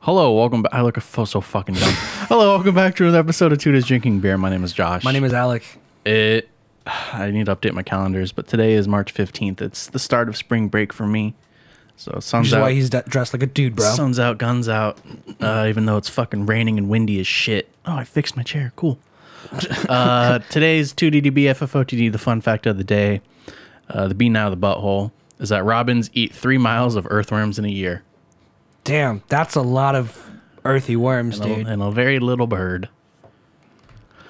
Hello, welcome back. I look so fucking dumb. Hello, welcome back to another episode of Two Days Drinking Beer. My name is Josh. My name is Alec. I need to update my calendars, but today is March 15th. It's the start of spring break for me. So sun's Which is out. why he's dressed like a dude, bro. Sun's out, guns out. Even though it's fucking raining and windy as shit. Oh, I fixed my chair. Cool. Today's 2DDB FFOTD, the fun fact of the day. The bean out of the butthole is that robins eat 3 miles of earthworms in a year. Damn, that's a lot of earthy worms, dude. And a very little bird.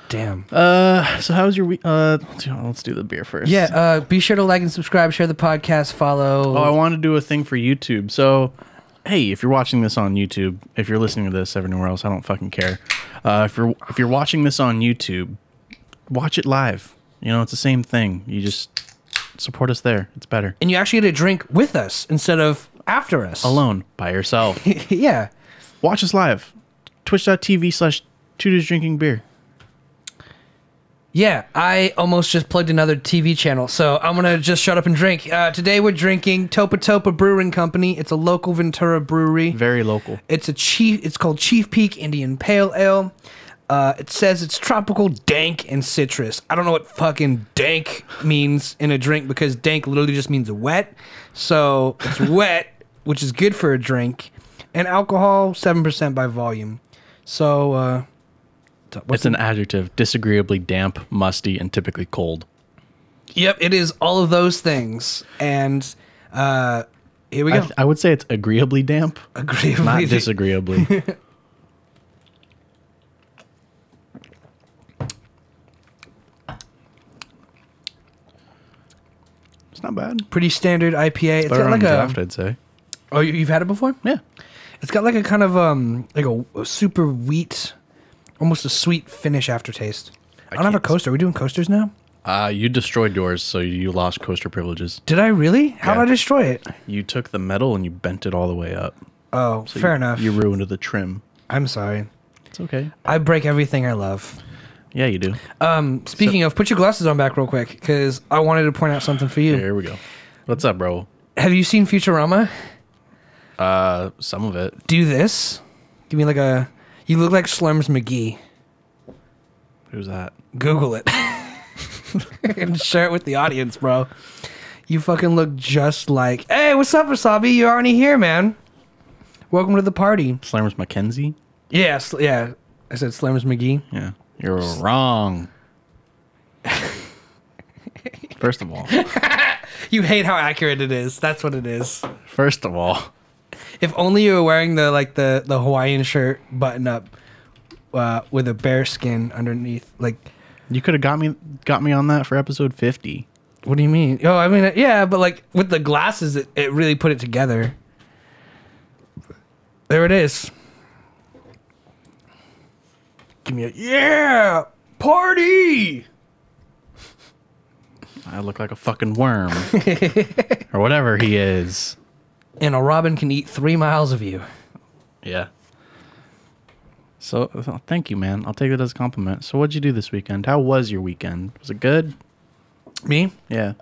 Damn. So how's your week? Let's do the beer first. Yeah, be sure to like and subscribe, share the podcast, follow. Oh, I want to do a thing for YouTube. So, hey, if you're watching this on YouTube, if you're listening to this everywhere else, I don't fucking care. If you're watching this on YouTube, watch it live. You know, it's the same thing. You just support us there. It's better. And you actually get a drink with us instead of after us. Alone, by yourself. Yeah. Watch us live. Twitch.tv/2daysdrinkingbeer. Yeah, I almost just plugged another TV channel, so I'm going to just shut up and drink. Today we're drinking Topa Topa Brewing Company. It's a local Ventura brewery. Very local. It's called Chief Peak Indian Pale Ale. It says it's tropical, dank, and citrus. I don't know what fucking dank means in a drink because dank literally just means wet. So it's wet, which is good for a drink. And alcohol, 7% by volume. So, It's an adjective. Disagreeably damp, musty, and typically cold. Yep, it is all of those things. And here we go. I would say it's agreeably damp. Agreeably. Not disagreeably. It's not bad. Pretty standard IPA. It's Better got on like draft, I'd say. Oh, you've had it before? Yeah. It's got like a kind of like a super wheat, almost a sweet finish aftertaste. I don't have a coaster. Are we doing coasters now? You destroyed yours, so you lost coaster privileges. Did I really? How did I destroy it? You took the metal and you bent it all the way up. Oh, So fair enough. You ruined the trim. I'm sorry. It's okay. I break everything I love. Yeah, you do. Speaking of, put your glasses on back real quick, because I wanted to point out something for you. Here we go. What's up, bro? Have you seen Futurama? Some of it. Do this. Give me like a... You look like Slurms McGee. Who's that? Google it. And share it with the audience, bro. You fucking look just like... Hey, what's up, Wasabi? You're already here, man. Welcome to the party. Slammers Mackenzie? Yes, yeah. I said Slurms McGee. Yeah. You're wrong. First of all. You hate how accurate it is. That's what it is. First of all. If only you were wearing the Hawaiian shirt button up with a bear skin underneath. Like, You could have got me on that for episode 50. what do you mean? Oh, I mean, yeah, but like with the glasses, it really put it together. There it is. Give me a party. I look like a fucking worm. Or whatever he is. And a robin can eat 3 miles of you. Yeah. So, thank you, man. I'll take it as a compliment. So, what'd you do this weekend? How was your weekend? Was it good? Me? Yeah.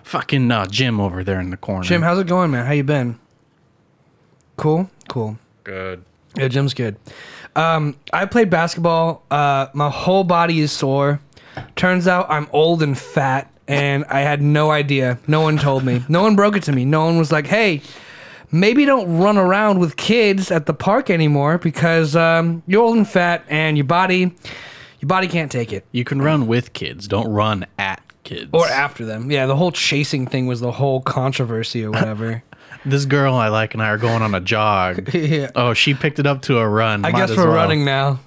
Fucking Jim over there in the corner. Jim, how's it going, man? How you been? Cool. Good. Yeah, Jim's good. I played basketball. My whole body is sore. Turns out I'm old and fat, and I had no idea. No one told me. No one broke it to me. No one was like, hey, maybe don't run around with kids at the park anymore because you're old and fat, and your body can't take it. You can run with kids. Don't run at kids. Or after them. Yeah, the whole chasing thing was the whole controversy or whatever. This girl I like and I are going on a jog. Yeah. Oh, she picked it up to a run. I Might guess as we're well. running now.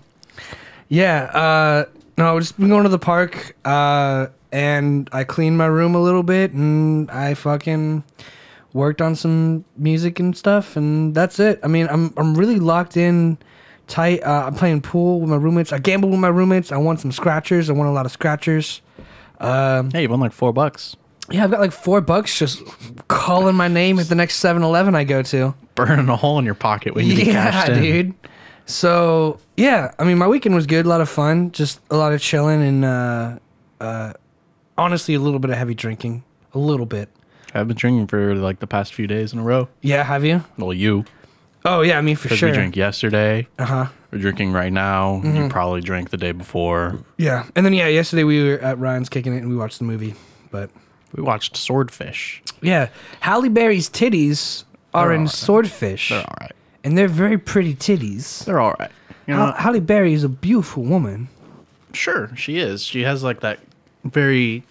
Yeah, no, I've just been going to the park, and I cleaned my room a little bit, and I fucking worked on some music and stuff, and that's it. I mean, I'm really locked in tight. I'm playing pool with my roommates. I gamble with my roommates. I won some scratchers. I won a lot of scratchers. Hey, you won like $4. Yeah, I've got like $4 just calling my name at the next 7-Eleven I go to. Burning a hole in your pocket when you get cashed in. Dude. So, yeah, I mean, my weekend was good, a lot of fun, just a lot of chilling and honestly a little bit of heavy drinking. A little bit. I've been drinking for like the past few days in a row. Yeah, have you? Well, you. Oh yeah, I mean for Because sure. we drank yesterday. Uh-huh. We're drinking right now. You probably drank the day before. Yeah. And then yesterday we were at Ryan's kicking it and we watched the movie. But We watched Swordfish. yeah, Halle Berry's titties are They're in alright. Swordfish. They're all right. And they're very pretty titties. They're all right. You know, Halle Berry is a beautiful woman. sure, she is. She has like that very...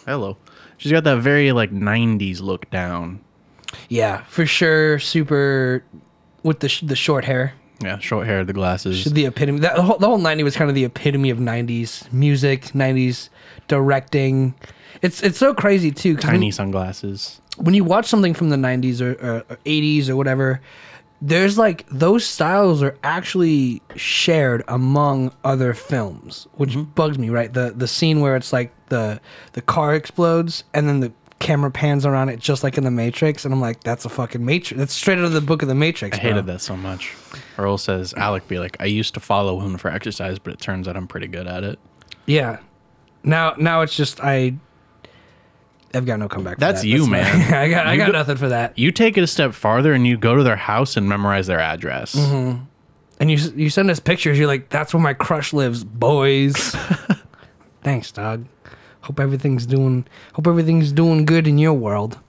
Hello. She's got that very like 90s look down. Yeah, for sure. Super with the short hair. Yeah, short hair, the glasses. She's the epitome. The whole 90s was kind of the epitome of 90s music, 90s directing. It's so crazy too. 'Cause Tiny sunglasses. when you watch something from the 90s or 80s or whatever, there's like those styles are actually shared among other films, which bugs me, right? The scene where it's like the car explodes and then the camera pans around it just like in the Matrix, and I'm like, that's a fucking Matrix. That's straight out of the book of the Matrix. I hated that so much. Earl says, Alec be like, I used to follow him for exercise, but it turns out I'm pretty good at it. Yeah. Now it's just I've got no comeback. That's for that. you, man. I got nothing for that. You take it a step farther and you go to their house and memorize their address. And you send us pictures. You're like, that's where my crush lives, boys. Thanks, dog. Hope everything's doing good in your world.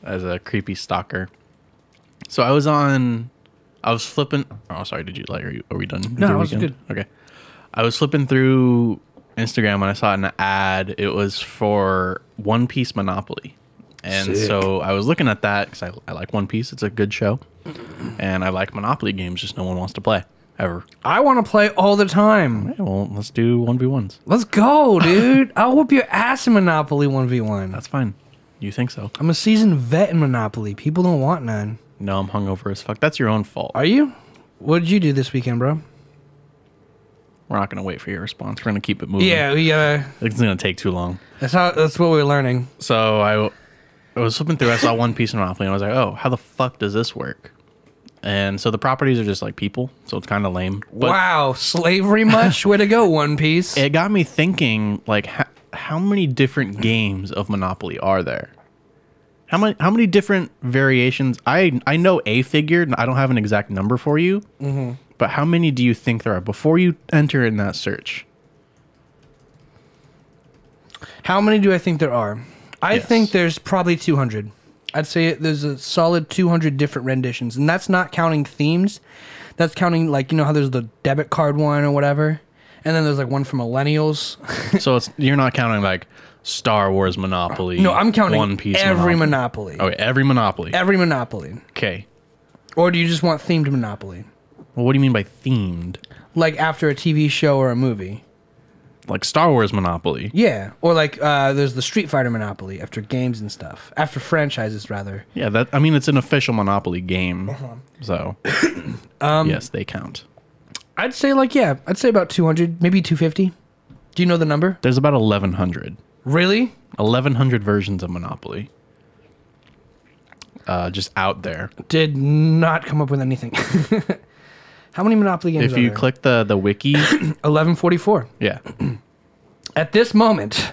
As a creepy stalker. So I was flipping. Oh, sorry. Did you like? Are we done? with No, your it was weekend? Okay. I was flipping through Instagram when I saw an ad. It was for One Piece Monopoly, and Sick. so I was looking at that because I like One Piece. It's a good show, and I like Monopoly games. Just no one wants to play ever. I want to play all the time. Okay, well, let's do 1v1s. Let's go, dude. I'll whoop your ass in Monopoly 1v1. That's fine. You think so? I'm a seasoned vet in Monopoly. People don't want none. No, I'm hungover as fuck. That's your own fault. Are you? What did you do this weekend, bro? We're not going to wait for your response. We're going to keep it moving. Yeah, we gotta. It's going to take too long. That's what we're learning. So I was flipping through. I saw One Piece Monopoly, and I was like, "Oh, how the fuck does this work?" And so the properties are just like people, so it's kind of lame. But Wow, slavery much? Way to go, One Piece. it got me thinking, like, how many different games of Monopoly are there? How many different variations? I know a figure, and I don't have an exact number for you. But how many do you think there are before you enter in that search? How many do I think there are? I Yes. think there's probably 200. I'd say there's a solid 200 different renditions, and that's not counting themes. That's counting, like, you know how there's the debit card one or whatever, and then there's like one for millennials. So you're not counting like Star Wars Monopoly. No, I'm counting One Piece every Monopoly. Okay, every Monopoly. Every Monopoly. Okay. Or do you just want themed Monopoly? Well, what do you mean by themed? Like after a TV show or a movie? Like Star Wars Monopoly. Yeah. Or like there's the Street Fighter Monopoly after games and stuff. After franchises, rather. Yeah, it's an official Monopoly game. So, yes, they count. I'd say I'd say about 200, maybe 250. Do you know the number? There's about 1,100. Really? 1,100 versions of Monopoly. Just out there. Did not come up with anything. How many Monopoly games If are you there? click the wiki, 1144. yeah. At this moment,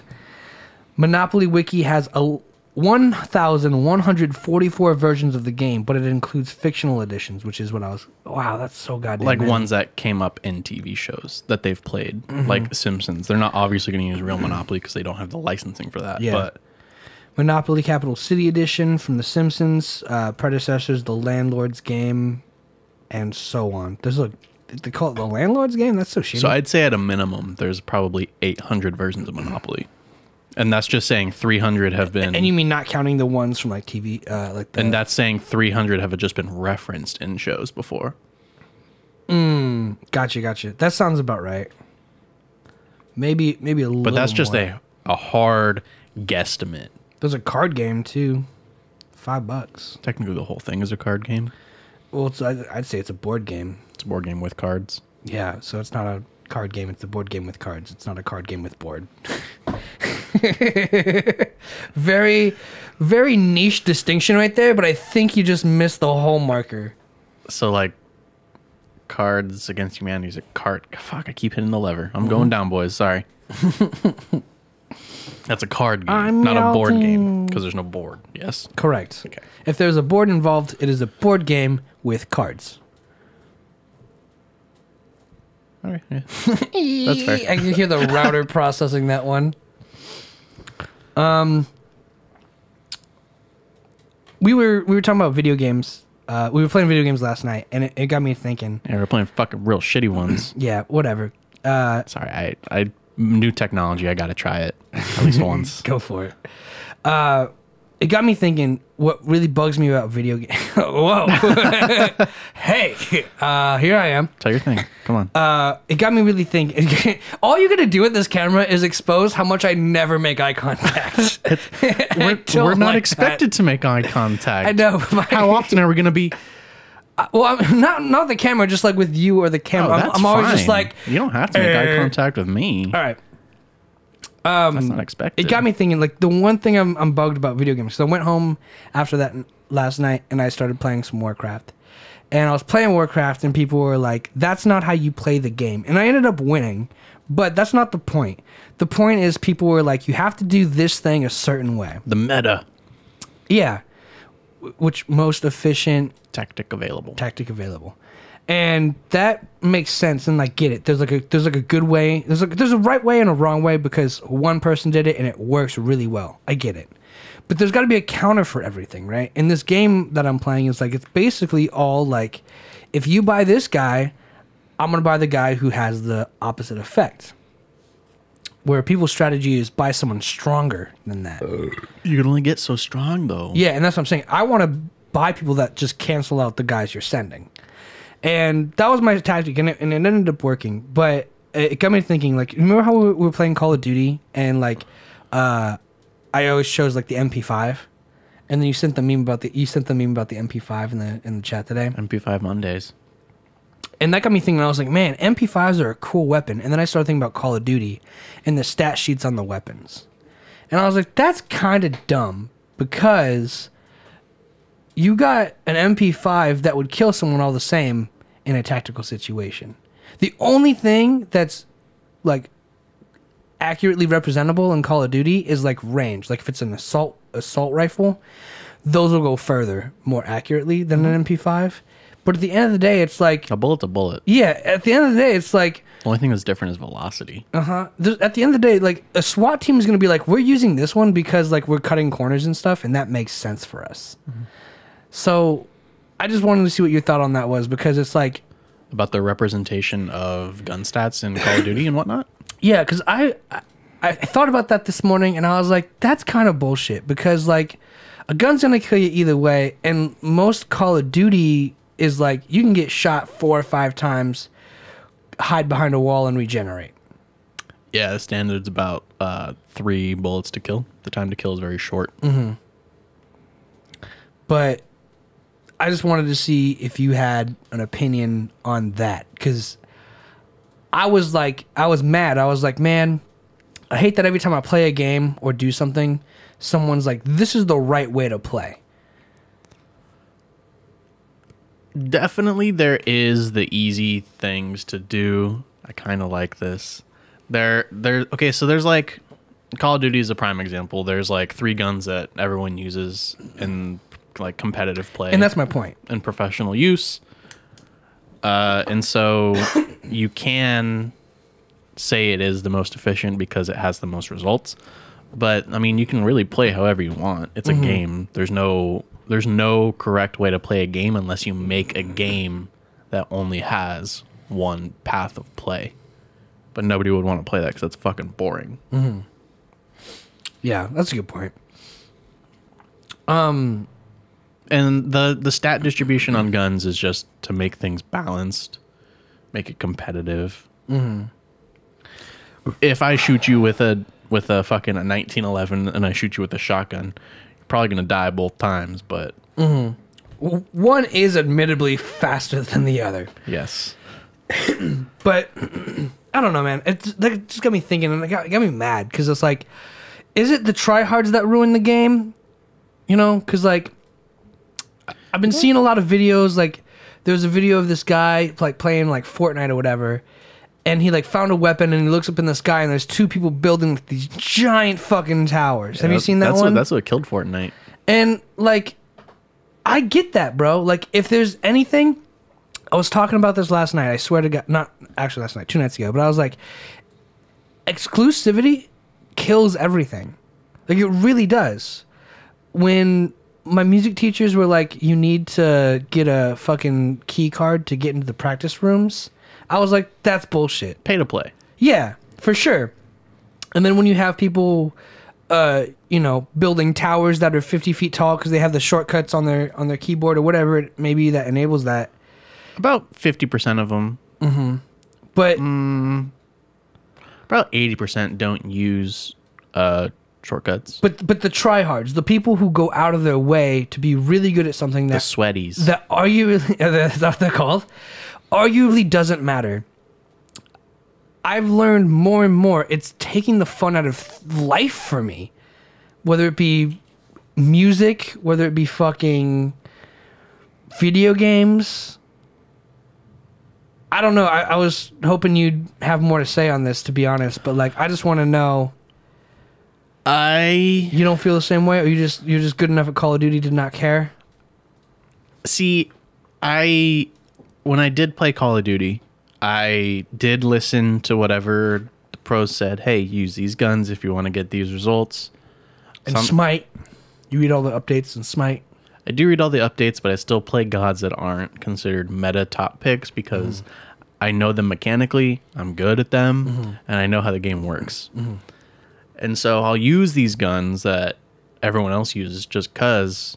Monopoly Wiki has 1,144 versions of the game, but it includes fictional editions, which is what I was... Wow, that's so goddamn Like many. ones that came up in TV shows that they've played. Like Simpsons. They're not obviously going to use real Monopoly because they don't have the licensing for that. Yeah. But Monopoly Capital City Edition from The Simpsons, predecessors, The Landlord's Game, and so on. They call it The Landlord's Game? That's so shitty. so I'd say at a minimum, there's probably 800 versions of Monopoly. And that's just saying 300 have been... And you mean not counting the ones from like TV, like the... And that's saying 300 have just been referenced in shows before. Gotcha. That sounds about right. Maybe a little. But that's just more. a hard guesstimate. There's a card game too. $5. Technically, the whole thing is a card game. Well, I'd say it's a board game. It's a board game with cards. Yeah, so it's not a card game. It's a board game with cards. It's not a card game with board. Very, very niche distinction right there. But I think you just missed the whole marker. So, like, Cards Against Humanity is a card. Fuck, I keep hitting the lever. I'm going down, boys. Sorry. That's a card game, I'm not a board game, melting. because there's no board. Yes? Correct. Okay. If there's a board involved, it is a board game with cards. All right, yeah. That's fair. I can hear the router processing that one. We were talking about video games. We were playing video games last night, and it got me thinking. Yeah, we're playing fucking real shitty ones. Yeah, whatever. Sorry, I new technology. I gotta try it at least once. Go for it. It got me thinking. What really bugs me about video games? Whoa! Hey, here I am. Tell your thing. Come on. It got me really thinking. All you gotta do with this camera is expose how much I never make eye contact. We're not expected to make eye contact. I know. How often are we gonna be? Well, I'm not the camera, just like with you or the camera. Oh, I'm always just like, you don't have to make eye contact with me. all right. That's not expected. It got me thinking, like, the one thing I'm bugged about video games. So I went home after that last night, and I started playing some Warcraft. And I was playing Warcraft, and people were like, that's not how you play the game. And I ended up winning, but that's not the point. The point is people were like, you have to do this thing a certain way. The meta Yeah. Which most efficient tactic available. And that makes sense, and I get it. There's like a good way. There's a right way and a wrong way because one person did it and it works really well. I get it. But there's got to be a counter for everything, right? And this game that I'm playing is like, it's basically all like, if you buy this guy, I'm going to buy the guy who has the opposite effect. Where people's strategy is buy someone stronger than that. You can only get so strong though. Yeah, and that's what I'm saying. I want to buy people that just cancel out the guys you're sending. And that was my tactic, and it ended up working. But it got me thinking, like, remember how we were playing Call of Duty, and like, I always chose like the MP5, and then you sent the meme about the MP5 in the chat today. MP5 Mondays. And that got me thinking. I was like, man, MP5s are a cool weapon. And then I started thinking about Call of Duty and the stat sheets on the weapons, and I was like, that's kind of dumb because you got an MP5 that would kill someone all the same in a tactical situation. The only thing that's like accurately representable in Call of Duty is like range. Like if it's an assault rifle, those will go further more accurately than an MP5. But at the end of the day, it's like A bullet's a bullet. yeah. At the end of the day, it's like The only thing that's different is velocity. at the end of the day, like a SWAT team is going to be like, we're using this one because like we're cutting corners and stuff, and that makes sense for us. So I just wanted to see what your thought on that was, because it's like, About the representation of gun stats in Call of Duty and whatnot? yeah, because I thought about that this morning, and I was like, that's kind of bullshit, because like a gun's going to kill you either way, and most Call of Duty is like you can get shot 4 or 5 times, hide behind a wall, and regenerate. Yeah, the standard's about 3 bullets to kill. The time to kill is very short. But I just wanted to see if you had an opinion on that, because I was mad. I was like, man, I hate that every time I play a game or do something, someone's like, this is the right way to play. Definitely there is the easy things to do. I kind of like this. Okay, so there's like Call of Duty is a prime example. There's like 3 guns that everyone uses in like competitive play. And that's my point. In professional use. And so you can say it is the most efficient because it has the most results. But I mean, you can really play however you want. It's a game. There's no correct way to play a game unless you make a game that only has one path of play. But nobody would want to play that because that's fucking boring. Yeah, that's a good point. And the stat distribution on guns is just to make things balanced, make it competitive. If I shoot you with a fucking 1911 and I shoot you with a shotgun, you're probably gonna die both times. But One is admittedly faster than the other. yes, But I don't know, man. It just got me thinking, and it got me mad, because it's like, is it the tryhards that ruin the game? You know, because like I've been seeing a lot of videos. Like there's a video of this guy like playing like Fortnite or whatever, and he like found a weapon, and he looks up in the sky, and there's two people building these giant fucking towers. Have you seen that one? That's what killed Fortnite. And like, I get that, bro. Like, if there's anything, I was talking about this last night. I swear to God, not actually last night, 2 nights ago. But I was like, exclusivity kills everything. Like, it really does. When my music teachers were like, you need to get a fucking key card to get into the practice rooms, I was like, that's bullshit. Pay to play. Yeah, for sure. And then when you have people, building towers that are 50 feet tall because they have the shortcuts on their keyboard or whatever it may be that enables that. About 50% of them. Mm-hmm. But about 80% don't use shortcuts. But the tryhards, the people who go out of their way to be really good at something, the sweaties, that arguably that's what they're called, arguably doesn't matter. I've learned more and more. It's taking the fun out of life for me, whether it be music, whether it be fucking video games. I don't know. I was hoping you'd have more to say on this, to be honest. But like, I just want to know. You don't feel the same way, or you're just good enough at Call of Duty to not care? See, when I did play Call of Duty, I did listen to whatever the pros said. Hey, use these guns if you want to get these results. And Smite, you read all the updates in Smite. I do read all the updates, but I still play gods that aren't considered meta top picks because I know them mechanically, I'm good at them, and I know how the game works. And so I'll use these guns that everyone else uses just because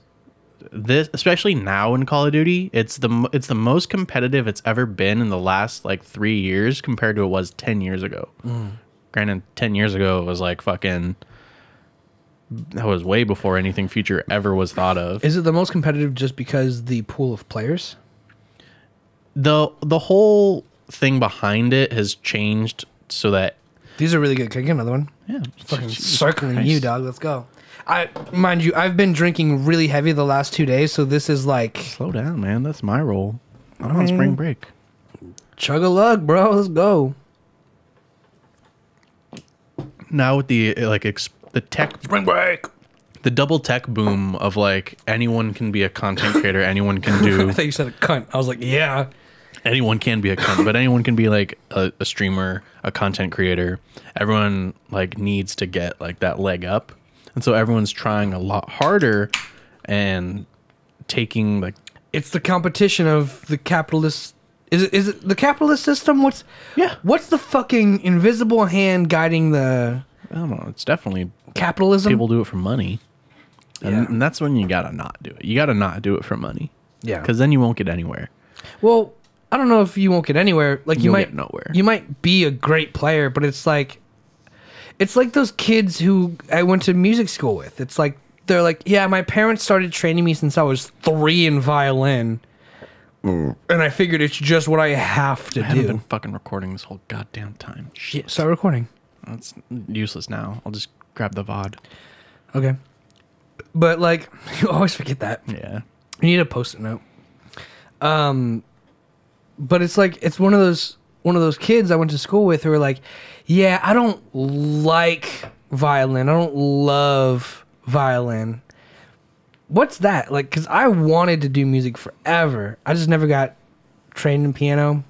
this, especially now in Call of Duty, it's the most competitive it's ever been in the last like 3 years compared to it was 10 years ago. Granted, 10 years ago it was like fucking... That was way before anything future ever was thought of. Is it the most competitive just because the pool of players? The whole thing behind it has changed so that... These are really good. Can I get another one? Yeah. Fucking circling you, dog. Let's go. Mind you, I've been drinking really heavy the last 2 days, so this is like... Slow down, man. That's my role. I'm on spring break. Chug a lug, bro. Let's go. Now with the the tech Spring break. The double tech boom of like anyone can be a content creator, anyone can do... I thought you said a cunt. I was like, yeah. Anyone can be a cunt, but anyone can be like a streamer, a content creator. Everyone like needs to get like that leg up. And so everyone's trying a lot harder and taking like... It's the competition of the capitalist... Is it the capitalist system? What's the fucking invisible hand guiding the... I don't know. It's definitely... Capitalism? People do it for money. And that's when you gotta not do it. You gotta not do it for money. Yeah. Because then you won't get anywhere. Well, I don't know if you won't get anywhere. Like You'll get nowhere. You might be a great player, but it's like those kids who I went to music school with. It's like they're like, yeah, my parents started training me since I was 3 in violin, and I figured it's just what I have to do. I haven't been fucking recording this whole goddamn time. Shit. Start recording. It's useless now. I'll just grab the VOD. Okay. But like, you always forget that. Yeah. You need a post-it note. But it's like, it's one of those kids I went to school with who were like, yeah, I don't like violin. I don't love violin. What's that? Like, because I wanted to do music forever. I just never got trained in piano.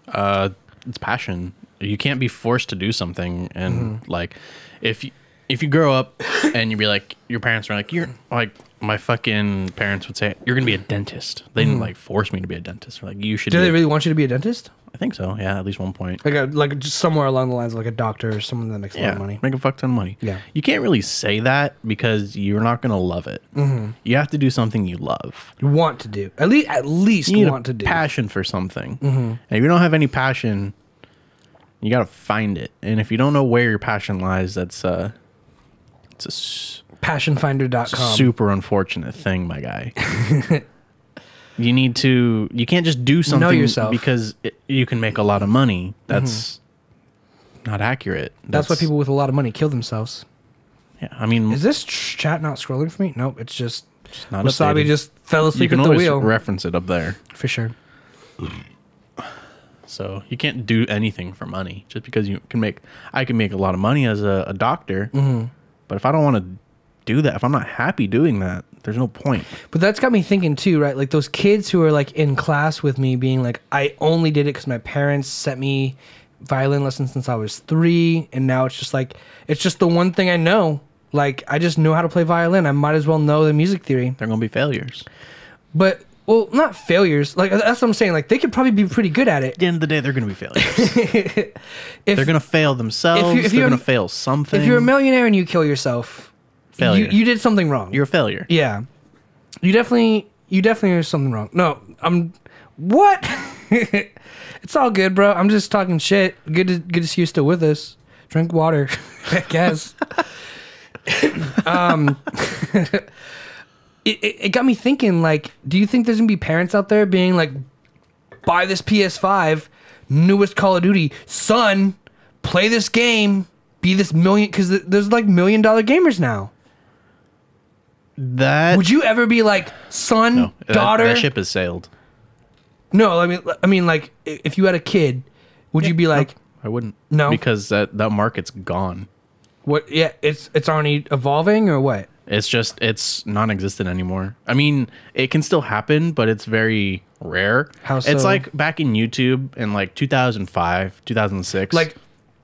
It's passion. You can't be forced to do something. And like, if you grow up and you be like, your parents are like, you're like, my fucking parents would say, you're going to be a dentist. They didn't like force me to be a dentist. They're like, you should. Do they really want you to be a dentist? I think so. Yeah. At least one point. Like just somewhere along the lines of like a doctor or someone that makes a lot of money. Make a fuck ton of money. Yeah. You can't really say that because you're not going to love it. You have to do something you love. You want to do. At least you need want to do. Passion for something. And if you don't have any passion, you got to find it. And if you don't know where your passion lies, it's a passionfinder.com. Super unfortunate thing, my guy. You can't just do something know yourself. because you can make a lot of money. That's not accurate. That's why people with a lot of money kill themselves. Yeah, I mean, is this chat not scrolling for me? Nope, it's just not Wasabi updated. just fell asleep you can at the always wheel. reference it up there For sure. So you can't do anything for money just because I can make a lot of money as a doctor. But if I don't want to do that, if I'm not happy doing that, there's no point. But that's got me thinking too, right? Like those kids who are like in class with me being like, I only did it because my parents sent me violin lessons since I was 3. And now it's just like, it's just the one thing I know. Like, I just know how to play violin. I might as well know the music theory. They're going to be failures. But, well, not failures. Like, that's what I'm saying. Like, they could probably be pretty good at it. At the end of the day, they're going to be failures. They're going to fail themselves. They're going to fail something. If you're a millionaire and you kill yourself, failure. You did something wrong. You're a failure. Yeah. You definitely did something wrong. No, what? It's all good, bro. I'm just talking shit. Good to see you still with us. Drink water, I guess. It got me thinking, like, do you think there's gonna be parents out there being like, buy this PS5, newest Call of Duty, son, play this game, be this million, because there's like $1 million gamers now. Would you ever be like, son, daughter? That ship has sailed. No, I mean, like, if you had a kid, would you be like, no, I wouldn't. No, because that market's gone. What? Yeah, it's already evolving, or what? It's non-existent anymore. I mean, it can still happen, but it's very rare. How so? It's like back in YouTube in like 2005, 2006. Like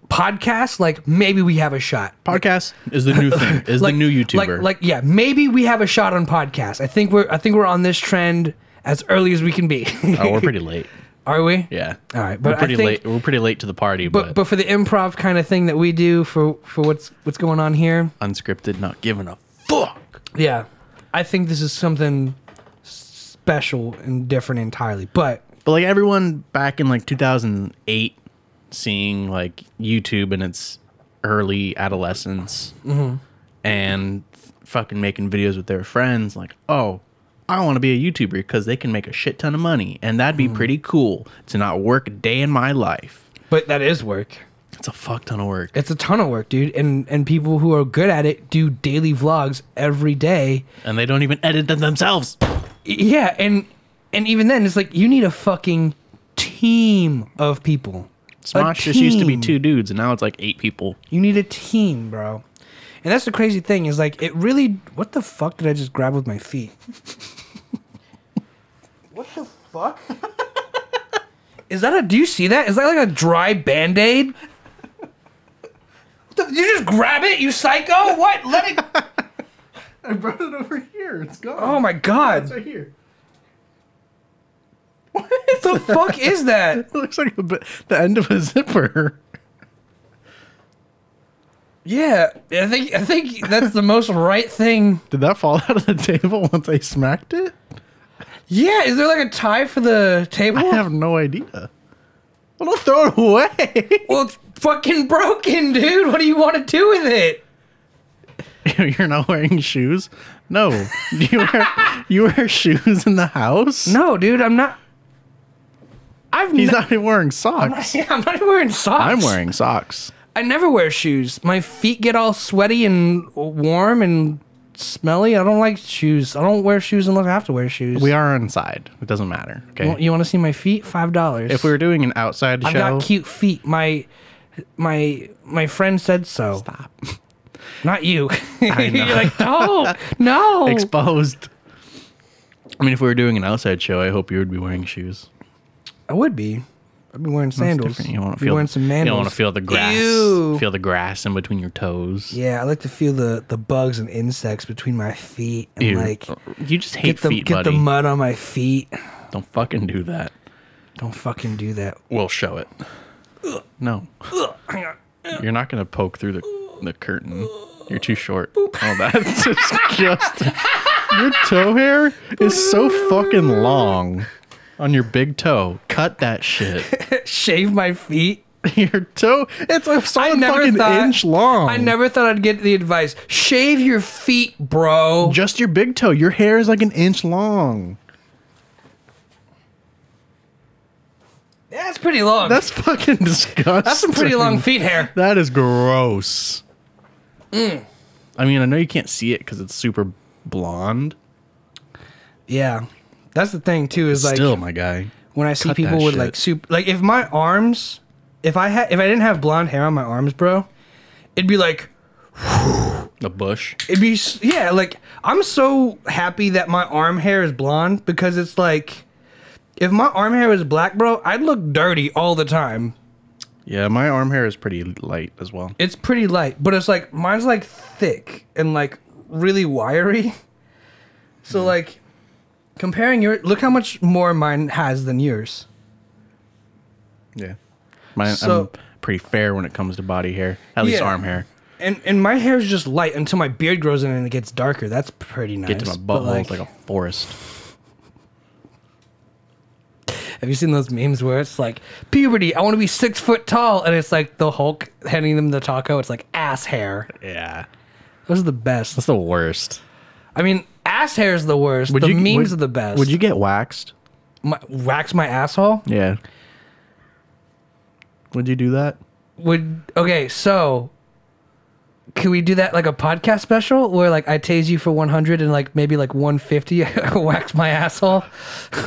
podcasts, like maybe we have a shot. Podcast is the new thing. Is like, the new YouTuber. Like yeah, maybe we have a shot on podcasts. I think we're on this trend as early as we can be. Oh, we're pretty late. Are we? Yeah. All right, but we're pretty late. We're pretty late to the party. But for the improv kind of thing that we do for what's going on here, unscripted, not giving a fuck. Yeah, I think this is something special and different entirely. But like everyone back in like 2008, seeing like YouTube in its early adolescence, and fucking making videos with their friends, like, oh, I want to be a YouTuber because they can make a shit ton of money, and that'd be pretty cool to not work a day in my life. But that is work. It's a fuck ton of work. It's a ton of work, dude. And people who are good at it do daily vlogs every day. And they don't even edit them themselves. Yeah, and even then, it's like, you need a fucking team of people. Smosh just used to be 2 dudes, and now it's like 8 people. You need a team, bro. And that's the crazy thing, is like, it really... What the fuck did I just grab with my feet? What the fuck? Do you see that? Is that like a dry Band-Aid? Did you just grab it, you psycho? What? Let it... I brought it over here. It's gone. Oh my god. It's right here. What the fuck is that? It looks like the end of a zipper. Yeah, I think that's the most right thing. Did that fall out of the table once I smacked it? Yeah, is there like a tie for the table? I have no idea. Well, don't throw it away. Well, it's fucking broken, dude. What do you want to do with it? You're not wearing shoes? No. You wear shoes in the house? No, dude, I'm not. He's not even wearing socks. I'm not even wearing socks. I'm wearing socks. I never wear shoes. My feet get all sweaty and warm and smelly. I don't like shoes. I don't wear shoes unless I have to wear shoes. We are inside. It doesn't matter. Okay. You want to see my feet? $5. If we were doing an outside show, I've got cute feet. My friend said so. Stop. Not you. I know. You're like, no. Exposed. I mean, if we were doing an outside show, I hope you would be wearing shoes. I would be. I'd be wearing sandals. You want to feel wearing some mandals. You don't want to feel the grass. Ew. Feel the grass in between your toes. Yeah, I like to feel the bugs and insects between my feet, and Ew. like you just hate feet, get buddy. the mud on my feet. Don't fucking do that. Don't fucking do that. We'll show it. No. Hang on. You're not gonna poke through the curtain. You're too short. Oh, that's disgusting. Your toe hair is so fucking long on your big toe. Cut that shit. Shave my feet. Your toe, it's a solid fucking inch long. I never thought I'd get the advice. Shave your feet, bro. Just your big toe. Your hair is like an inch long. Yeah, it's pretty long. That's fucking disgusting. That's some pretty long feet hair. That is gross. I mean, I know you can't see it because it's super blonde. Yeah. That's the thing, too, is like... Still, my guy. when I see Cut people that with shit. like like if my arms, if I didn't have blonde hair on my arms, bro, it'd be like A bush. it'd be yeah, like I'm so happy that my arm hair is blonde because it's like if my arm hair was black, bro, I'd look dirty all the time. Yeah, my arm hair is pretty light as well. It's pretty light, but it's like mine's like thick and like really wiry. So like comparing look how much more mine has than yours. Yeah. So- I'm pretty fair when it comes to body hair. At least Yeah. arm hair. And my hair is just light until my beard grows in and it gets darker. That's pretty nice. Get to my But, butthole, it's like a forest. have you seen those memes where it's like puberty? I want to be 6 foot tall, and it's like the Hulk handing them the taco. It's like ass hair. Yeah. Those are the best. That's the worst. I mean, ass hair is the worst. Memes are the best. Would you get waxed? Wax my asshole? Yeah. Would you do that? Okay, so can we do that like a podcast special where like I tase you for 100 and like maybe like 150 I wax my asshole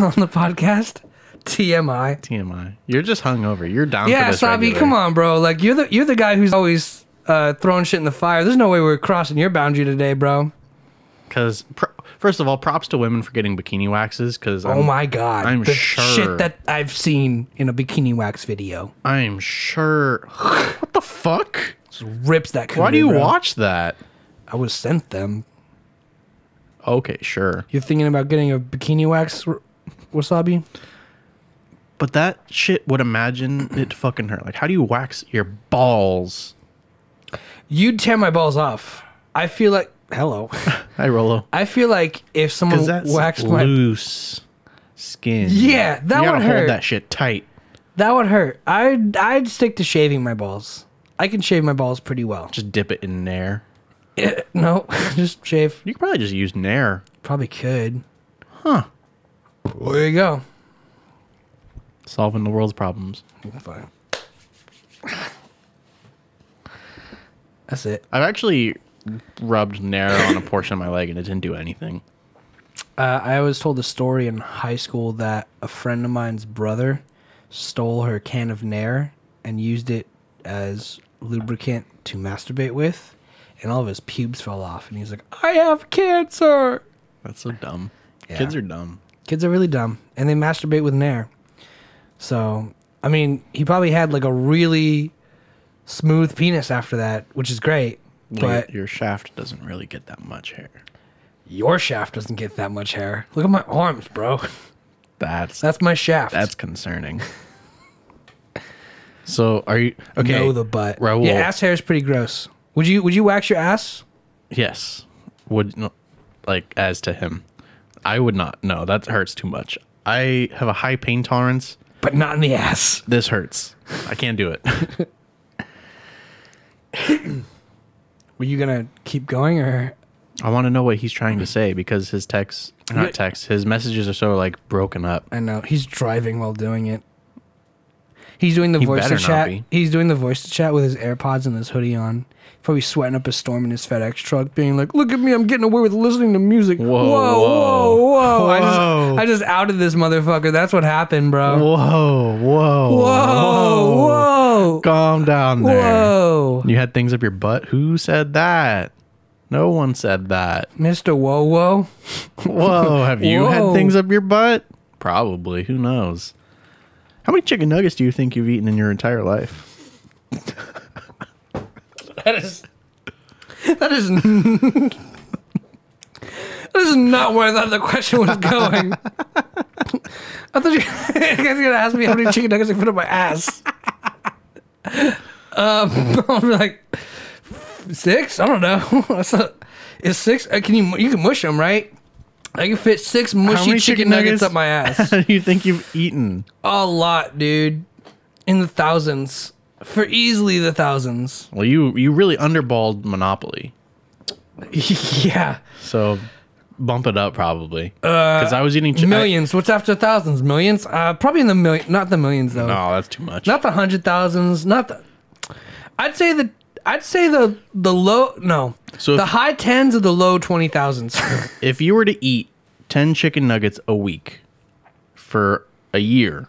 on the podcast? TMI. TMI. You're just hungover. You're down Yeah, for this Sabi, regular. come on, bro. Like you're the guy who's always throwing shit in the fire. There's no way we're crossing your boundary today, bro. Because, first of all, props to women for getting bikini waxes. Because Oh my god. I'm the sure. shit that I've seen in a bikini wax video. I'm sure. What the fuck? Just rips that cooter, Why do you bro. watch that? I was sent them. Okay, sure. You're thinking about getting a bikini wax, Wasabi? But that shit would imagine it fucking hurt. Like, how do you wax your balls? You'd tear my balls off. I feel like hello. Hi, Rolo. I feel like if someone Because that's waxed my loose skin. Yeah, that you would gotta hurt. hold that shit tight. that would hurt. I'd stick to shaving my balls. I can shave my balls pretty well. Just dip it in Nair. No, just shave. You could probably just use Nair. Probably could. Huh. Well, there you go. Solving the world's problems. Fine. That's it. I've actually rubbed Nair on a portion of my leg and it didn't do anything. I was told a story in high school that a friend of mine's brother stole her can of Nair and used it as lubricant to masturbate with, and all of his pubes fell off. And he's like, I have cancer. That's so dumb. Yeah. Kids are dumb. Kids are really dumb, and they masturbate with Nair. So, I mean, he probably had like a really smooth penis after that, which is great. But Your shaft doesn't really get that much hair. your shaft doesn't get that much hair. Look at my arms, bro. That's That's my shaft. that's concerning. So are you okay? No, the butt. Raul. Yeah, ass hair is pretty gross. Would you wax your ass? Yes. Would no, like as to him, I would not. No, that hurts too much. I have a high pain tolerance. But not in the ass. This hurts. I can't do it. Were you gonna keep going or? I want to know what he's trying to say because his his messages are so like broken up. I know he's driving while doing it. He's doing the voice to better not chat. be. He's doing the voice to chat with his AirPods and his hoodie on. Probably sweating up a storm in his FedEx truck, being like, "Look at me, I'm getting away with listening to music." Whoa, whoa, whoa! whoa. I just outed this motherfucker. That's what happened, bro. Whoa, whoa, Whoa, whoa, Calm down there. whoa, You had things up your butt? Who said that? No one said that. Mr. Whoa, whoa. Whoa, have you Whoa. had things up your butt? Probably. Who knows? How many chicken nuggets do you think you've eaten in your entire life? That is that is not where I thought the question was going. I thought you guys were gonna ask me how many chicken nuggets I put in my ass. I'll be like 6. I don't know. Is 6? You can mush them, right? I can fit 6 mushy many chicken nuggets up my ass. How do you think you've eaten? A lot, dude. In the thousands. For easily the thousands. Well, you really underballed Monopoly. Yeah. So bump it up probably. Because I was eating Millions. What's after thousands? Millions? Probably in the million. Not the millions though. No, that's too much. Not the 100,000s. Not the. I'd say the low. No. So the if- high 10s or the low 20,000s. If you were to eat 10 chicken nuggets a week for a year.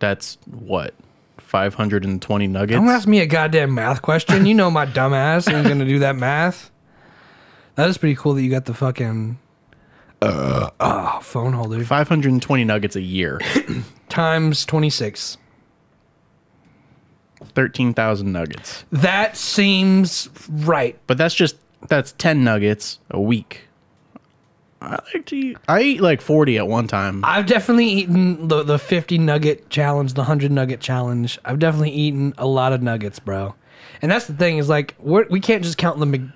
That's what? 520 nuggets? Don't ask me a goddamn math question. You know my dumb ass ain't gonna do that math. That is pretty cool that you got the fucking phone holder. 520 nuggets a year. Times 26. 13,000 nuggets. That seems right. But that's 10 nuggets a week. I eat like 40 at one time. I've definitely eaten the 50 nugget challenge, the 100 nugget challenge. I've definitely eaten a lot of nuggets, bro. And that's the thing is like we can't just count the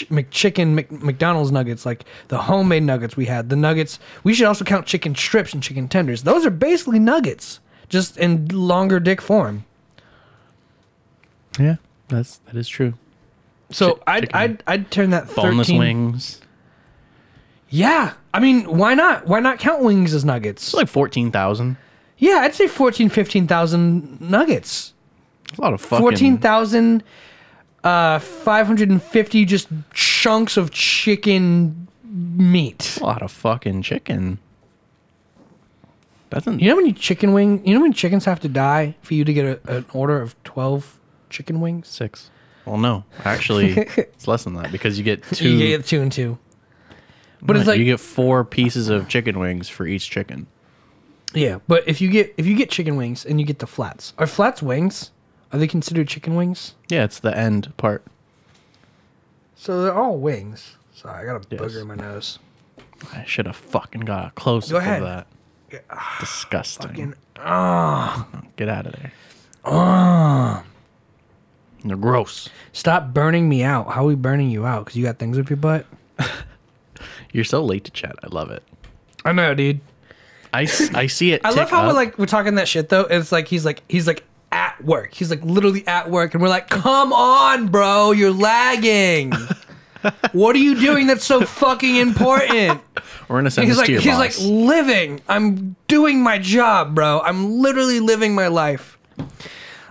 McDonald's nuggets, like the homemade nuggets we had. The nuggets. We should also count chicken strips and chicken tenders. Those are basically nuggets, just in longer dick form. Yeah, that is true. So I'd turn that 13. Boneless wings. Yeah, I mean, why not? Why not count wings as nuggets? It's like 14,000. Yeah, I'd say 15,000 nuggets. That's a lot of fucking... 14,000, 550 just chunks of chicken meat. A lot of fucking chicken. Doesn't... You know how many chickens have to die for you to get an order of 12 chicken wings? 6. Well, no. Actually, it's less than that because you get 2... You get 2 and 2. But it's like you get 4 pieces of chicken wings for each chicken. Yeah, but if you get chicken wings and you get the flats, are flats wings? Are they considered chicken wings? Yeah, it's the end part. So they're all wings. Sorry, I got a booger in my nose. I should have fucking got a close up of that. Disgusting. Get out of there. They're gross. Stop burning me out. How are we burning you out? Because you got things up your butt? You're so late to chat. I love it. I know, dude. I see it. I love how we're talking that shit though. It's like he's like at work. He's like literally at work, and we're like, "Come on, bro, you're lagging. What are you doing that's so fucking important?" We're gonna send this to your boss. He's like living. I'm doing my job, bro. I'm literally living my life.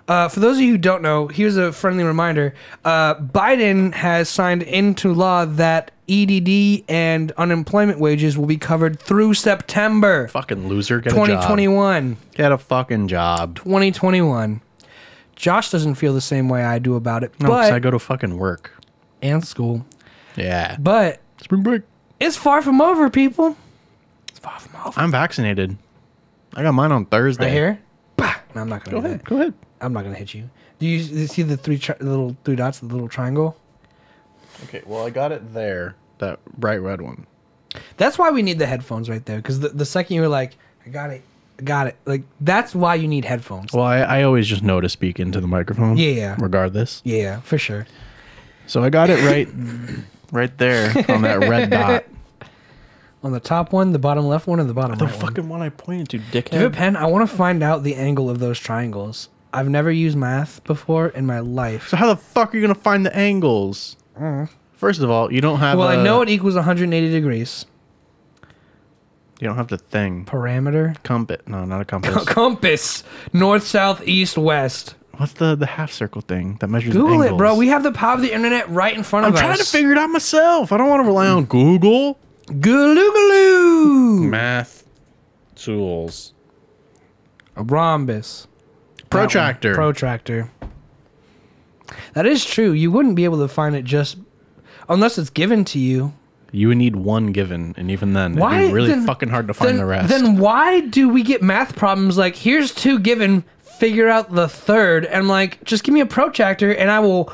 For those of you who don't know, here's a friendly reminder. Biden has signed into law that EDD and unemployment wages will be covered through September. Fucking loser. Get 2021. A job. Get a fucking job. 2021. Josh doesn't feel the same way I do about it. No, because I go to fucking work. And school. Yeah. But spring break. It's far from over, people. It's far from over. I'm vaccinated. I got mine on Thursday. Right here? Bah! No, I'm not going to do that. Go ahead. I'm not going to hit you. Do you see the little three dots, the little triangle? Okay, well, I got it there. That bright red one. That's why we need the headphones right there. Because the second you were like, I got it. Like, that's why you need headphones. Well, I always just know to speak into the microphone. Yeah. Regardless. Yeah, for sure. So I got it right there on that red dot. On the top one, the bottom left one, or the bottom the right one? The fucking one I pointed to, dickhead. Do you have a pen? I want to find out the angle of those triangles. I've never used math before in my life. So how the fuck are you going to find the angles? First of all, you don't have I know it equals 180 degrees. You don't have the thing. Parameter? Compass. No, not a compass. Compass. North, south, east, west. What's the half circle thing that measures Google angles? It, bro. We have the power of the internet right in front of us. I'm trying to figure it out myself. I don't want to rely on Google. Galoo-galoo. Math tools. A rhombus. Protractor. Protractor. That is true. You wouldn't be able to find it just unless it's given to you. You would need one given, and even then, it'd be really fucking hard to find the rest. Then why do we get math problems like, here's 2 given, figure out the third? And I'm like, just give me a protractor and I will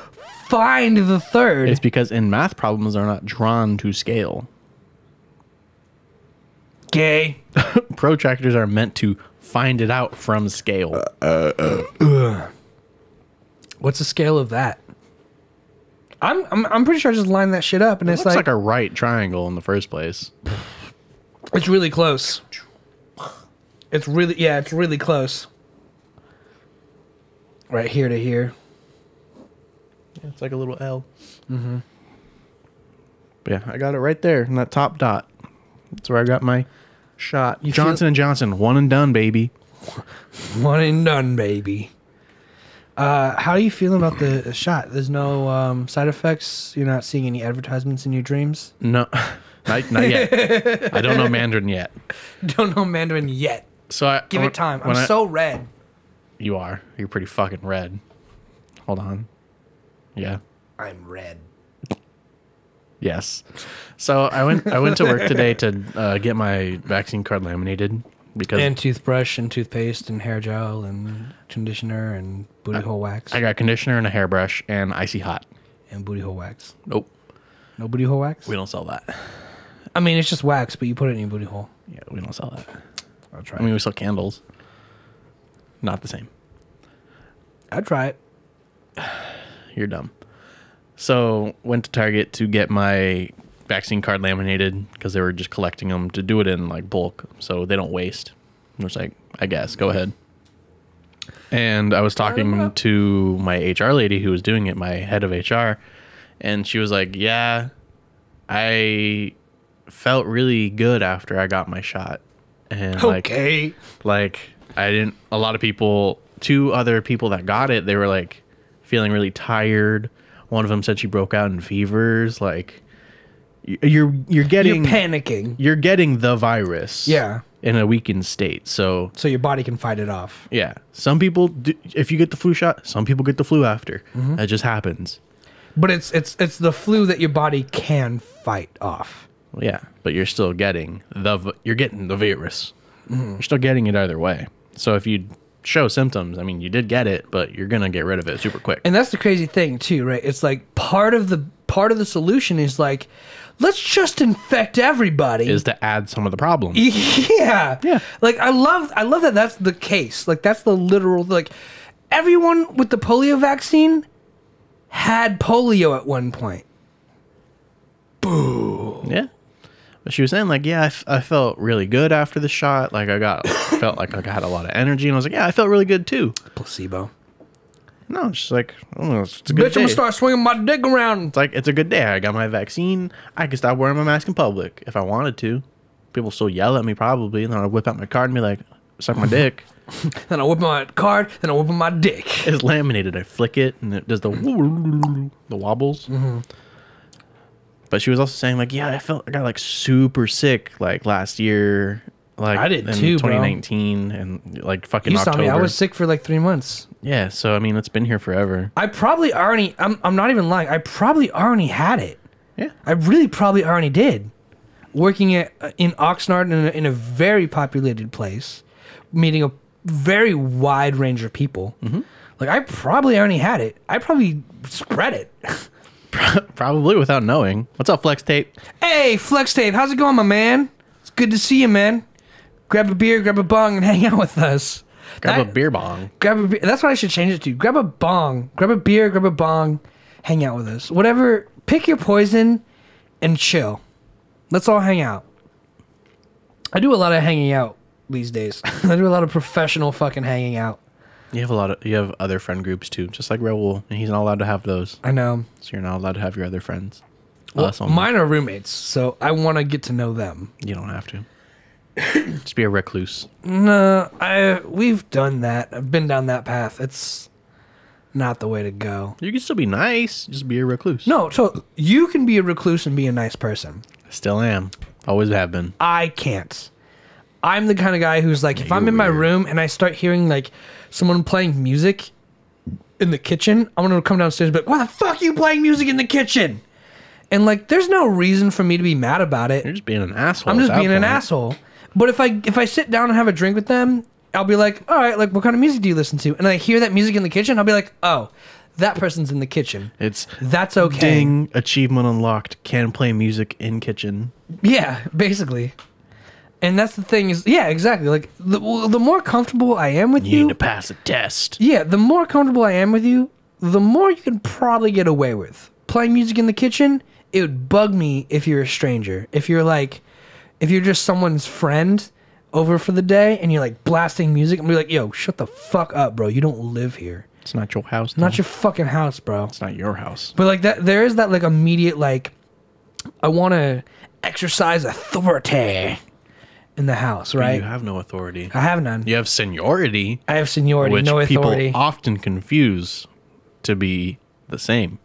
find the third. It's because in math problems, they're not drawn to scale. Gay. Protractors are meant to find it out from scale. What's the scale of that? I'm pretty sure I just lined that shit up and It looks like a right triangle in the first place. It's really close. It's really close. Right here to here. Yeah, it's like a little L. Mm-hmm. But yeah, I got it right there in that top dot. That's where I got my shot. Johnson & Johnson, one and done, baby. One and done, baby. How are you feeling about the shot? There's no side effects? You're not seeing any advertisements in your dreams? No, not yet. I don't know Mandarin yet. Don't know Mandarin yet. So Give it time. I'm so red. You are. You're pretty fucking red. Hold on. Yeah. I'm red. Yes. So I went to work today to get my vaccine card laminated because And toothbrush and toothpaste and hair gel and conditioner and booty hole wax. I got conditioner and a hairbrush and icy hot. And booty hole wax. Nope. No booty hole wax? We don't sell that. I mean, it's just wax, but you put it in your booty hole. Yeah, we don't sell that. I'll try I mean, we sell candles. Not the same. I'd try it. You're dumb. So went to Target to get my vaccine card laminated because they were just collecting them to do it in like bulk so they don't waste. I was like, I guess, go ahead. And I was talking to my HR lady who was doing it, my head of HR, and she was like, yeah, I felt really good after I got my shot. And Okay. like I didn't, a lot of people, 2 other people that got it, they were like feeling really tired. One of them said she broke out in fevers. Like you're getting, You're panicking. you're getting the virus. Yeah. In a weakened state. So So your body can fight it off. yeah, some people do, if you get the flu shot, some people get the flu after. That just happens. But it's the flu that your body can fight off. Yeah, but you're still getting the virus. You're still getting it either way. So if you show symptoms, I mean, you did get it, but you're gonna get rid of it super quick. And that's the crazy thing too, right? It's like part of the solution is like, let's just infect everybody. Is to add some of the problem. Yeah. Yeah. Like I love that that's the case. Like that's the literal, like everyone with the polio vaccine had polio at one point. Boo. Yeah. But she was saying like, yeah, I felt really good after the shot. Like felt like I had a lot of energy, and I was like, yeah, I felt really good too. Placebo. No, she's like, oh, it's a good Bitch, day. I'm gonna start swinging my dick around. It's like, it's a good day. I got my vaccine. I can stop wearing my mask in public if I wanted to. People still yell at me probably, and then I'll whip out my card and be like, suck my dick. Then I whip my card, then I whip my dick. It's laminated. I flick it, and it does the wobbles. But she was also saying like, yeah, I got like super sick like last year. Like I did in too, bro. 2019 and like fucking You saw October. me. I was sick for like 3 months. Yeah, so I mean, it's been here forever. I probably already. I'm not even lying. I probably already had it. Yeah. I really probably already did. Working in Oxnard in a very populated place, meeting a very wide range of people. Like I probably already had it. I probably spread it. Probably without knowing. What's up, Flex Tape? Hey, Flex Tape, how's it going, my man? It's good to see you, man. Grab a beer, grab a bong, and hang out with us. Grab a beer bong. Grab a beer. That's what I should change it to. Grab a bong, grab a beer, grab a bong, hang out with us. Whatever. Pick your poison and chill. Let's all hang out. I do a lot of hanging out these days. I do a lot of professional fucking hanging out. You have other friend groups too, just like Raul, and he's not allowed to have those. I know. So you're not allowed to have your other friends. Well, mine are roommates, so I want to get to know them. You don't have to. Just be a recluse. No, we've done that. I've been down that path. It's not the way to go. You can still be nice. Just be a recluse. No, so you can be a recluse and be a nice person. Still am. Always have been. I can't. I'm the kind of guy who's like, if I'm in my room and I start hearing like someone playing music in the kitchen, I'm gonna come downstairs and be like, why the fuck are you playing music in the kitchen? And like, there's no reason for me to be mad about it. You're just being an asshole. I'm just being an asshole. But if I sit down and have a drink with them, I'll be like, all right, like, what kind of music do you listen to? And I hear that music in the kitchen, I'll be like, oh, that person's in the kitchen. That's okay. Ding, achievement unlocked. Can play music in kitchen. Yeah, basically. And that's the thing is, yeah, exactly. Like, the more comfortable I am with you... You need to pass a test. Yeah, the more comfortable I am with you, the more you can probably get away with. Playing music in the kitchen, it would bug me if you're a stranger. If you're just someone's friend over for the day and you're like blasting music, I'm be like, yo, shut the fuck up, bro. You don't live here. It's not your house. It's not your fucking house, bro. It's not your house. But like that, there is that like immediate like, I want to exercise authority in the house, right? You have no authority. I have none. You have seniority. I have seniority, which no authority. People often confuse to be the same.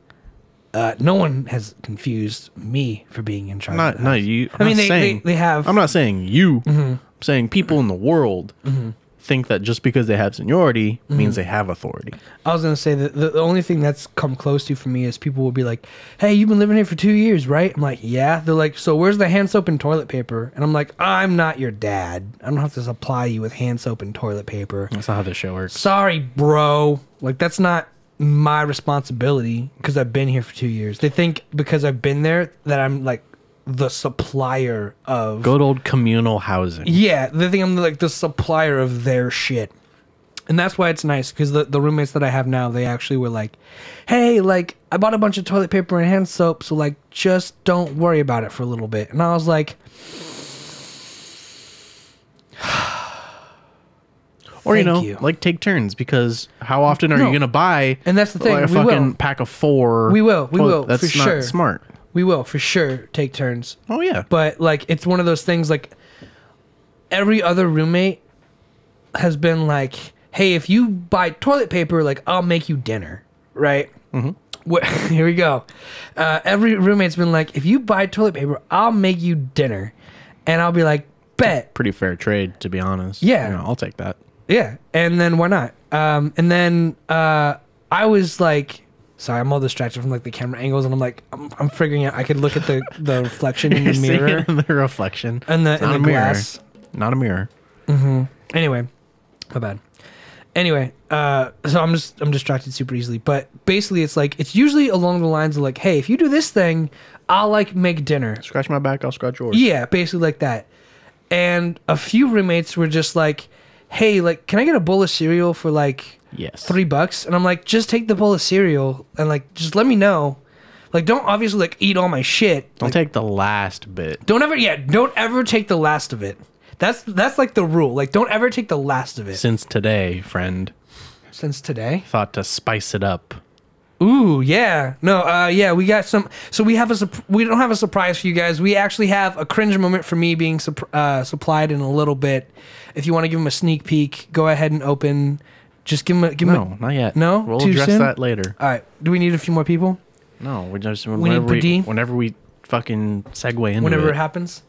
No one has confused me for being in charge. Not you. I mean, they have. I'm not saying you. saying people in the world think that just because they have seniority means they have authority. I was gonna say that the only thing that's come close to for me is people will be like, "Hey, you've been living here for 2 years, right?" I'm like, "Yeah." They're like, "So where's the hand soap and toilet paper?" And I'm like, "I'm not your dad. I don't have to supply you with hand soap and toilet paper." That's not how this show works. Sorry, bro. Like, that's not my responsibility because I've been here for 2 years. They think because I've been there that I'm like the supplier of Good old communal housing. Yeah, they think I'm like the supplier of their shit. And that's why it's nice, because the roommates that I have now, they actually were like, "Hey, like, I bought a bunch of toilet paper and hand soap, so like, just don't worry about it for a little bit." And I was like, or you Thank know, you. like take turns, because how often are you gonna buy? And that's the thing, like, a we will. fucking pack of 4. We will, That's for not sure. smart. We will for sure take turns. Oh yeah, But like, it's one of those things, like, every other roommate has been like, "Hey, if you buy toilet paper, like, I'll make you dinner," right? Here we go. Every roommate's been like, "If you buy toilet paper, I'll make you dinner," and I'll be like, "Bet." pretty fair trade, to be honest. Yeah. You know, I'll take that. Yeah, and then why not? And then I was like, sorry, I'm all distracted from like the camera angles, and I'm figuring out I could look at the reflection in the You're seeing mirror the reflection. and It's the not a mirror. glass. Not a mirror. Anyway, my bad. Anyway, so I'm distracted super easily. But basically, it's like, it's usually along the lines of like, "Hey, if you do this thing, I'll like make dinner." Scratch my back, I'll scratch yours. Yeah, basically like that. And a few roommates were just like, "Hey, like, can I get a bowl of cereal for like Yes. $3?" And I'm like, "Just take the bowl of cereal and like, just let me know. Like, don't obviously like eat all my shit. Don't Like, take the last bit. don't ever take the last of it. That's like the rule. Like, don't ever take the last of it." Since today, friend, Since today. thought to spice it up. Ooh, yeah. No, yeah, we got some. So we don't have a surprise for you guys. We actually have a cringe moment for me being supplied in a little bit. If you want to give him a sneak peek, go ahead and open. Just give him No, not yet. No? We'll Too address soon? that later. All right. Do we need a few more people? No, we just need whenever we fucking segue into Whenever it happens.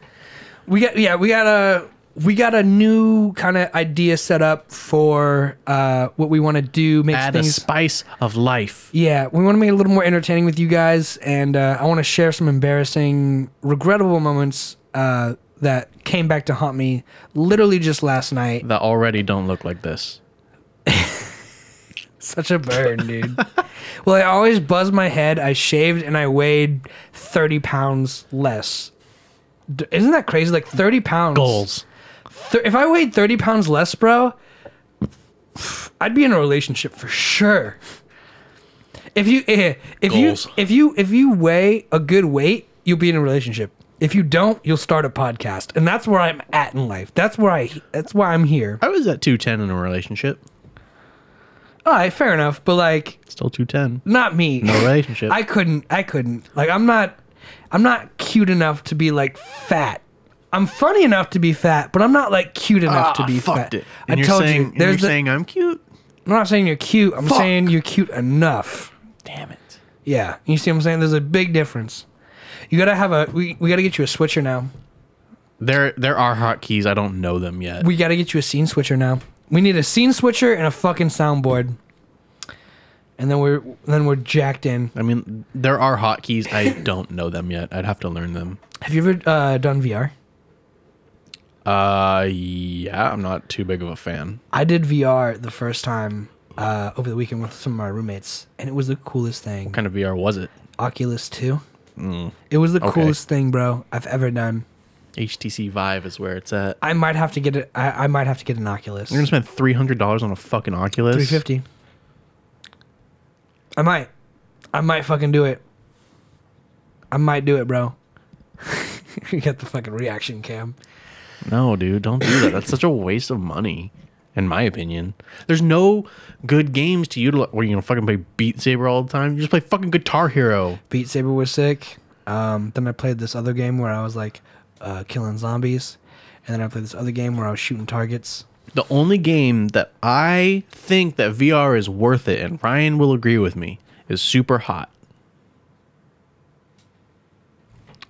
We got a new kind of idea set up for what we want to do. Make Add a things. spice of life. Yeah, we want to make it a little more entertaining with you guys, and I want to share some embarrassing, regrettable moments that came back to haunt me literally just last night. That already don't look like this. Such a burn, dude. Well, I always buzzed my head. I shaved and I weighed 30 pounds less. Isn't that crazy? Like 30 pounds. Goals. If I weighed 30 pounds less, bro, I'd be in a relationship for sure. If Goals. you weigh a good weight, you'll be in a relationship. If you don't, you'll start a podcast. And that's where I'm at in life. That's why I'm here. I was at 210 in a relationship. All right, fair enough, but like, Still 210. not me. No relationship. I couldn't. Like, I'm not cute enough to be like fat. I'm funny enough to be fat, but I'm not like cute enough to be fucked fat. it. And you're saying, you're saying I'm cute? I'm not saying you're cute. I'm Fuck. saying you're cute enough. Damn it. Yeah, you see what I'm saying? There's a big difference. You gotta have we gotta get you a switcher now. There are hotkeys. I don't know them yet. We gotta get you a scene switcher now. We need a scene switcher and a fucking soundboard. And then we're jacked in. I mean, there are hotkeys. I don't know them yet. I'd have to learn them. Have you ever done VR? Yeah, I'm not too big of a fan. I did VR the first time over the weekend with some of my roommates, and it was the coolest thing. What kind of VR was it? Oculus 2. It was the coolest thing, bro, I've ever done. HTC Vive is where it's at. I might have to get it. I might have to get an Oculus. You're gonna spend $300 on a fucking Oculus? $350. I might fucking do it. I might do it, bro. You got the fucking reaction cam. No, dude, don't do that. That's such a waste of money, in my opinion. There's no good games to utilize. Where you gonna fucking play Beat Saber all the time? You just play fucking Guitar Hero. Beat Saber was sick. Then I played this other game where I was like killing zombies, and then I played this other game where I was shooting targets. The only game that I think that VR is worth it, and Ryan will agree with me, is Super Hot.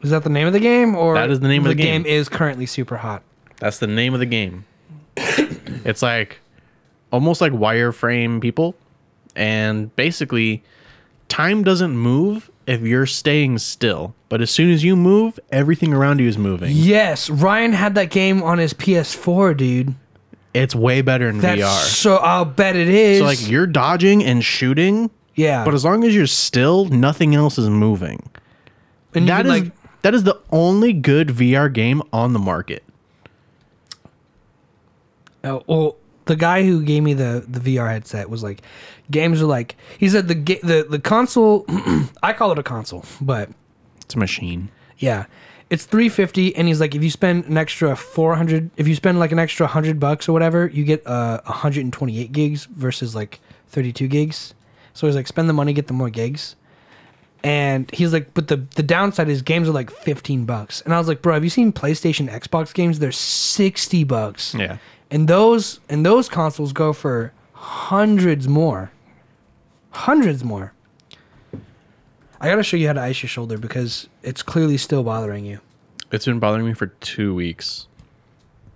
Is that the name of the game, or That is the name of the game game. is currently super hot? That's the name of the game. It's like almost like wireframe people. And basically, time doesn't move if you're staying still. But as soon as you move, everything around you is moving. Yes, Ryan had that game on his PS4, dude. It's way better in VR. So I'll bet it is. So like you're dodging and shooting. Yeah. But as long as you're still, nothing else is moving. And you can, that is the only good VR game on the market. Oh, well, the guy who gave me the VR headset was like, games are like, he said the console, I call it a console, but it's a machine. Yeah, it's $350, and he's like, if you spend an extra $400, if you spend like an extra $100 or whatever, you get 128 gigs versus like 32 gigs. So he's like, spend the money, get the more gigs. And he's like, but the downside is games are like $15. And I was like, bro, have you seen PlayStation, Xbox games? They're $60. Yeah. And those consoles go for hundreds more. Hundreds more. I gotta show you how to ice your shoulder because it's clearly still bothering you. It's been bothering me for 2 weeks.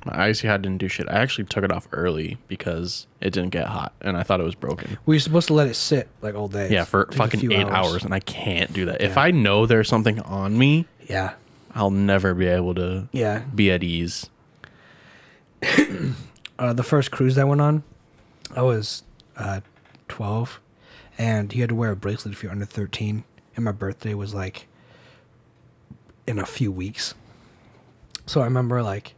My icy hat didn't do shit. I actually took it off early because it didn't get hot and I thought it was broken. We were supposed to let it sit like all day. Yeah, for fucking 8 hours and I can't do that. Yeah. If I know there's something on me, yeah, I'll never be able to be at ease. The first cruise I went on, I was 12, and you had to wear a bracelet if you're under 13. And my birthday was like in a few weeks. So I remember like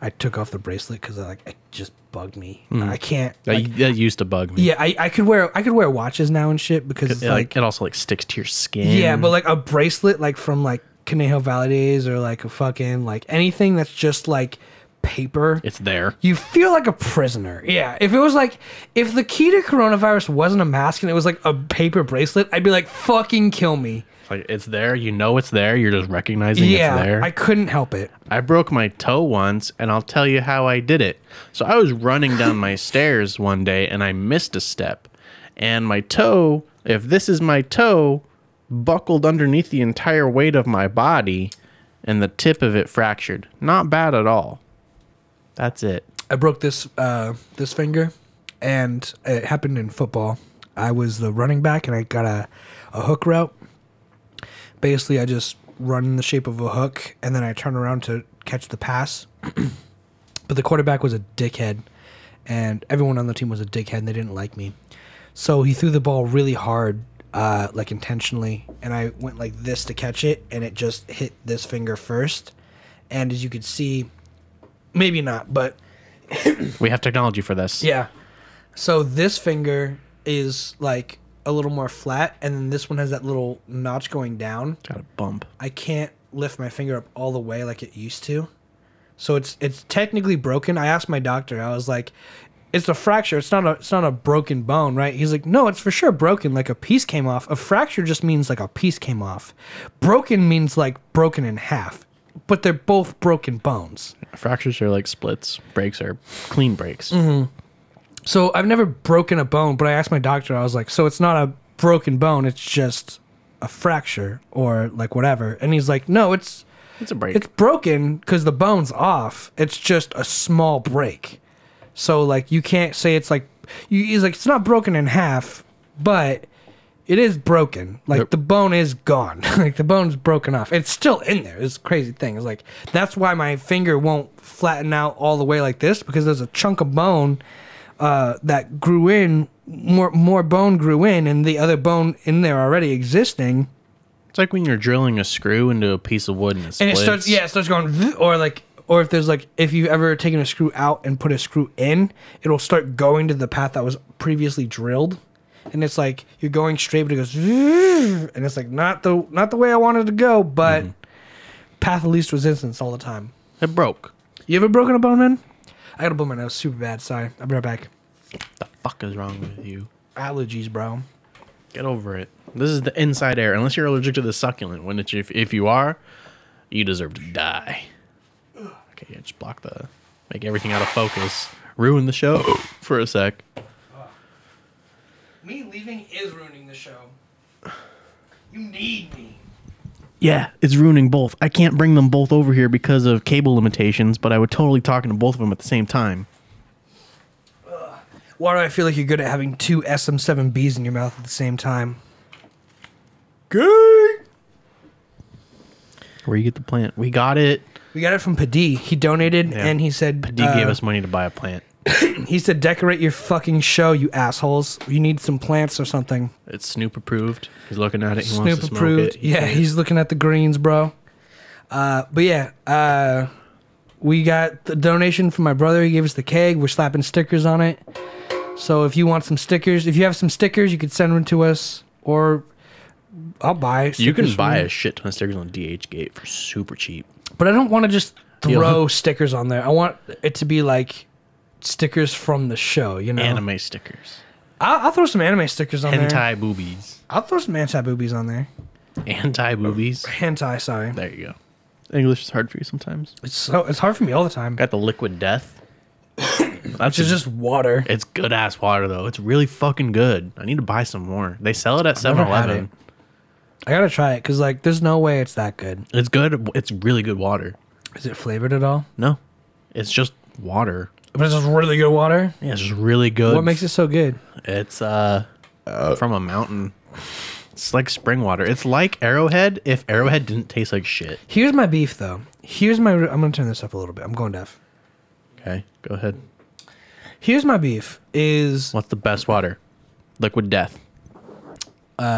I took off the bracelet because it just bugged me. I can't. That used to bug me. Yeah, I could wear watches now and shit because it's like it also like sticks to your skin. Yeah, but like a bracelet like from like Conejo Valley days or like a fucking like anything that's just like paper, it's there. You feel like a prisoner. Yeah, if it was like, if the key to coronavirus wasn't a mask and it was like a paper bracelet, I'd be like, fucking kill me. Like, it's there, you know it's there, you're just recognizing it's there. I couldn't help it. I broke my toe once, and I'll tell you how I did it. So I was running down my stairs one day, and I missed a step. And my toe, if this is my toe, buckled underneath the entire weight of my body, and the tip of it fractured. Not bad at all. That's it. I broke this finger, and it happened in football. I was the running back, and I got a hook route. Basically, I just run in the shape of a hook, and then I turn around to catch the pass. But the quarterback was a dickhead, and everyone on the team was a dickhead, and they didn't like me. So he threw the ball really hard, like intentionally, and I went like this to catch it, and it just hit this finger first. And as you could see, maybe not, but we have technology for this. Yeah. So this finger is like a little more flat, and then this one has that little notch going down. Got a bump. I can't lift my finger up all the way like it used to. So it's technically broken. I asked my doctor. I was like, it's a fracture. It's not a broken bone, right? He's like, no, it's for sure broken. Like a piece came off. A fracture just means like a piece came off. Broken means like broken in half. But they're both broken bones. Fractures are like splits. Breaks are clean breaks. Mm-hmm. So I've never broken a bone, but I asked my doctor, I was like, so it's not a broken bone, it's just a fracture or like whatever. And he's like, no, it's a break. It's broken because the bone's off. It's just a small break. So like you can't say it's like, he's like, it's not broken in half, but it is broken. Like the bone is gone. Like the bone's broken off. It's still in there. It's a crazy thing. It's like, that's why my finger won't flatten out all the way like this, because there's a chunk of bone that grew in, more bone grew in, and the other bone in there already existing. It's like when you're drilling a screw into a piece of wood and it splits. And it starts going, or if there's like, if you've ever taken a screw out and put a screw in, it'll start going to the path that was previously drilled. And it's like, you're going straight, but it goes, and it's like, not the way I wanted to go, but path of least resistance all the time. It broke. You ever broken a bone, man? I got a bone in my nose super bad. Sorry. I'll be right back. What the fuck is wrong with you? Allergies, bro. Get over it. This is the inside air. Unless you're allergic to the succulent. When it's, if you are, you deserve to die. Okay, yeah, just make everything out of focus. Ruin the show for a sec. Me leaving is ruining the show. You need me. Yeah, it's ruining both. I can't bring them both over here because of cable limitations, but I would totally talking to both of them at the same time. Why do I feel like you're good at having two SM7Bs in your mouth at the same time? Good. Where you get the plant? We got it. We got it from Paddy. He donated, and he said... Paddy gave us money to buy a plant. He said, decorate your fucking show, you assholes. You need some plants or something. It's Snoop approved. He's looking at it. He Snoop wants to smoke approved. it. Yeah, he's looking at the greens, bro. But yeah, we got the donation from my brother. He gave us the keg. We're slapping stickers on it. So if you want some stickers, if you have some stickers, you could send them to us, or I'll buy. You can buy a shit ton of stickers on DHgate for super cheap. But I don't want to just throw stickers on there. I want it to be like stickers from the show, you know? Anime stickers. I'll throw some anime stickers on there. Hentai boobies. I'll throw some anti-boobies on there. Anti-boobies? Hentai, sorry. There you go. English is hard for you sometimes. It's hard for me all the time. Got the liquid death. Which is just water. It's good ass water though. It's really fucking good. I need to buy some more. They sell it at 7-Eleven. I gotta try it because like there's no way it's that good. It's good. It's really good water. Is it flavored at all? No, it's just water. But it's just really good water. Yeah, it's just really good. What makes it so good? It's from a mountain. It's like spring water. It's like Arrowhead if Arrowhead didn't taste like shit. Here's my beef though. I'm gonna turn this up a little bit. I'm going deaf. Okay, go ahead. Here's my beef is What's the best water? Liquid death.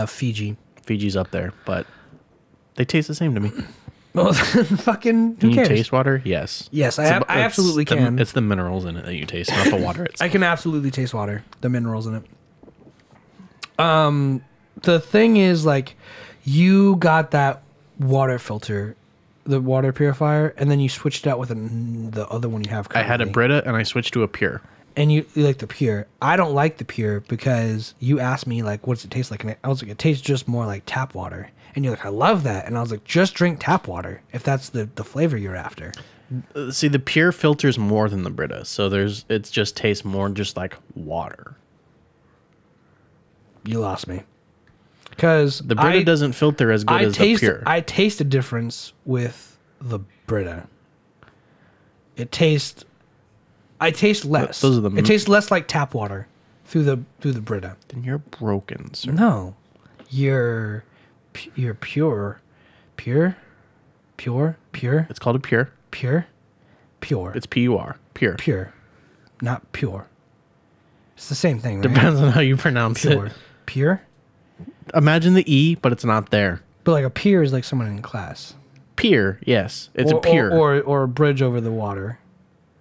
Fiji. Fiji's up there, but they taste the same to me. Well, fucking Can who you cares? taste water? Yes. Yes, I absolutely can. It's the minerals in it that you taste, not the water itself. I can absolutely taste water, the minerals in it. The thing is, like, you got that water filter, the water purifier, and then you switched it out with the other one you have I currently. had a Brita and I switched to a Pure. And you like the Pure. I don't like the Pure because you asked me, like, what does it taste like? And I was like, it tastes just more like tap water. And you're like, I love that. And I was like, just drink tap water if that's the flavor you're after. See, the Pure filters more than the Brita, so it just tastes more just like water. You lost me. Because The Brita doesn't filter as good as the Pure. I taste a difference with the Brita. I taste less. Those are the it tastes less like tap water through the Brita. Then you're broken, sir. No, you're pure. It's called a Pure. Pure. It's P-U-R. Pure. Pure, not pure. It's the same thing, right? Depends on how you pronounce Pure. it. Pure? Imagine the E, but it's not there. But like a pier is like someone in class. Pier, yes. It's a pier. Or a bridge over the water.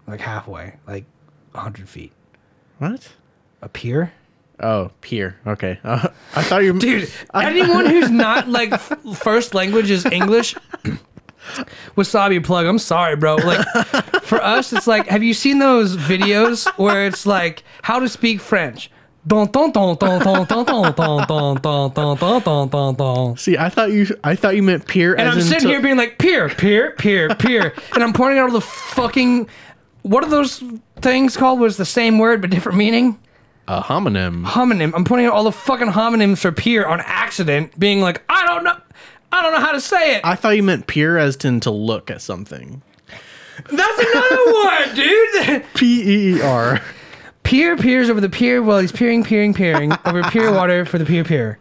Like halfway. Like 100 feet. What? A pier? Oh, pier. Okay. I thought you... Dude, anyone who's not like first language is English... Wasabi plug. I'm sorry, bro. Like for us, it's like, have you seen those videos where it's like how to speak French? Don don don don don don don don don don don don don don don. See, I thought you meant pier. And I'm sitting here being like pier, pier, pier, pier, and I'm pointing out all the fucking. What are those things called? Was the same word but different meaning? A homonym. Homonym. I'm pointing out all the fucking homonyms for pier on accident, being like, I don't know how to say it. I thought you meant peer as to look at something. That's another word, dude. P-E-E-R. Pier peers over the pier while he's peering over pure water for the pier.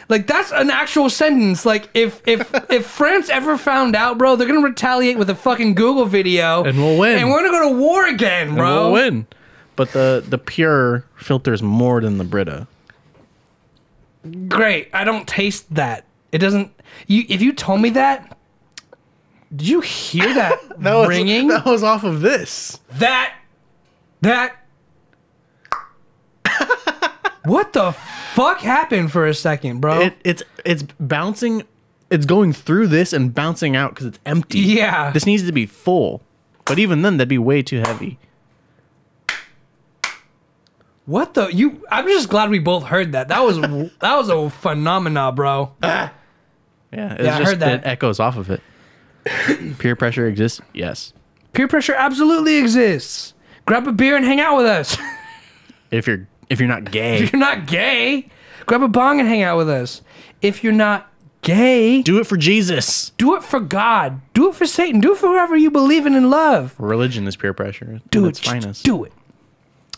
Like that's an actual sentence. Like if France ever found out, bro, they're gonna retaliate with a fucking Google video, and we'll win. And we're gonna go to war again, bro. And we'll win. But the pure filters more than the Brita. Great. I don't taste that. It doesn't. If you told me that, did you hear that, ringing? That was off of this. That. What the fuck happened for a second, bro? It's bouncing. It's going through this and bouncing out because it's empty. Yeah. This needs to be full. But even then, that'd be way too heavy. What the I'm just glad we both heard that. That was a phenomena, bro. Yeah, I heard that. It echoes off of it. Peer pressure exists? Yes. Peer pressure absolutely exists. Grab a beer and hang out with us. If you're not gay. If you're not gay, grab a bong and hang out with us. If you're not gay. Do it for Jesus. Do it for God. Do it for Satan. Do it for whoever you believe in and love. Religion is peer pressure. Do It's it. finest. Do it.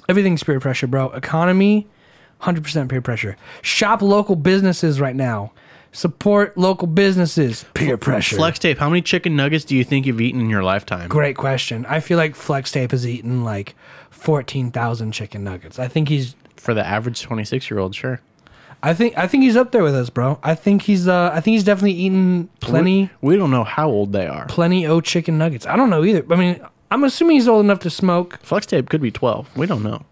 Everything's peer pressure, bro. Economy, 100% peer pressure. Shop local businesses right now. Support local businesses. Peer pressure. Flex Tape, how many chicken nuggets do you think you've eaten in your lifetime? Great question. I feel like Flex Tape has eaten like 14,000 chicken nuggets. I think he's For the average 26-year-old, sure. I think he's up there with us, bro. I think he's definitely eaten plenty We don't know how old they are. of chicken nuggets. I don't know either. I mean, I'm assuming he's old enough to smoke. Flex Tape could be 12. We don't know.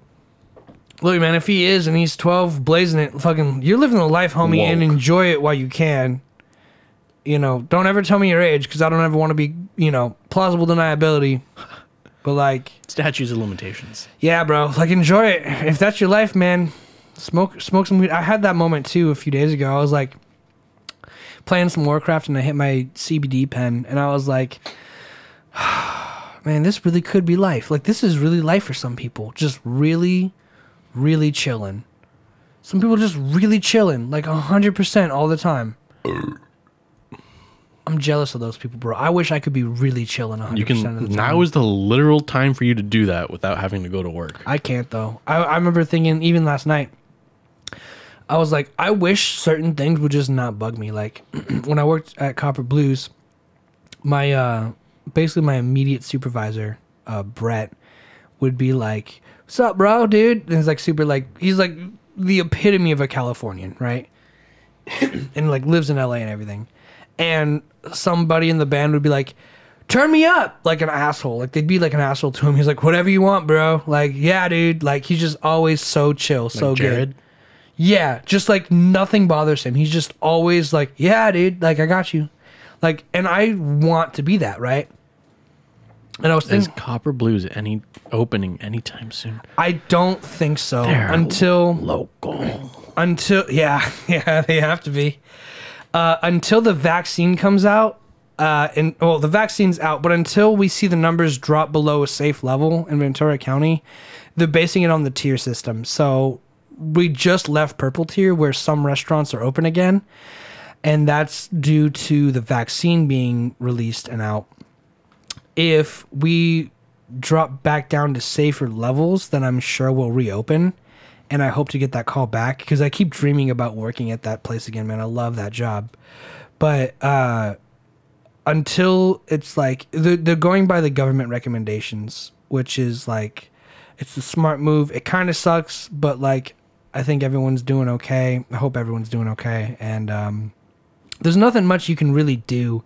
Look, man, if he is and he's 12 blazing it, fucking you're living the life, homie, and Woke. enjoy it while you can. You know, don't ever tell me your age because I don't ever want to be, plausible deniability. But like, Statutes of limitations. yeah, bro, like enjoy it. If that's your life, man, smoke some weed. I had that moment too a few days ago. I was like playing some Warcraft and I hit my CBD pen and I was like, man, this really could be life. Like this is really life for some people. Just really, really chilling. Some people just really chilling, like 100% all the time. I'm jealous of those people, bro. I wish I could be really chilling 100% You of the can. time. Now is the literal time for you to do that without having to go to work. I can't though. I remember thinking even last night, I was like, I wish certain things would just not bug me. Like when I worked at Copper Blues, my basically my immediate supervisor, Brett, would be like, "What's up, bro, dude?" And he's like super like he's like the epitome of a Californian, right? And like lives in LA and everything. And somebody in the band would be like, "Turn me up," like an asshole. Like they'd be like an asshole to him. He's like, "Whatever you want, bro." Like, yeah, dude. Like he's just always so chill, so Jared? good. Yeah, just like nothing bothers him. He's just always like, "Yeah, dude. Like I got you." Like, and I want to be that, right? And I was Is thinking, Copper Blues any opening anytime soon? I don't think so They're until local. yeah, they have to be. Until the vaccine comes out, the vaccine's out, but until we see the numbers drop below a safe level in Ventura County, they're basing it on the tier system. So we just left purple tier where some restaurants are open again, and that's due to the vaccine being released and out. If we drop back down to safer levels, then I'm sure we'll reopen. And I hope to get that call back because I keep dreaming about working at that place again, man. I love that job. But until it's like, they're going by the government recommendations, which is like, it's the smart move. It kind of sucks, but like, I think everyone's doing okay. I hope everyone's doing okay. And there's nothing much you can really do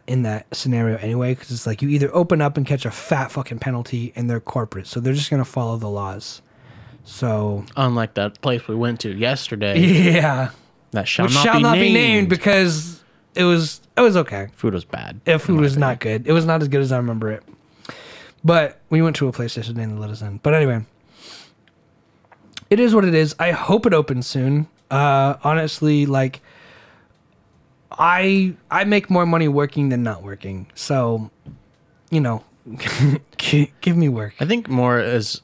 in that scenario anyway, because it's like you either open up and catch a fat fucking penalty and they're corporate. So they're just going to follow the laws. So Unlike that place we went to yesterday, yeah, that shall which not, shall be, not named. be named because it was okay. Food was bad. If food was not good, it was not as good as I remember it. But we went to a place yesterday and they let us in. But anyway, it is what it is. I hope it opens soon. Honestly, like I make more money working than not working. So, give me work. I think more as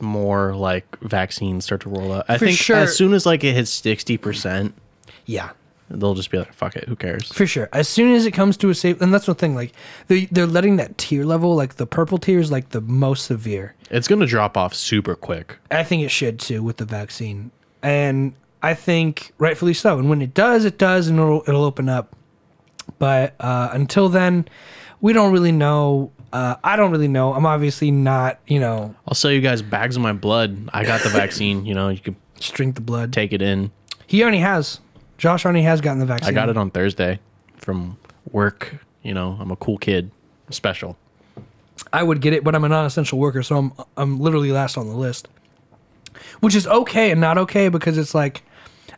more like vaccines start to roll out. I For think sure. as soon as like it hits 60%, Yeah. they'll just be like, "Fuck it, who cares?" For sure. As soon as it comes to a safe, and that's the thing, like they're letting that tier level, like the purple tier is like the most severe. It's gonna drop off super quick. I think it should too with the vaccine, and I think rightfully so. And when it does, and it'll open up. But until then, we don't really know. I don't really know. I'm obviously not, I'll sell you guys bags of my blood. I got the vaccine. You can just drink the blood. take it in. He already has. Josh already has gotten the vaccine. I got it on Thursday from work. I'm a cool kid, special. I would get it, but I'm a non-essential worker, so I'm literally last on the list. Which is okay and not okay because it's like,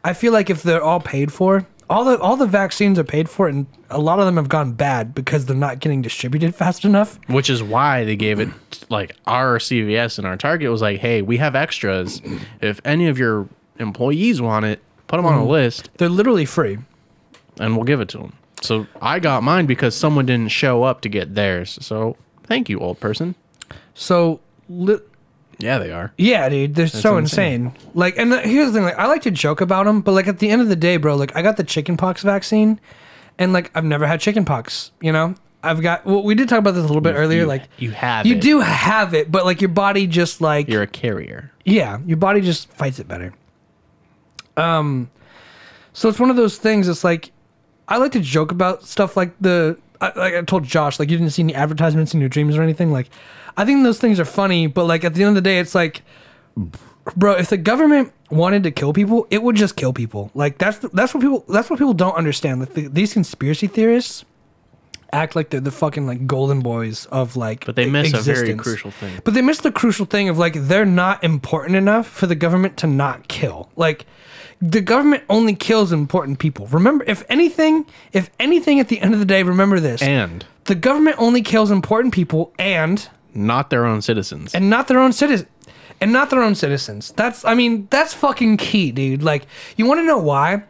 I feel like if they're all paid for, all the vaccines are paid for, and a lot of them have gone bad because they're not getting distributed fast enough. Which is why they gave it, like, our CVS and our Target was like, "Hey, we have extras. If any of your employees want it, put them on a list, They're literally free. and we'll give it to them." So I got mine because someone didn't show up to get theirs. So thank you, old person. So Yeah, they are. Yeah, dude, they're so insane. Like, and here's the thing, like, I like to joke about them, but like at the end of the day, bro, like I got the chickenpox vaccine, and like I've never had chickenpox. You know, I've got. Well, we did talk about this a little bit earlier. Like, you have. You do have it, but like your body just like you're a carrier. Yeah, your body just fights it better. So it's one of those things. It's like I like to joke about stuff like like I told Josh, like you didn't see any advertisements in your dreams or anything. Like, I think those things are funny, but like at the end of the day, it's like, bro, if the government wanted to kill people, it would just kill people. Like that's what people don't understand. Like these conspiracy theorists act like they're the fucking like golden boys of like. But they miss existence. a very crucial thing. But they miss the crucial thing of like they're not important enough for the government to not kill. Like. The government only kills important people. Remember, if anything, at the end of the day, remember this. And the government only kills important people and not their own citizens. And not their own citizens. That's fucking key, dude. Like, you want to know why?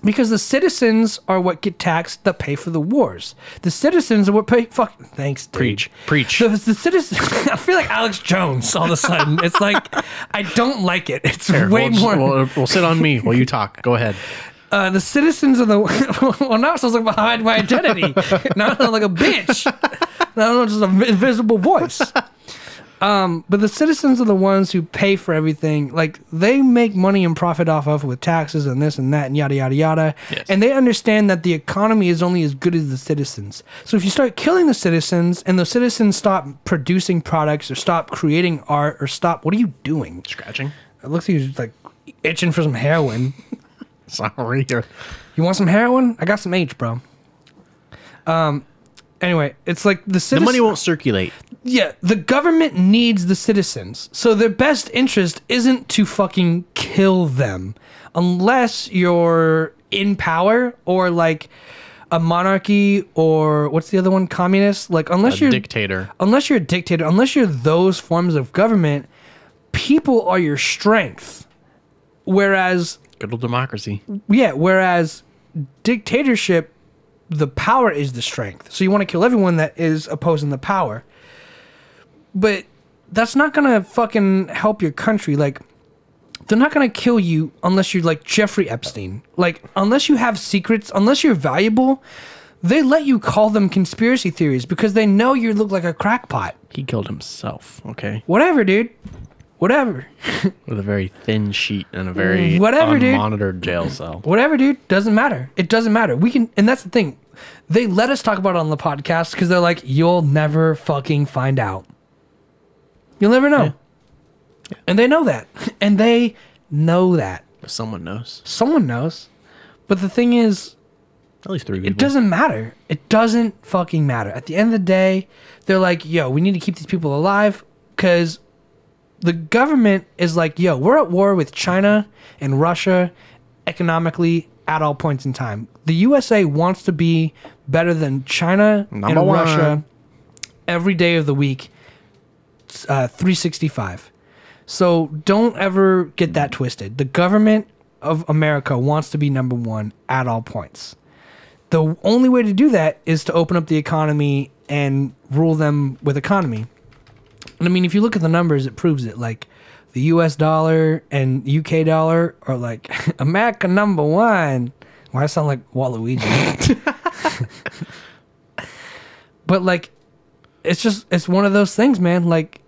Because the citizens are what get taxed that pay for the wars. The citizens are what pay. Thanks, dude. Preach. The citizens. I feel like Alex Jones all of a sudden. It's like I don't like it. It's way more. We'll sit on me while you talk. Go ahead. The citizens of the. Well, now it sounds like I'm hiding my identity. Now I sound like a bitch. Now I'm just an invisible voice. But the citizens are the ones who pay for everything. Like, they make money and profit off of with taxes and this and that and yada, yada, yada. Yes. And they understand that the economy is only as good as the citizens. So if you start killing the citizens and the citizens stop producing products or stop creating art or stop, what are you doing? Scratching? It looks like you're just like itching for some heroin. Sorry. You want some heroin? I got some H, bro. Anyway, it's like the money won't circulate. Yeah, the government needs the citizens. So their best interest isn't to fucking kill them. Unless you're in power or like a monarchy or what's the other one? Communist? Like unless you're dictator. Unless you're a dictator, unless you're those forms of government, people are your strength. Whereas good old democracy. Yeah, whereas dictatorship, the power is the strength. So you want to kill everyone that is opposing the power. But that's not going to fucking help your country. Like, they're not going to kill you unless you're like Jeffrey Epstein. Like, unless you have secrets, unless you're valuable, they let you call them conspiracy theories because they know you look like a crackpot. He killed himself, okay? Whatever, dude. Whatever. With a very thin sheet and a very unmonitored jail cell. Whatever, dude. Doesn't matter. It doesn't matter. We can, and that's the thing. They let us talk about it on the podcast because they're like, you'll never fucking find out. You'll never know. Yeah. And they know that. And they know that. But someone knows. Someone knows. But the thing is, at least 3 people. It doesn't matter. It doesn't fucking matter. At the end of the day, they're like, yo, we need to keep these people alive because the government is like, yo, we're at war with China and Russia economically at all points in time. The USA wants to be better than China and Russia every day of the week, 365. So don't ever get that twisted. The government of America wants to be number one at all points. The only way to do that is to open up the economy and rule them with economy. And I mean, if you look at the numbers, it proves it. Like, the US dollar and UK dollar are like, America number one. Why I sound like Waluigi? But, like, it's one of those things, man. Like,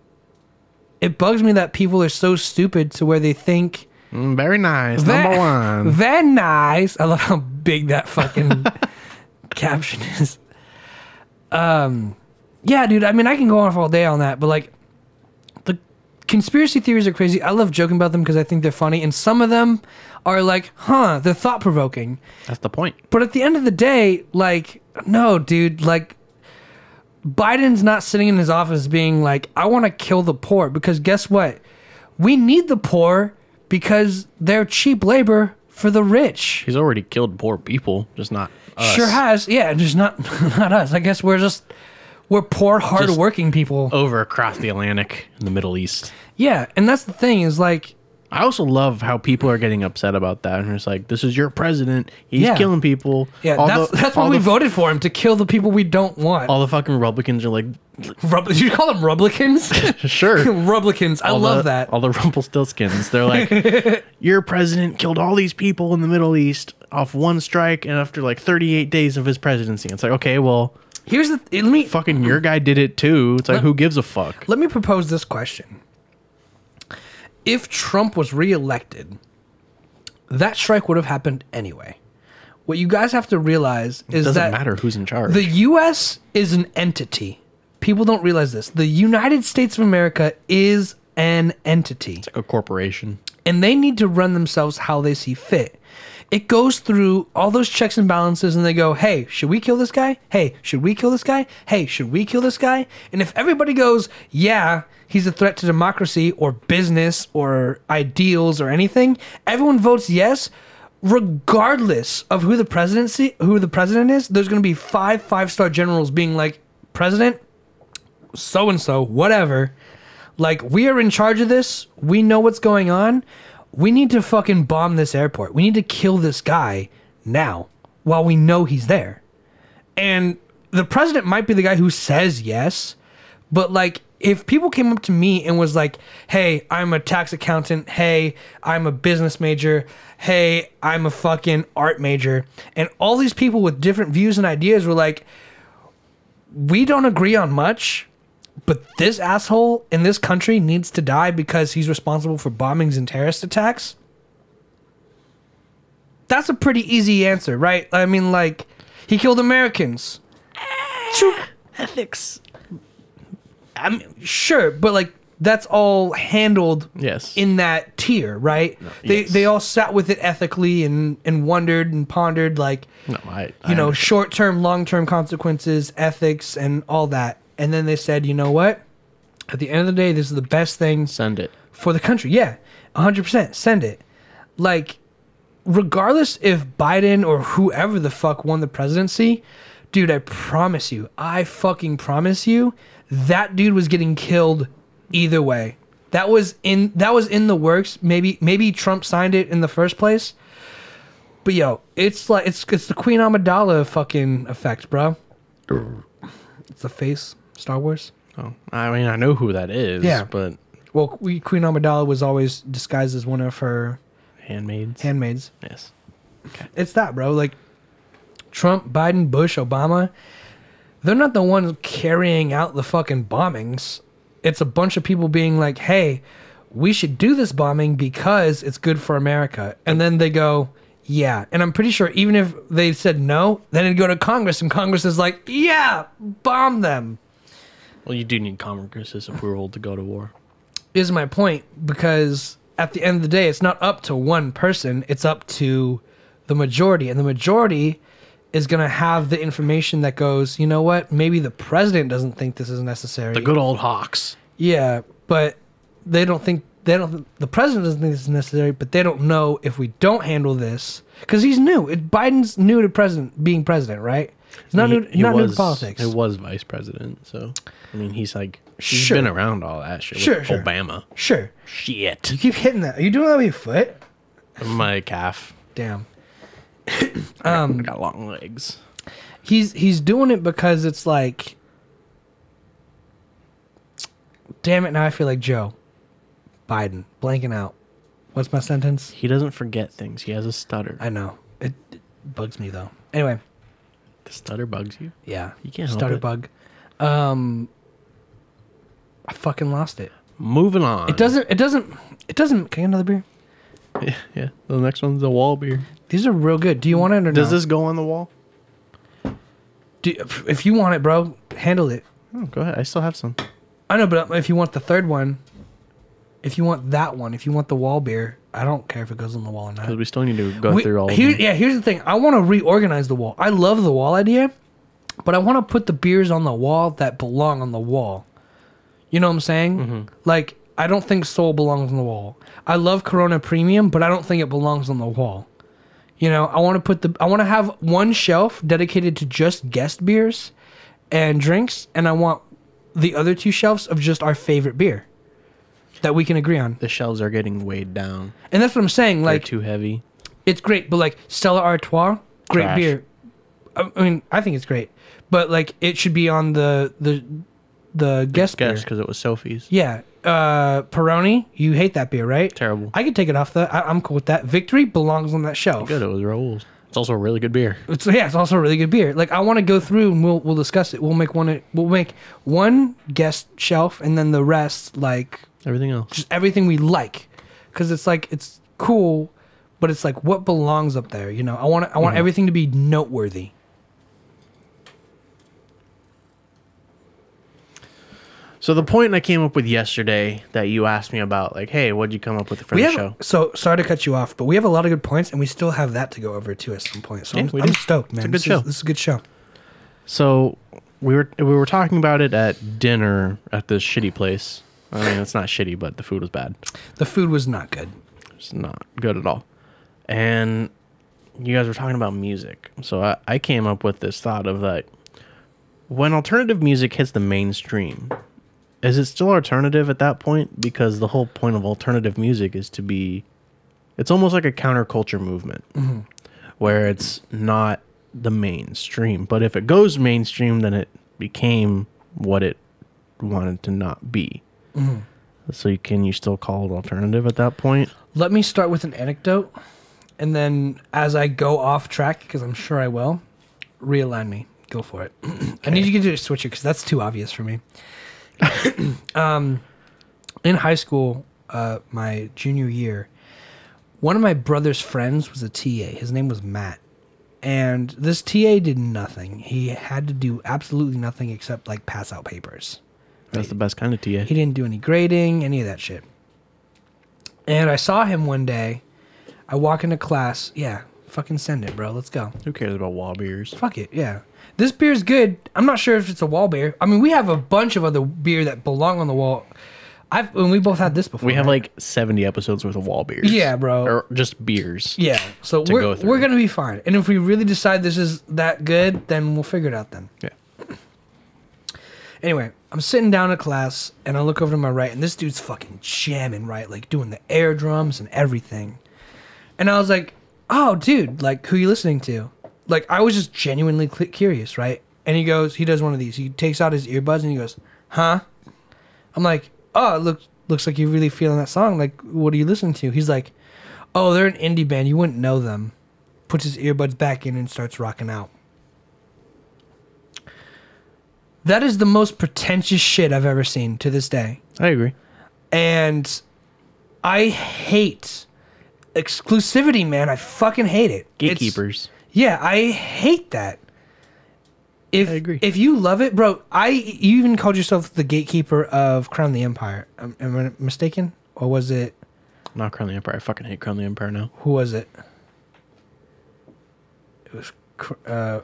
it bugs me that people are so stupid to where they think... very nice, number one. Very nice. I love how big that fucking caption is. Yeah, dude, I mean, I can go off all day on that, but, like, the conspiracy theories are crazy. I love joking about them because I think they're funny, and some of them are like, they're thought-provoking. That's the point. But at the end of the day, like, no, dude, like, Biden's not sitting in his office being like, I want to kill the poor, because guess what? We need the poor because they're cheap labor for the rich. He's already killed poor people, just not us. Sure has, yeah, just not us. I guess we're poor, hard-working people. Over across the Atlantic in the Middle East. Yeah, and that's the thing is, like, I also love how people are getting upset about that, and it's like, this is your president. He's killing people. Yeah, that's why we voted for him, to kill the people we don't want. All the fucking Republicans are like, Did you call them Rublicans? sure, Rublicans. I love that. All the Rumpelstiltskins. They're like, your president killed all these people in the Middle East off one strike, and after like 38 days of his presidency. It's like, okay, well, fucking your guy did it too. It's like, who gives a fuck? Let me propose this question. If Trump was reelected, that strike would have happened anyway. What you guys have to realize is that... It doesn't matter who's in charge. The U.S. is an entity. People don't realize this. The United States of America is an entity. It's like a corporation. And they need to run themselves how they see fit. It goes through all those checks and balances, and they go, hey, should we kill this guy? Hey, should we kill this guy? Hey, should we kill this guy? And if everybody goes, yeah, he's a threat to democracy or business or ideals or anything, everyone votes yes. Regardless of who the president is, there's going to be five-star generals being like, President, so-and-so, whatever. Like, we are in charge of this. We know what's going on. We need to fucking bomb this airport. We need to kill this guy now while we know he's there. And the president might be the guy who says yes, but like, if people came up to me and was like, hey, I'm a tax accountant. Hey, I'm a business major. Hey, I'm a fucking art major. And all these people with different views and ideas were like, we don't agree on much, but this asshole in this country needs to die because he's responsible for bombings and terrorist attacks. That's a pretty easy answer, right? I mean, like, he killed Americans. Ethics. I mean, sure, but like, that's all handled in that tier, right? No, they all sat with it ethically and wondered and pondered, like, short-term, long-term consequences, ethics, and all that. And then they said, you know what? At the end of the day, this is the best thing. Send it. For the country. Yeah, 100%. Send it. Like, regardless if Biden or whoever the fuck won the presidency, dude, I fucking promise you, that dude was getting killed either way. That was in the works. Maybe Trump signed it in the first place. But yo, it's like it's the Queen Amidala fucking effect, bro. It's the face, Star Wars. Oh, I mean, I know who that is. Yeah, but Queen Amidala was always disguised as one of her handmaids. Yes. Okay. It's that, bro. Like, Trump, Biden, Bush, Obama, they're not the ones carrying out the fucking bombings. It's a bunch of people being like, hey, we should do this bombing because it's good for America. And then they go, yeah. And I'm pretty sure even if they said no, then it'd go to Congress, and Congress is like, yeah, bomb them. Well, you do need Congress's approval to go to war. Is my point, because at the end of the day, it's not up to one person. It's up to the majority. And the majority is going to have the information that goes, you know what? Maybe the president doesn't think this is necessary. The good old Hawks. Yeah, but the president doesn't think this is necessary, but they don't know if we don't handle this. Because he's new. Biden's new to being president, right? He's not new to politics. He was vice president, so, I mean, he's been around all that shit with Obama. Sure. Shit. You keep hitting that. Are you doing that with your foot? My calf. Damn. I got long legs. He's doing it because it's like, damn it, now I feel like Joe Biden, blanking out. What's my sentence? He doesn't forget things. He has a stutter. I know. It bugs me, though. Anyway. The stutter bugs you? Yeah. You can't stutter help it. Bug. I fucking lost it. Moving on. It doesn't, can I get another beer? Yeah. The next one's a wall beer. These are real good. Do you want it or no? Does this go on the wall? If you want it, bro, handle it. Oh, go ahead. I still have some. I know, but if you want the third one, if you want that one, if you want the wall beer, I don't care if it goes on the wall or not. Because we still need to go through all of them. Yeah, here's the thing. I want to reorganize the wall. I love the wall idea, but I want to put the beers on the wall that belong on the wall. You know what I'm saying? Mm-hmm. Like, I don't think Sol belongs on the wall. I love Corona Premium, but I don't think it belongs on the wall. You know, I want to have one shelf dedicated to just guest beers and drinks, and I want the other two shelves of just our favorite beer. that we can agree on. The shelves are getting weighed down. And that's what I'm saying. They're Like, too heavy. it's great, but like Stella Artois, great Trash. beer. I mean, I think it's great, but like it should be on the guest beer. Guess because it was Sophie's. Yeah, Peroni, you hate that beer, right? Terrible. I could take it off I'm cool with that. Victory belongs on that shelf. Good. It was Raoul's. It's also a really good beer. It's also a really good beer. Like I want to go through and we'll discuss it. We'll make one guest shelf and then the rest like Everything else. just everything we like, because it's like it's cool, but it's like what belongs up there. You know, I want everything to be noteworthy. So the point I came up with yesterday that you asked me about, like, hey, what'd you come up with for the show? So sorry to cut you off, but we have a lot of good points, and we still have that to go over too at some point. So Yeah, we I'm do. stoked, man. It's a good show. This is a good show. So we were talking about it at dinner at this shitty place. I mean, it's not shitty, but the food was bad. The food was not good. It's not good at all. And you guys were talking about music. So I came up with this thought of like, when alternative music hits the mainstream, is it still alternative at that point? Because the whole point of alternative music is to be, it's almost like a counterculture movement where it's not the mainstream. But if it goes mainstream, then it became what it wanted to not be. So can you still call it alternative at that point? Let me start with an anecdote, and then as I go off track, because I'm sure I will, realign me. Go for it. I need you to switch it because that's too obvious for me. In high school, my junior year, one of my brother's friends was a TA. His name was Matt. And this TA did nothing. He had to do absolutely nothing except like pass out papers. That's the best kind of TA. He didn't do any grading, any of that shit. And I saw him one day. I walk into class. Yeah, fucking send it, bro. Let's go. Who cares about wall beers? Fuck it, yeah. This beer's good. I'm not sure if it's a wall beer. I mean, we have a bunch of other beer that belong on the wall. And we both had this before. We have right? like 70 episodes worth of wall beers. Yeah, bro. Or just beers. Yeah, so to go through. we're gonna be fine. And if we really decide this is that good, then we'll figure it out then. Yeah. Anyway, I'm sitting down at class, and I look over to my right, and this dude's fucking jamming, right? Like, doing the air drums and everything. And I was like, oh, dude, like, who you listening to? Like, I was just genuinely curious, right? And he does one of these. He takes out his earbuds, and he goes, huh? I'm like, oh, it looks like you're really feeling that song. Like, what are you listening to? He's like, oh, they're an indie band. You wouldn't know them. Puts his earbuds back in and starts rocking out. That is the most pretentious shit I've ever seen to this day. I agree. And I hate exclusivity, man. I fucking hate it. Gatekeepers. I hate that. I agree. If you love it, bro, you even called yourself the gatekeeper of Crown the Empire. Am I mistaken? Or was it... Not Crown the Empire. I fucking hate Crown the Empire now. Who was it? It was the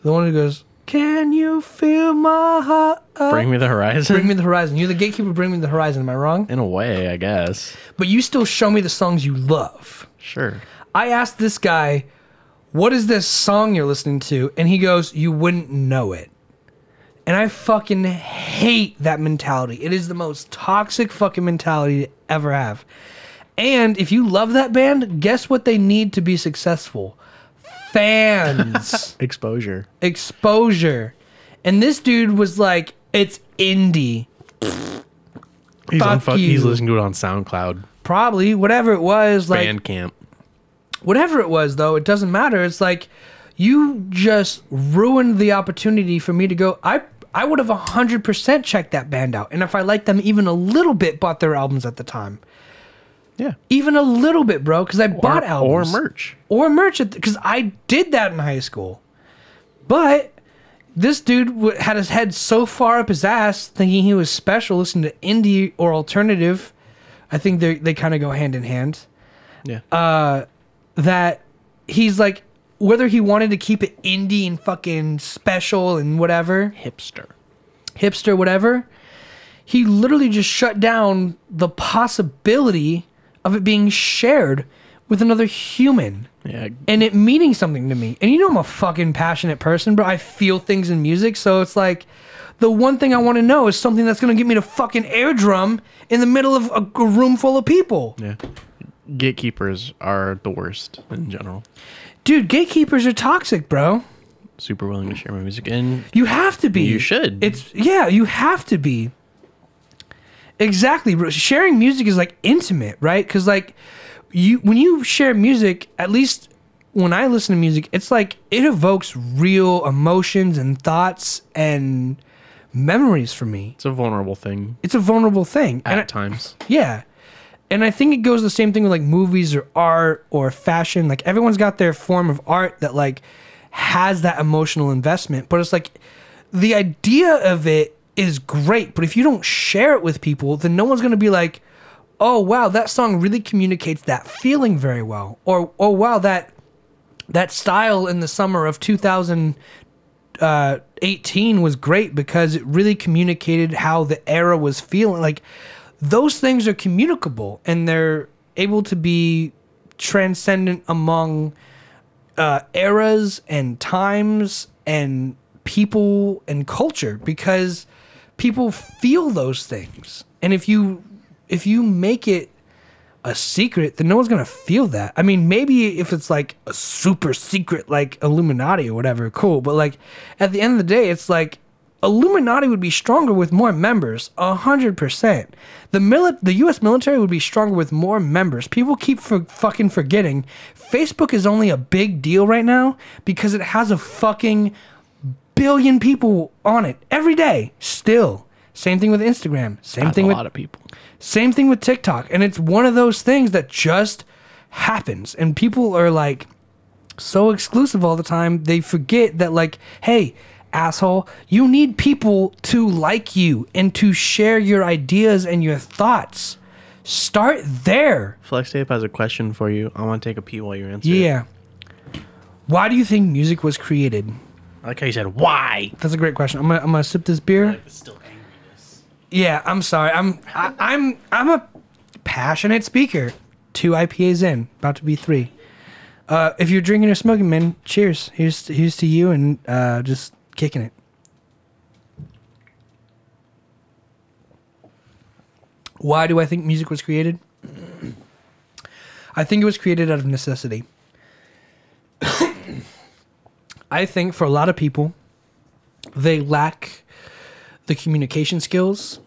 one who goes, can you feel my heart? Bring Me the Horizon? Bring Me the Horizon. You're the gatekeeper, Bring Me the Horizon. Am I wrong? In a way, I guess. But you still show me the songs you love. Sure. I asked this guy, what is this song you're listening to? And he goes, you wouldn't know it. And I fucking hate that mentality. It is the most toxic fucking mentality to ever have. And if you love that band, guess what they need to be successful? Fans. Exposure. Exposure. And this dude was like, it's indie. He's listening to it on SoundCloud. Probably. Whatever it was. Like, Bandcamp. whatever it was, though, it doesn't matter. It's like, you just ruined the opportunity for me to go. I would have 100% checked that band out. And if I liked them even a little bit, bought their albums at the time. Yeah. Even a little bit, bro, because I bought albums. Or merch. Or merch, because I did that in high school. But this dude had his head so far up his ass, thinking he was special, listening to indie or alternative. I think they kind of go hand in hand. Yeah. That he's like, whether he wanted to keep it indie and fucking special and whatever, hipster, whatever, he literally just shut down the possibility of it being shared with another human. Yeah. And it meaning something to me. And you know I'm a fucking passionate person, bro. I feel things in music, so it's like the one thing I want to know is something that's gonna get me to fucking air drum in the middle of a room full of people. Yeah. Gatekeepers are the worst in general. Dude, gatekeepers are toxic, bro. Super willing to share my music, and You have to be. you should. You have to be. Exactly, bro. Sharing music is like intimate, right? Because like when you share music, at least when I listen to music, it's like it evokes real emotions and thoughts and memories for me. It's a vulnerable thing It's a vulnerable thing. at times. Yeah. And I think it goes the same thing with like movies or art or fashion. Like everyone's got their form of art that like has that emotional investment. But it's like the idea of it is great. But if you don't share it with people, then no one's going to be like, oh, wow, that song really communicates that feeling very well. Or, oh, wow, that style in the summer of 2018 was great because it really communicated how the era was feeling. Like, those things are communicable and they're able to be transcendent among eras and times and people and culture because people feel those things. And if you make it a secret, then no one's gonna feel that. I mean, maybe if it's like a super secret, like Illuminati or whatever, cool. But like at the end of the day, it's like Illuminati would be stronger with more members, 100%. The U.S. military would be stronger with more members. People keep fucking forgetting. Facebook is only a big deal right now because it has a fucking billion people on it every day. Still, same thing with Instagram. That's a lot of people. Same thing with TikTok. And it's one of those things that just happens. And people are like so exclusive all the time. They forget that like, hey, asshole, you need people to like you and to share your ideas and your thoughts. Start there. Flex Tape has a question for you. I want to take a pee while you answer it. Yeah. Why do you think music was created? I like how you said why. That's a great question. I'm gonna sip this beer. Like the still angriness. Yeah, I'm sorry. I'm a passionate speaker. 2 IPAs in, about to be 3. If you're drinking or smoking, man, cheers. Here's to you and just kicking it. Why do I think music was created? I think it was created out of necessity. I think for a lot of people, they lack the communication skills,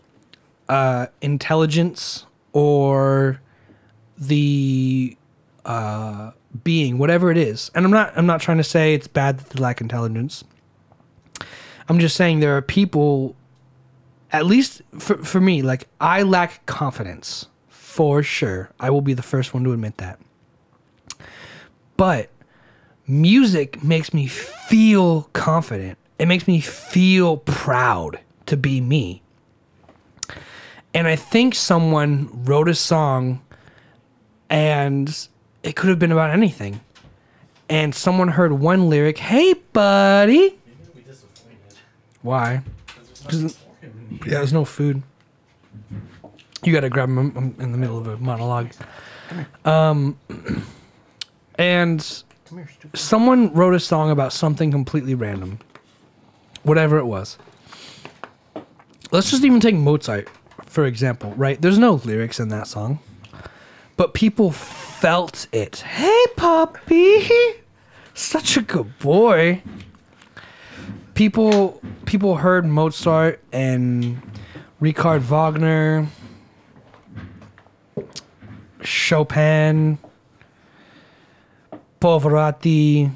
intelligence, or the being, whatever it is. And I'm not trying to say it's bad that they lack intelligence. I'm just saying there are people, at least for me, like I lack confidence for sure. I will be the first one to admit that. But music makes me feel confident. It makes me feel proud to be me. And I think someone wrote a song and it could have been about anything. And someone heard one lyric, hey, buddy. Why? Because there's no food. You got to grab them. I'm in the middle of a monologue. And someone wrote a song about something completely random. Whatever it was. Let's just even take Mozart, for example, right? There's no lyrics in that song. But people felt it. Hey, puppy. Such a good boy. People heard Mozart and Richard Wagner, Chopin, Pavarotti.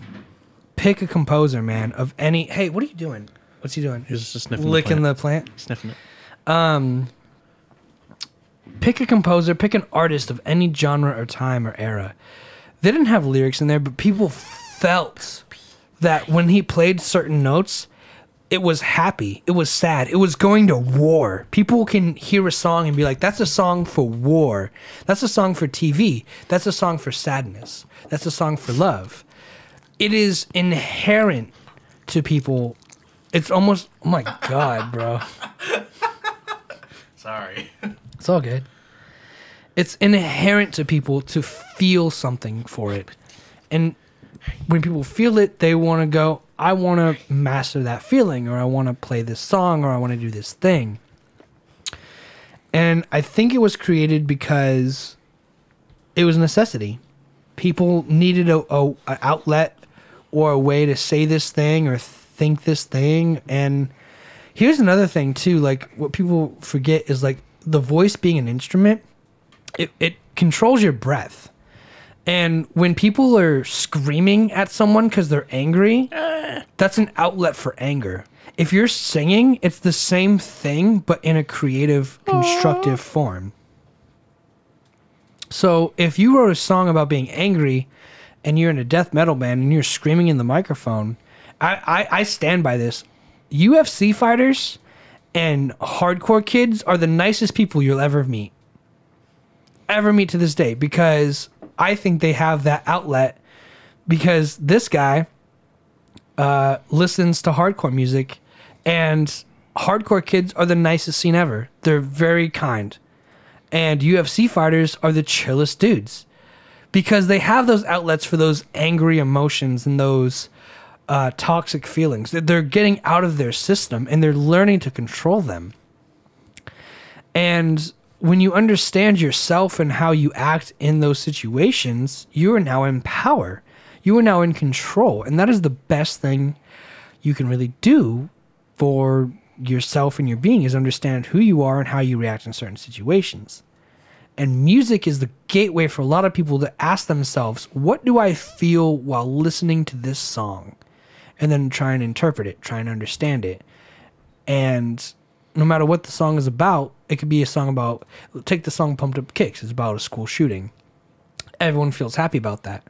Pick a composer, man, of any. Hey, what are you doing? What's he doing? He's just sniffing Licking the plant. Sniffing it. Pick a composer, pick an artist of any genre or time or era. They didn't have lyrics in there, but people felt that when he played certain notes, it was happy, it was sad, it was going to war. People can hear a song and be like, that's a song for war. That's a song for TV. That's a song for sadness. That's a song for love. It is inherent to people. It's almost, oh my God, bro. Sorry. It's all good. It's inherent to people to feel something for it. And when people feel it, they want to go, I want to master that feeling, or I want to play this song, or I want to do this thing. And I think it was created because it was a necessity. People needed a outlet or a way to say this thing or think this thing. And here's another thing too, like what people forget is like the voice being an instrument, it controls your breath. And when people are screaming at someone because they're angry, that's an outlet for anger. If you're singing, it's the same thing, but in a creative, constructive form. So if you wrote a song about being angry and you're in a death metal band and you're screaming in the microphone, I stand by this. UFC fighters and hardcore kids are the nicest people you'll ever meet. Ever meet to this day, because I think they have that outlet, because this guy listens to hardcore music, and hardcore kids are the nicest scene ever. They're very kind. And UFC fighters are the chillest dudes, because they have those outlets for those angry emotions and those toxic feelings that they're getting out of their system, and they're learning to control them. And when you understand yourself and how you act in those situations, you are now in power. You are now in control. And that is the best thing you can really do for yourself and your being, is understand who you are and how you react in certain situations. And music is the gateway for a lot of people to ask themselves, what do I feel while listening to this song? And then try and interpret it, try and understand it. And no matter what the song is about, it could be a song about, take the song Pumped Up Kicks, it's about a school shooting. Everyone feels happy about that.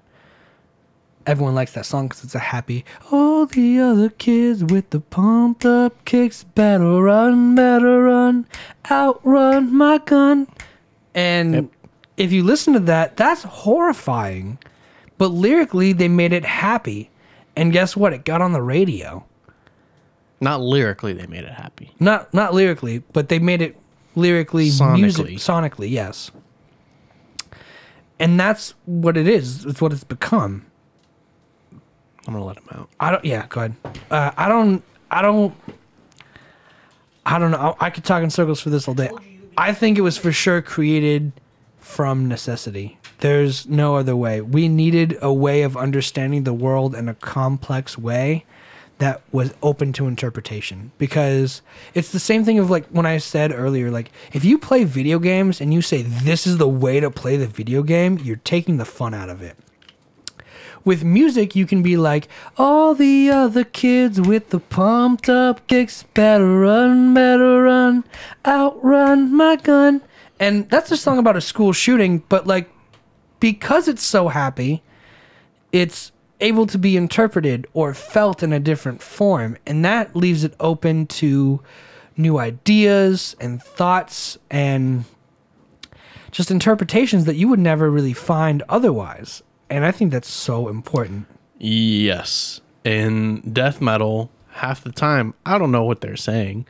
Everyone likes that song because it's a happy, all the other kids with the pumped up kicks, better run, outrun my gun. And if you listen to that, that's horrifying. But lyrically, they made it happy. And guess what? It got on the radio. Not lyrically, they made it happy. Not lyrically, but they made it lyrically, sonically, yes. And that's what it is. It's what it's become. I'm gonna let him out. Go ahead. I don't know. I could talk in circles for this all day. I think it was for sure created from necessity. There's no other way. We needed a way of understanding the world in a complex way that was open to interpretation, because it's the same thing of like when I said earlier, like if you play video games and you say this is the way to play the video game, you're taking the fun out of it. With music, you can be like, all the other kids with the pumped up kicks, better run, outrun my gun. And that's a song about a school shooting, but like because it's so happy, it's able to be interpreted or felt in a different form, and that leaves it open to new ideas and thoughts and just interpretations that you would never really find otherwise. And I think that's so important. Yes. In death metal, half the time I don't know what they're saying,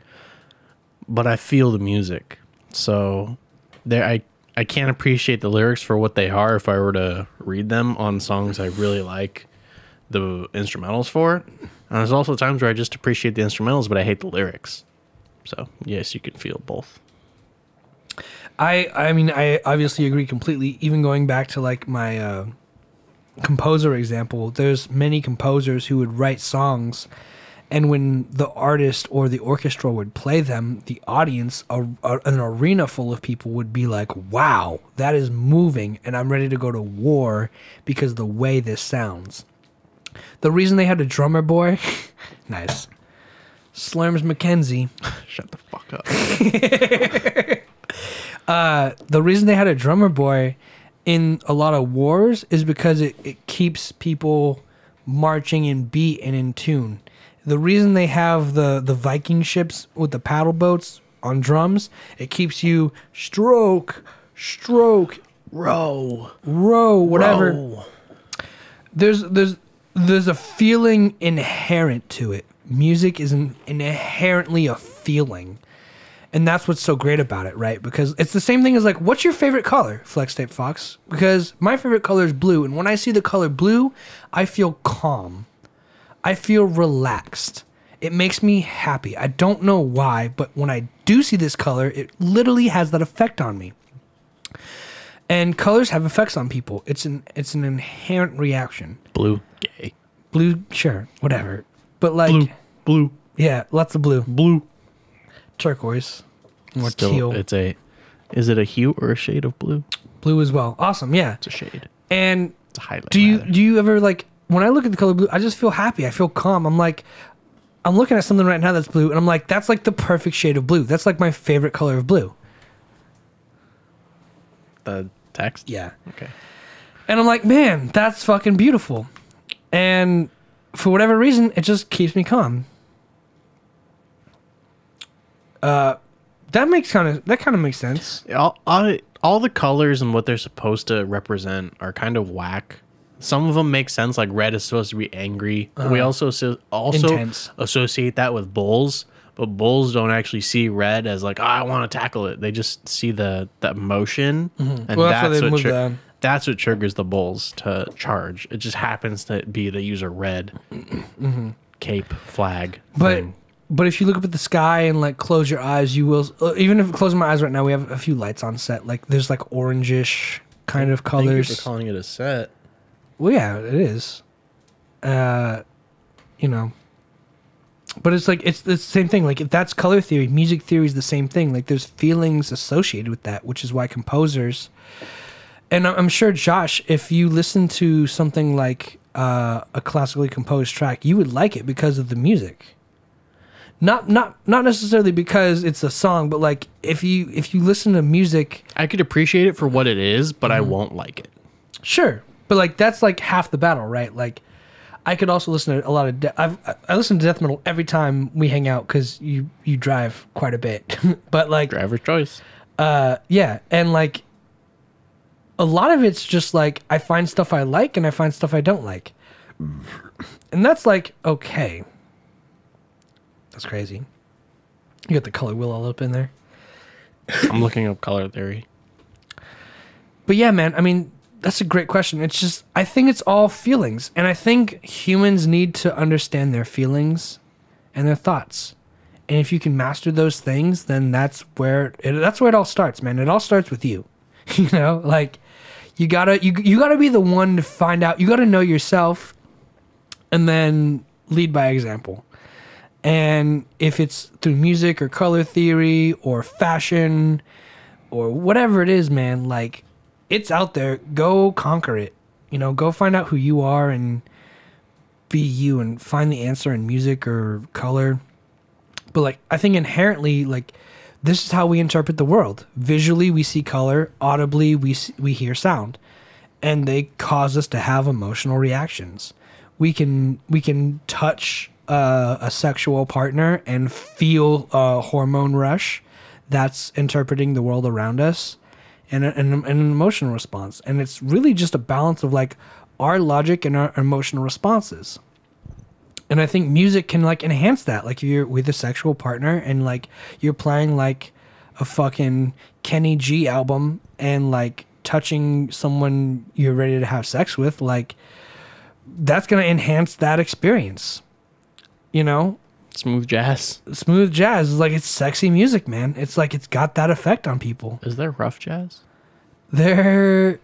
but I feel the music. So there I can't appreciate the lyrics for what they are if I were to read them on songs I really like the instrumentals for. And there's also times where I just appreciate the instrumentals, but I hate the lyrics. So yes, you can feel both. I mean, I obviously agree completely. Even going back to like my composer example, there's many composers who would write songs, and when the artist or the orchestra would play them, the audience, an arena full of people, would be like, wow, that is moving, and I'm ready to go to war because of the way this sounds. The reason they had a drummer boy, nice, Slurms McKenzie. Shut the fuck up. The reason they had a drummer boy in a lot of wars is because it keeps people marching in beat and in tune. The reason they have the Viking ships with the paddle boats on drums, it keeps you stroke, row, whatever. Row. There's a feeling inherent to it. Music is inherently a feeling. And that's what's so great about it, right? Because it's the same thing as like, what's your favorite color, Flex Tape Fox? Because my favorite color is blue. And when I see the color blue, I feel calm. I feel relaxed. It makes me happy. I don't know why, but when I do see this color, it literally has that effect on me. And colors have effects on people. It's an inherent reaction. Blue, gay. Blue, sure, whatever. But like Blue. yeah, lots of blue. Blue. Turquoise. More Still, teal. is it a hue or a shade of blue? Blue as well. Awesome, yeah. It's a shade. And It's a highlight. do you ever like when I look at the color blue, I just feel happy. I feel calm. I'm like I'm looking at something right now that's blue and I'm like, that's like the perfect shade of blue. That's like my favorite color of blue. The text? Yeah. Okay. And I'm like, man, that's fucking beautiful. And for whatever reason, it just keeps me calm. That kind of makes sense. All the colors and what they're supposed to represent are kind of whack. Some of them make sense, like red is supposed to be angry. We also Intense. associate that with bulls, but bulls don't actually see red as like, oh, I want to tackle it. They just see the emotion, and Well, that's why they move that's what triggers the bulls to charge. It just happens to be they use a red cape flag. thing. But if you look up at the sky and like close your eyes, you will. Even if closing my eyes right now, we have a few lights on set. Like there's like orangish kind of Thank you colors. for calling it a set. Well, yeah, it is. You know. But it's like it's the same thing. Like if that's color theory, music theory is the same thing. Like there's feelings associated with that, which is why composers. And I'm sure, Josh, if you listen to something like a classically composed track, you would like it because of the music. Not necessarily because it's a song, but like if you listen to music, I could appreciate it for what it is, but I won't like it. sure. But like that's like half the battle, right? Like I could also listen to a lot of I listen to death metal every time we hang out because you drive quite a bit. But like Driver's choice. yeah, and like a lot of it's just like I find stuff I like and I find stuff I don't like, and that's like okay. That's crazy. You got the color wheel all up in there. I'm looking up color theory. But yeah, man, I mean, that's a great question. It's just, I think it's all feelings. And I think humans need to understand their feelings and their thoughts. And if you can master those things, then that's where it all starts, man. It all starts with you. You know, like you gotta be the one to find out. You gotta know yourself and then lead by example. And if it's through music or color theory or fashion or whatever it is, man, like it's out there. Go conquer it. You know, go find out who you are and be you and find the answer in music or color. But like, I think inherently, like, this is how we interpret the world. Visually, we see color. Audibly, we hear sound. And they cause us to have emotional reactions. We can touch a sexual partner and feel a hormone rush. That's interpreting the world around us and an emotional response. And it's really just a balance of like our logic and our emotional responses. And I think music can like enhance that. Like if you're with a sexual partner and like you're playing like a fucking Kenny G album and like touching someone you're ready to have sex with, like that's going to enhance that experience. You know, Smooth jazz. smooth jazz is like it's sexy music, man. It's like it's got that effect on people. Is there rough jazz? I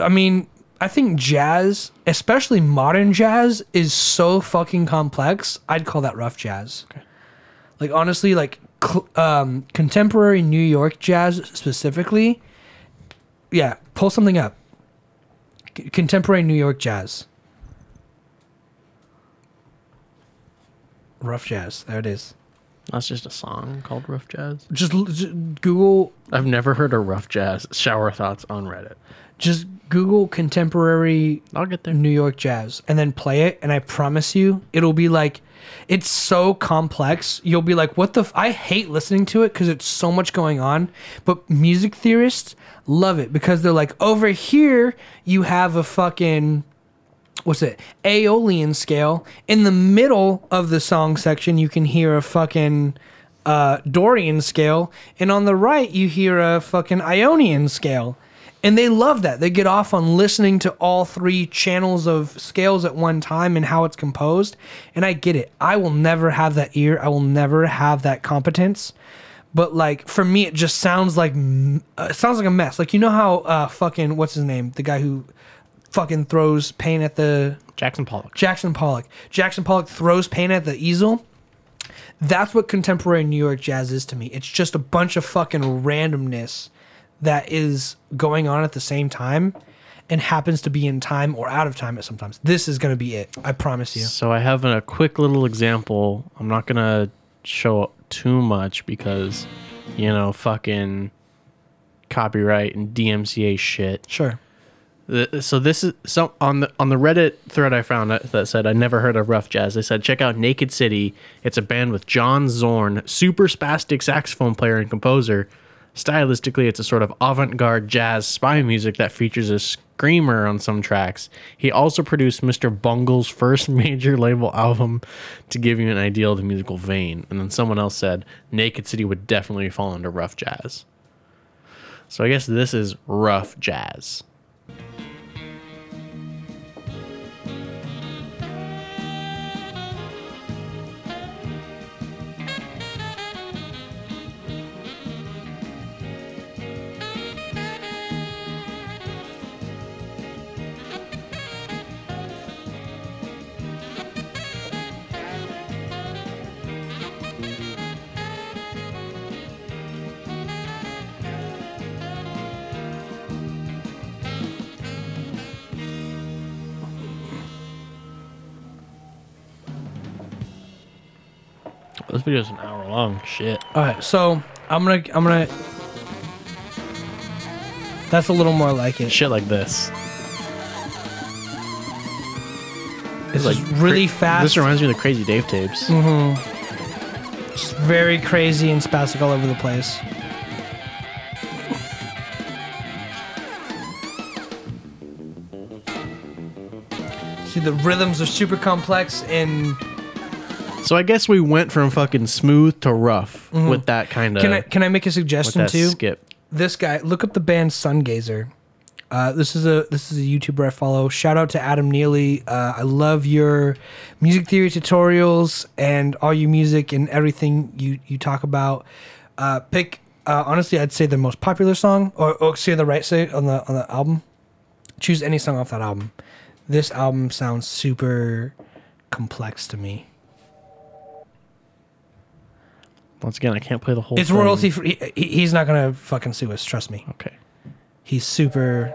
mean, I think jazz, especially modern jazz, is so fucking complex. I'd call that rough jazz. Okay. Like honestly, like contemporary New York jazz specifically. Yeah, pull something up. Contemporary New York jazz. Rough jazz. There it is. That's just a song called rough jazz. Just Google. I've never heard of rough jazz. Shower thoughts on Reddit. Just Google contemporary I'll get there. New York jazz and then play it, and I promise you, it'll be like, it's so complex. You'll be like, what the? I hate listening to it because it's so much going on. But music theorists love it because they're like, over here you have a fucking, what's it? Aeolian scale. In the middle of the song section, you can hear a fucking Dorian scale, and on the right you hear a fucking Ionian scale. And they love that. They get off on listening to all three channels of scales at one time and how it's composed. And I get it. I will never have that ear. I will never have that competence. But like for me, it just sounds like a mess. Like, you know how fucking what's his name? The guy who fucking throws paint at the Jackson Pollock. Jackson Pollock throws paint at the easel. That's what contemporary New York jazz is to me. It's just a bunch of fucking randomness that is going on at the same time and happens to be in time or out of time at sometimes. This is going to be it. I promise you. So I have a quick little example. I'm not going to show too much because, you know, fucking copyright and DMCA shit. Sure. So this is on the Reddit thread I found that said I never heard of rough jazz. They said check out Naked City. It's a band with John Zorn, super spastic saxophone player and composer. Stylistically, it's a sort of avant-garde jazz spy music that features a screamer on some tracks. He also produced Mr. Bungle's first major label album to give you an idea of the musical vein. And then someone else said Naked City would definitely fall under rough jazz. So I guess this is rough jazz. This video is an hour long. Shit. All right, so I'm gonna. That's a little more like it. Shit like this. It's like really fast. This reminds me of the Crazy Dave tapes. It's very crazy and spastic all over the place. See, the rhythms are super complex and. So I guess we went from fucking smooth to rough with that kind of. Can I make a suggestion too? Skip. This guy, look up the band Sungazer. This is a YouTuber I follow. Shout out to Adam Neely. I love your music theory tutorials and all your music and everything you talk about. Pick honestly, I'd say the most popular song, or say the right say on the album. Choose any song off that album. This album sounds super complex to me. Once again, I can't play the whole It's thing. royalty free. He's not gonna fucking sue us. Trust me. Okay. He's super.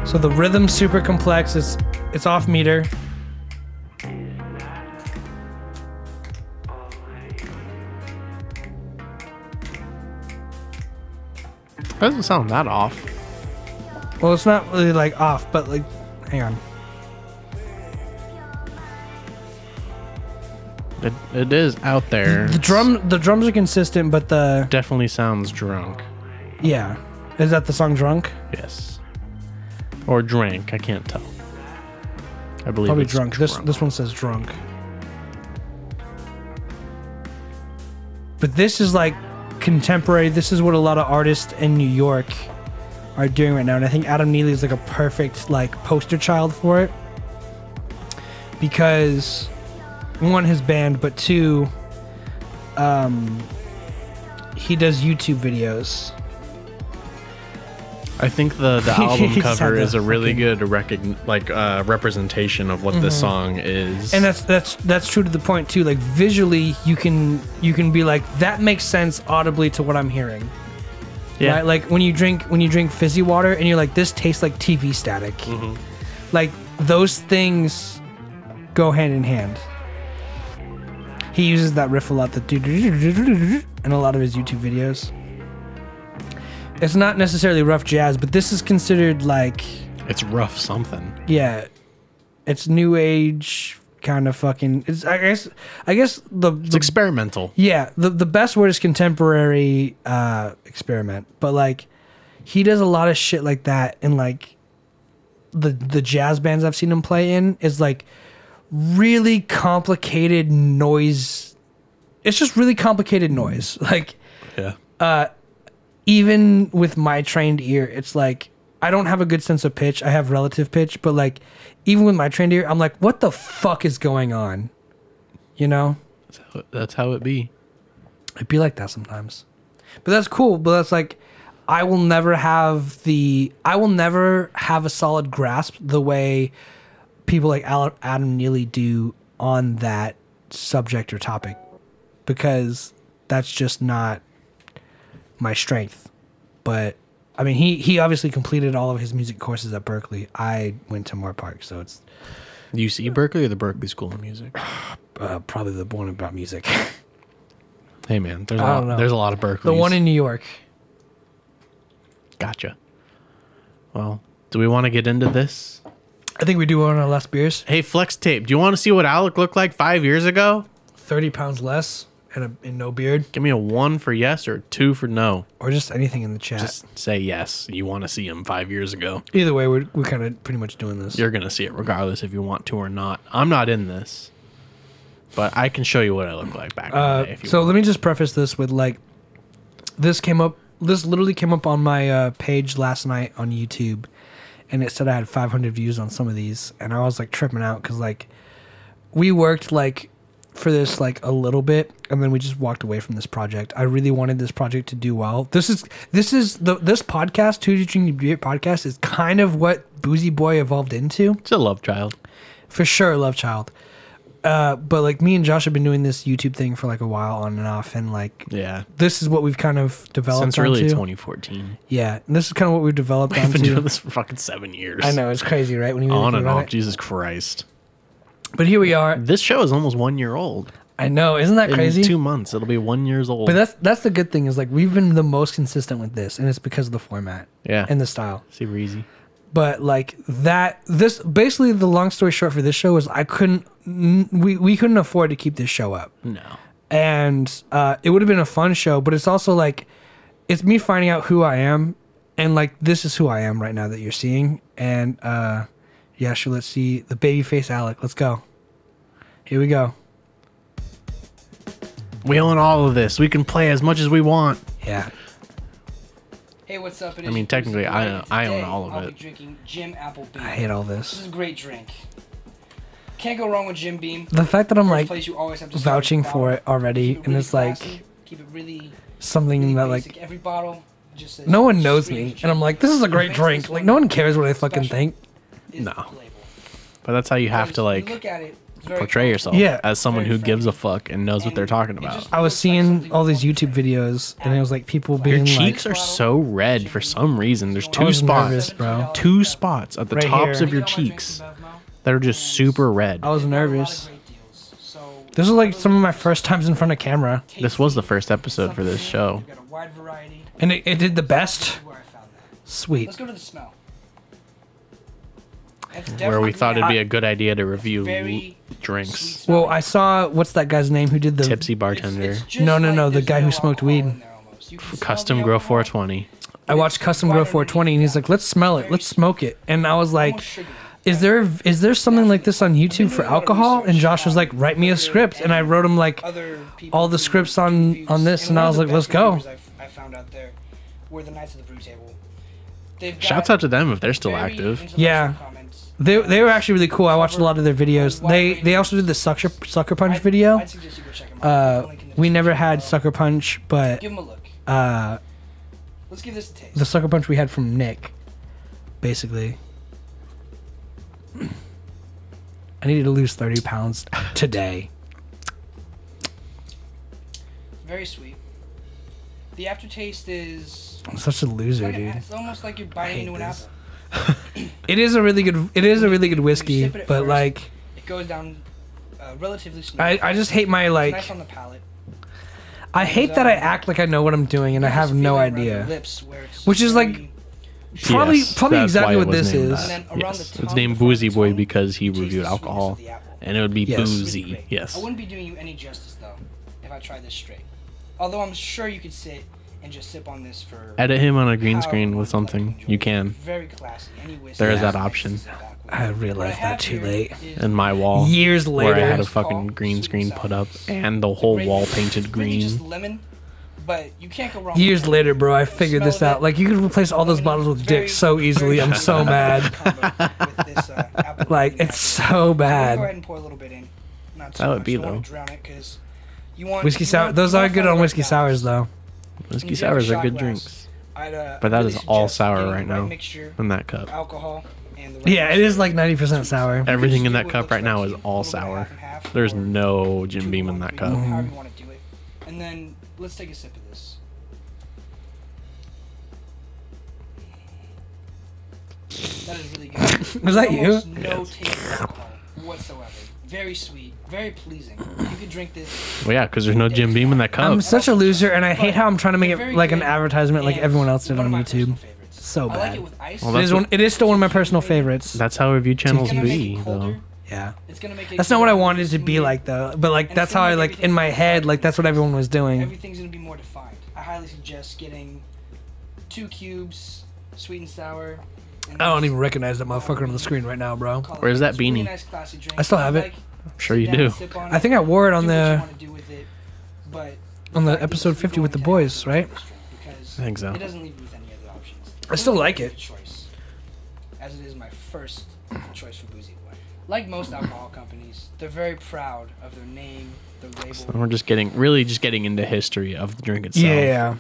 So the rhythm's super complex. It's off meter. It doesn't sound that off. Well, it's not really like off, but like, hang on. It is out there. The drums are consistent, but the Definitely sounds drunk. yeah, is that the song "Drunk"? Yes. Or drank. I can't tell. I believe Probably it's drunk. This one says "Drunk." But this is like contemporary. This is what a lot of artists in New York are doing right now, and I think Adam Neely is like a perfect like poster child for it, because one, his band, but two, he does YouTube videos. I think the album He's cover had is the a really fucking- good representation of what this song is. And that's true to the point too. Like visually, you can be like, that makes sense audibly to what I'm hearing. yeah. Right? Like when you drink fizzy water and you're like, this tastes like TV static. Like those things go hand in hand. He uses that riff a lot, the in a lot of his YouTube videos. It's not necessarily rough jazz, but this is considered like, It's rough something. yeah, it's new age kind of fucking. It's I guess It's the experimental. yeah, the best word is contemporary experiment, but like he does a lot of shit like that, and like the jazz bands I've seen him play in is like really complicated noise. It's just really complicated noise. Like, Yeah. even with my trained ear, it's like I don't have a good sense of pitch. I have relative pitch, but like even with my trained ear, I'm like, what the fuck is going on? You know? That's how it be. It'd be like that sometimes. But that's cool. But that's like I will never have a solid grasp the way people like Adam Neely do on that subject or topic, because that's just not my strength. But I mean, he obviously completed all of his music courses at Berkeley. I went to Moore Park, so it's UC Berkeley or the Berkeley School of Music? probably the one about music. Hey man, there's I don't know. there's a lot of Berkeleys. The one in New York. Gotcha. Well, do we want to get into this? I think we do on our last beers. Hey, Flex Tape, do you want to see what Alec looked like 5 years ago? 30 pounds less and no beard. Give me a 1 for yes or a 2 for no. Or just anything in the chat. Just say yes. You want to see him 5 years ago. Either way, we're kind of pretty much doing this. You're going to see it regardless if you want to or not. I'm not in this. But I can show you what I look like back in the day if you So want. let me just preface this with like, this literally came up on my page last night on YouTube, and it said I had 500 views on some of these, and I was like tripping out because like we worked like for this like a little bit, and then we just walked away from this project. I really wanted this project to do well. This podcast, Two Drinking Beer podcast, is kind of what Boozy Boy evolved into. It's a love child. For sure, love child. But like me and Josh have been doing this YouTube thing for like a while on and off, and like Yeah. this is what we've kind of developed Since really onto. 2014. Yeah, and this is kind of what we've developed We've been onto. doing this for fucking 7 years. I know, it's crazy, right? When you On think and about off. it. Jesus Christ. But here we are. This show is almost 1 year old. I know, isn't that crazy? In 2 months, it'll be 1 year old. But that's the good thing is like we've been the most consistent with this, and it's because of the format Yeah. and the style. Super easy. But like this basically the long story short for this show is we couldn't afford to keep this show up. No. And it would have been a fun show, but it's also like it's me finding out who I am, and like this is who I am right now that you're seeing. And yeah, sure, let's see the babyface Alec. Let's go. Here we go. We own all of this. We can play as much as we want. Yeah. Hey, what's up? I mean, technically, I own all of I'll it. be drinking Jim Apple Beam. I hate all This is this. a great drink. Can't go wrong with Jim Beam. The fact that I'm First like place you always have to start with vouching the for bottle. it already, Keep it and really it's like classy, keep it really something that like basic. Every bottle just says no one knows Street me, Jim. and I'm like, this is a great What makes drink. this Like one no one cares what I fucking special think. is No. the label. But that's how you have Because to when you like look at it, it's very portray yourself Yeah. as someone who Very gives a friendly. fuck and knows what And they're talking it about. just I was looks like seeing something all you these would YouTube videos, and it was like people Your being cheeks like, are so red for some reason. There's I two was spots. nervous, bro. 2 spots at the Right tops here. of your cheeks that are just super red. I was nervous. This was like some of my first times in front of camera, This was the first episode for this show. You've got a wide variety. and it did the best. Where I found that. Sweet. Let's go to the smell. It's Where we definitely thought it'd be a a good idea to review very drinks. sweet smell. Well, I saw what's that guy's name who did the Tipsy bartender. It's just No, like the there's guy who no smoked alcohol weed. in there almost. You can smell Custom the Grow alcohol. 420. I watched Custom Grow 420, and he's like, "Let's smell it, let's smoke it," and I was like, Almost sugary. is there something like this on YouTube for alcohol? And Josh was like, "Write me a script," and I wrote him like Other people all the who scripts do on reviews. this, and one I of was the like, "Let's best go." reviewers I found out there were the Knights of the Brew Table. They've got Shouts out to them if they're still very active. intellectual Yeah. comments. They were actually really cool. I watched a lot of their videos. They also did the Sucker Punch video. I'd suggest you go check 'em out. The link in the We never description had below. Sucker Punch, but Give them a look. Let's give this a taste. the Sucker Punch we had from Nick, basically. I needed to lose 30 pounds today. Very sweet. The aftertaste is I'm such a loser, like dude. it's almost like you're biting hate into an this. apple. It is a really good whiskey, sip it at but first. like It goes down relatively smooth. I just hate my It's like nice on the palate. I hate that I act like I know what I'm doing and I have This no feeling around idea. your lips where it's Which is like very- probably Yes, probably that's exactly why it what was this named is. that. And then around Yes. the It's tongue, named the front Boozy of the Boy tongue, because he you taste reviewed the sweetness alcohol. of the apple. And it would be Yes. boozy. Really great. Yes. I wouldn't be doing you any justice though if I tried this straight. Although I'm sure you could sit and just sip on this for Edit him on a green however screen long with you'd like to something. enjoy You it. can. Very classy. Any whiskey There is that slices option. it backwards. with. I What realized have that too here late. is In my wall. Years Where I had later. a fucking green screen put up and the whole wall painted Really just green. lemon, but you can't go wrong. Years with later, lemon. bro, I figured Smell this of out. it, Like, you could replace all those lemon, bottles with very- dick so easily. I'm so mad. with this, apple Like, lemon it's after. so Go bad. ahead and pour a little bit in. Not too That would much. be, You don't wanna though. drown it 'cause you want Whiskey you sour. want- Those you are wanna good find on the right whiskey sours, balance. though. Whiskey If you have a sours are shot good glass, drinks. I'd, But that really is all suggest sour getting right the right now mixture in that of cup. alcohol and the right Yeah, it is mixture like of 90% sour. sweet. Everything You in can that do cup what right now looks is like to you, all a little bit sour. half and half, There's or no Jim 2 Beam to in 1, that 3 to cup. 1, however you want to do it. And then let's take a sip of this. That is really good. Was that you? Almost no taste of alcohol whatsoever. Very sweet, very pleasing. You could drink this. Well, yeah, because there's no Jim Beam in that cup. I'm such a loser, and I hate how I'm trying to make They're it very like an good, advertisement like and everyone else did one on of my YouTube. personal favorites. So I like bad. it with ice. Well, It is one. It is still one of my personal favorites. That's how review channels It's gonna make be, it though. colder. Yeah. It's gonna make it That's not what I more wanted it to be smooth. like, though. But like, And that's it's how gonna I make like in everything my more head. Like, that's what everyone was doing. Everything's gonna be more defined. I highly suggest getting 2 cubes, sweet and sour. And I don't just even recognize that motherfucker on the screen right now, bro. call it Where's that It's a really beanie? nice, classy drink. I still have it. Like, Sure sit you down, do. sip on I think I wore it on do what you the wanna do with it, but on the fact is episode you're 50 going with the to boys, have to right? drink this drink because I think so. It doesn't leave you with any other options. I still It's like my it. favorite choice, as it is my first choice for Boozy Boy. Like most alcohol companies, they're very proud of their name, their label. So we're just getting into history of the drink itself. Yeah.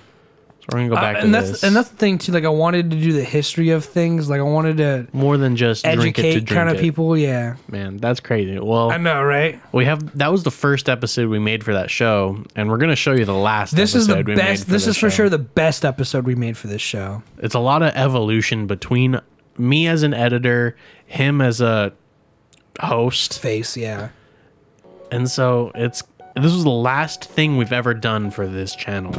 So we're gonna go back to and this. that's the thing too. Like, I wanted to do the history of things. Like, I wanted to More than just drink it to educate drink kind of it. people. Yeah. Man, that's crazy. Well, I know, right? that was the first episode we made for that show, and we're gonna show you the last. This is the episode we made best. This is for show. sure the best episode we made for this show. It's a lot of evolution between me as an editor, him as a host, Face, yeah. and so this was the last thing we've ever done for this channel.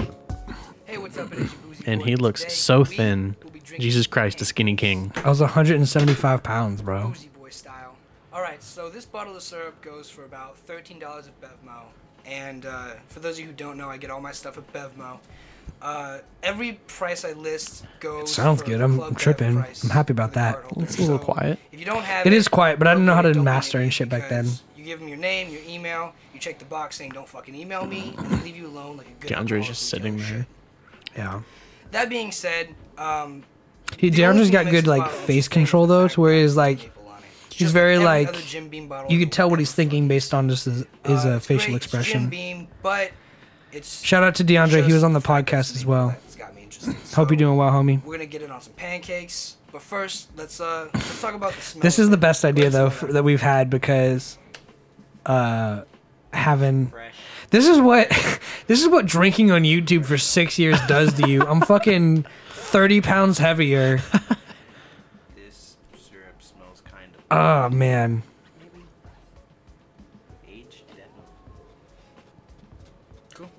Hey, what's up? It is your Boozy And Boy. he looks Today, so we thin. will be drinking Jesus Christ, a champagne. skinny king. I was 175 pounds, bro. Boozy Boy style. All right, so this bottle of syrup goes for about $13 at Bevmo. And for those of you who don't know, I get all my stuff at Bevmo. Every price I list goes. Sounds for good. the I'm Club Bev tripping. price I'm happy for about the that. card holder. It's a little So, quiet. If you don't have It is quiet, but I don't know how to don't master donate and it shit back then. because You give them your name, your email, you check the box saying don't fucking email me, and they leave you alone like a good DeAndre's alcoholic just who sitting kills there. shit. Yeah. That being said, He the only DeAndre's thing got that good makes the like bottle face interesting control is the though, fact to where that he's it's like, maple on it. he's Just very every like, other Jim Beam bottle you you could tell what ever he's thinking fucking based on just his it's facial great, it's Jim expression. Beam, but it's Shout out to DeAndre. He just was on the fact that podcast it's as maple well. that's got me interested. Hope you're So, doing well, homie. We're gonna get it on some pancakes, but first let's talk about the smell. This of is it. the best idea Let's though smell it. that we've had because having this is what drinking on YouTube for 6 years does to you. I'm fucking 30 pounds heavier. This syrup smells kind of Oh man. maybe aged. Definitely. Cool.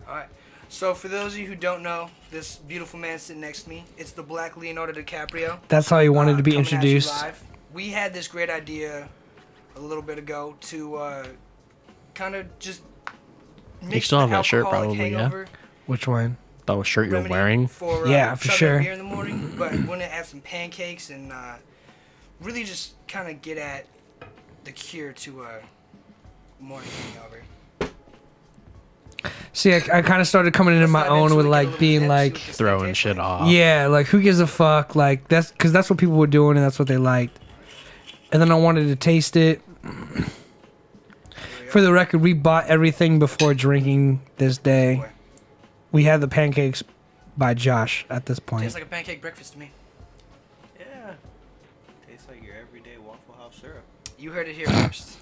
All right. So for those of you who don't know, this beautiful man sitting next to me, it's the Black Leonardo DiCaprio. That's how he wanted to be Coming at you introduced. live. We had this great idea a little bit ago to kind of just mix still the have that shirt alcoholic probably, yeah? hangover Which one? That was shirt you're remedy wearing. for, Yeah, for chugging sure. beer in the morning, but we're gonna add some pancakes and really just kind of get at the cure to a morning hangover. See, I kind of started coming into Let's my dive own into with it, get a like little being depth, see like, what this thing Throwing tastes shit like. off. yeah, like who gives a fuck? Like because that's what people were doing and that's what they liked. And then I wanted to taste it. Here we go. For the record, we bought everything before drinking this day. Boy, We had the pancakes by Josh at this point. tastes like a pancake breakfast to me. Yeah. Tastes like your everyday Waffle House syrup. You heard it here first.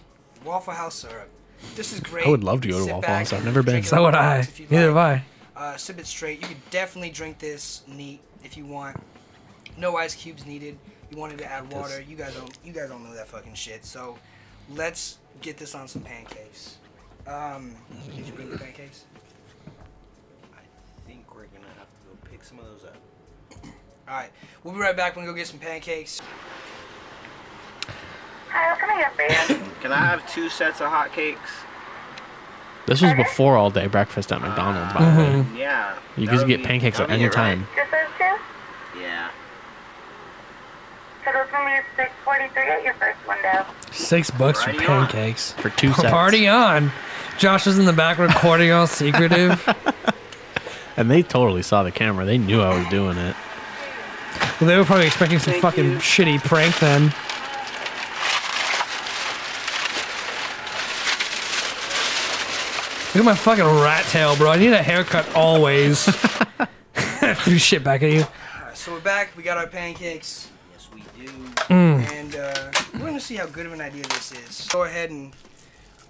Waffle House syrup. This is great. I would love to You go to sit Waffle back, House. I've never been. drink it So on would the I. rocks if you'd Neither like. have I. Sip it straight. You could definitely drink this neat if you want. No ice cubes needed. You wanted to add water. You guys don't know that fucking shit. So let's get this on some pancakes. Did you bring the pancakes? I think we're gonna have to go pick some of those up. All right. We'll be right back. We're gonna go get some pancakes. Hi, what can I get for you? Can I have 2 sets of hot cakes? This was before all day breakfast at McDonald's, by the way. Yeah. You that guys would get be pancakes at any convenient, right? time. Just those two? Yeah. scheduled for me at 6:43 at your first window. $6 for pancakes. For 2 seconds. Party on. Josh was in the back recording all secretive. And they totally saw the camera. They knew I was doing it. Well, they were probably expecting some fucking shitty prank then. Look at my fucking rat tail, bro. I need a haircut always. Threw shit back at you. Alright, so we're back. We got our pancakes. Yes, we do. And we're going to see how good of an idea this is. Go ahead and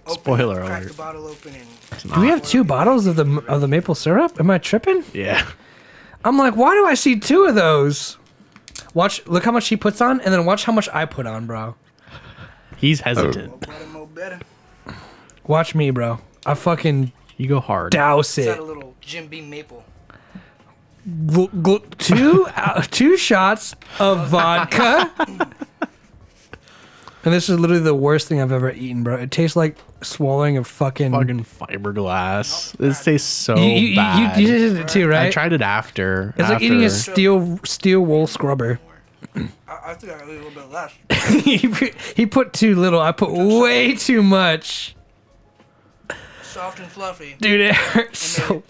Spoiler crack alert. the bottle open and... Do we have 2 bottles of the maple syrup? Am I tripping? Yeah. I'm like, why do I see 2 of those? Watch, look how much he puts on, and then watch how much I put on, bro. He's hesitant. More better. Watch me, bro. I fucking You go hard. douse Is that it. a little Jim Beam maple? 2 shots of vodka. And this is literally the worst thing I've ever eaten, bro. It tastes like swallowing a fucking Fiberglass. This tastes so you bad. you did it too, right? I tried it after. It's like eating a steel wool scrubber. I think I got a little bit less. He put too little. I put way too much. Soft and fluffy. Dude, it hurts so.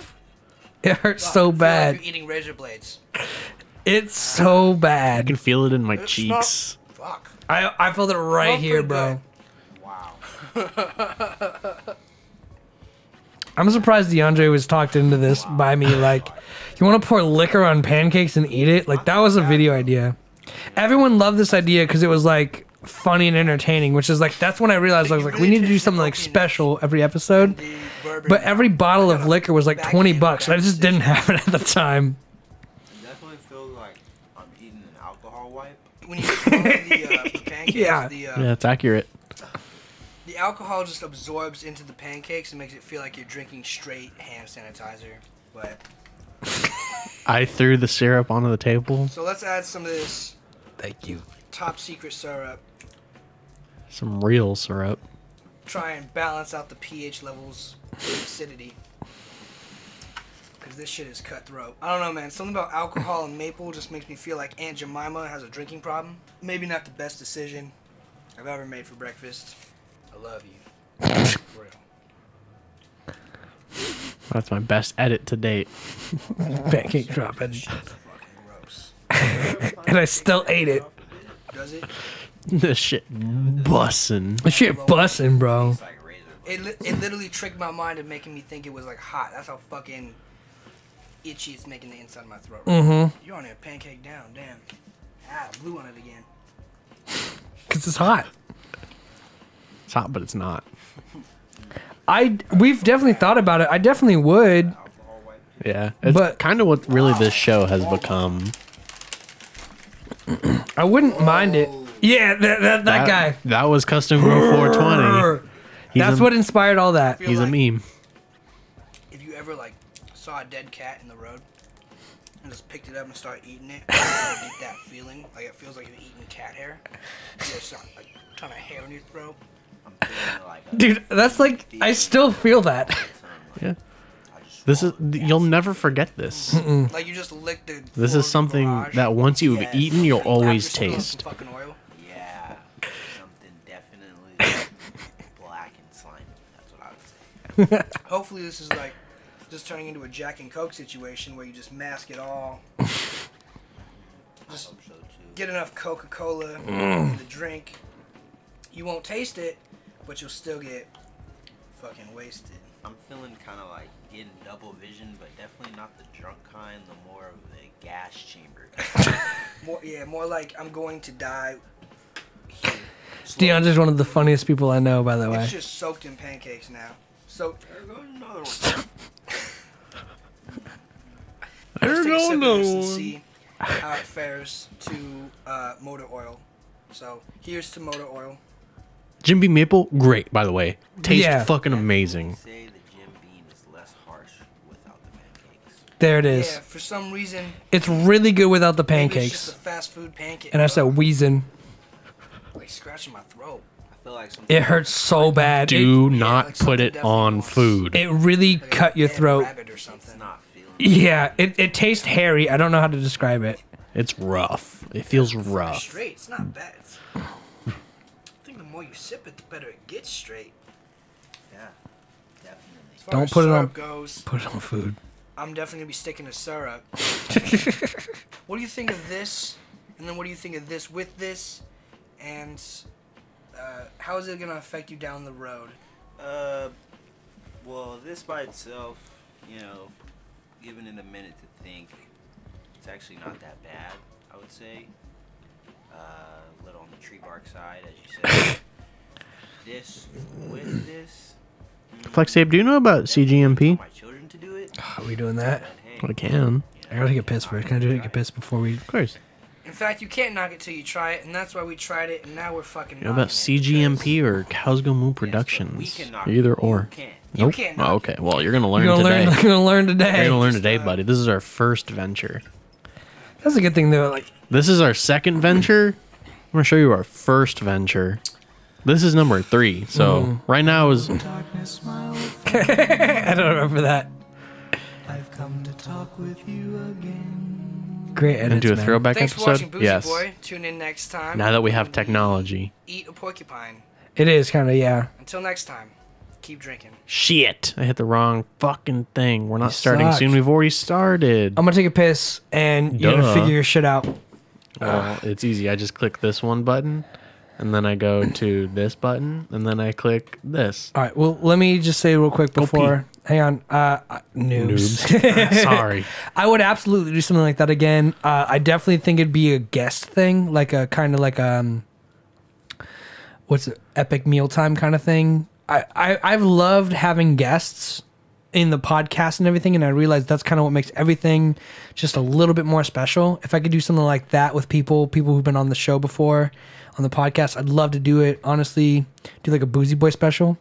It hurts so I feel bad. like you're eating razor blades. It's so I bad. can feel it in my It's cheeks. Fuck. I felt it right Well, here, pretty bro. Wow. I'm surprised DeAndre was talked into this by me. Like, you want to pour liquor on pancakes and eat it? Like, that was a video idea. Everyone loved this idea because it was like funny and entertaining, which is like, that's when I realized I was like, we need to do something like special every episode. The bourbon. But every bottle of liquor was like 20 bucks. And I just didn't have it at the time. It definitely feels like I'm eating an alcohol wipe. When you swallow the pancakes, Yeah. Yeah, it's accurate. the alcohol just absorbs into the pancakes and makes it feel like you're drinking straight hand sanitizer. But I threw the syrup onto the table. so let's add some of this Thank you. top secret syrup. Some real syrup. Try and balance out the pH levels with acidity. Because this shit is cutthroat. I don't know, man. Something about alcohol and maple just makes me feel like Aunt Jemima has a drinking problem. Maybe not the best decision I've ever made for breakfast. I love you. For real. That's my best edit to date. Pancake dropping. Shit's fucking gross. And I still ate it. Does it? This shit bussin'. This shit bussin', bro. It's like razor blades. It literally tricked my mind into making me think it was like hot. That's how fucking itchy it's making the inside of my throat. Mm-hmm. You're on a pancake down, damn. Ah, blue on it again. Because it's hot. It's hot, but it's not. We've definitely thought about it. I definitely would. Alcohol wipe. Yeah. It's But- kind of what really this show has become. I wouldn't mind it. Yeah, that guy. That was Custom Grow 420. That's what inspired all that. Feel He's a like meme. If you ever like saw a dead cat in the road and just picked it up and started eating it, you get that feeling like it feels like you're eating cat hair. You just like a ton of hair in your throat. I'm feeling like a Dude, that's like, I still feel that. Yeah. I just This is swallowed you'll never forget this. Like you just licked the. This floor is of the something garage that once you've Yes. eaten, you'll after always spilling some taste. fucking oil. Yeah, something definitely black and slimy. That's what I would say. Hopefully this is like just turning into a Jack and Coke situation where you just mask it all. I Just hope so too. get enough Coca-Cola in the drink. You won't taste it, but you'll still get fucking wasted. I'm feeling kind of like getting double vision, but definitely not the drunk kind. The more of the gas chamber kind. More like I'm going to die. Here. DeAndre's one of the funniest people I know, by the way. It's just soaked in pancakes now. So There goes another one. let's take a sip of no this and one. see how it fares to motor oil. So here's to motor oil. Jim Beam Maple, great, by the way. Tastes Yeah. fucking amazing. Say the Jim Beam is less harsh without the pancakes. There it is. Yeah, for some reason It's really good without the maybe it's just pancakes. a fast food pancake. And I said wheezing. like scratching my throat. I feel like something It hurts so bad. Do Yeah, not like put something it definitely on wants- food. It really Like a cut your dead throat. rabbit or something. it's not feeling. Yeah, it tastes hairy. I don't know how to describe it. It's rough. It feels Fresh rough. Straight. It's not bad. I think the more you sip it, the better it gets straight. Yeah, definitely. As far Don't as put it on- syrup goes, Put it on food. I'm definitely gonna be sticking to syrup. What do you think of this? And then what do you think of this with this? And how is it gonna affect you down the road? Well, this by itself, you know, giving it a minute to think, it's actually not that bad, I would say. A little on the tree bark side, as you said. This with this. FlexTape, do you know about CGMP? My children to do it. Are we doing that? But hey, I can. I gotta take a piss first. Can I take a piss before we? Of course. In fact, you can't knock it till you try it, and that's why we tried it, and now we're fucking. You know about CGMP or Cows Go Moo Productions? Either or. can't. You Nope. can't Oh, knock okay. Well, you're gonna learn You're gonna today. learn. You're gonna learn today. You're gonna learn today, Just, buddy. This is our first venture. That's a good thing though. Like, This is our second venture. I'm gonna show you our first venture. This is number 3. So right now is I don't remember that. I've come to talk with you again. Great edits, into a man. throwback Thanks for watching episode. Boozy Yes. Boy. Tune in next time. Now that we have when technology. eat a porcupine. It is kind of yeah. Until next time, keep drinking. Shit! I hit the wrong fucking thing. We're not starting suck. soon. We've already started. I'm gonna take a piss and you're Duh. gonna figure your shit out. Well, it's easy. I just click this one button, and then I go to this button, and then I click this. All right. Well, let me just say real quick Go before. Hang on. Noobs. Sorry. I would absolutely do something like that again. I definitely think it'd be a guest thing, like a kind of like what's it, epic mealtime kind of thing. I've loved having guests in the podcast and everything, and I realized that's kind of what makes everything just a little bit more special. If I could do something like that with people who've been on the show before, on the podcast, I'd love to do it. Honestly, do like a Boozy Boy special.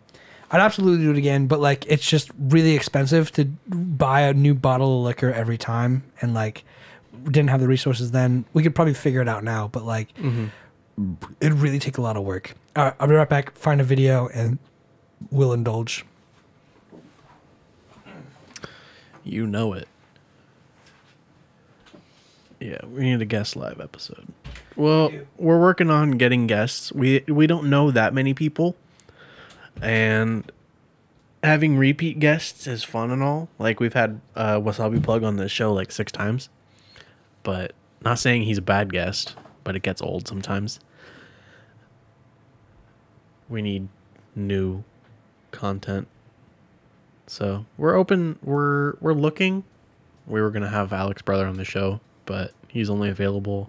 I'd absolutely do it again, but like it's just really expensive to buy a new bottle of liquor every time, and like we didn't have the resources then. We could probably figure it out now, but like it'd really take a lot of work. All right, I'll be right back. Find a video and we'll indulge. You know it. Yeah, we need a guest live episode. Well, we're working on getting guests. We don't know that many people, and having repeat guests is fun and all. Like we've had Wasabi Plug on this show like 6 times, but not saying he's a bad guest, but it gets old sometimes. We need new content. So we're open. We're looking. We were gonna have Alec's brother on the show, but he's only available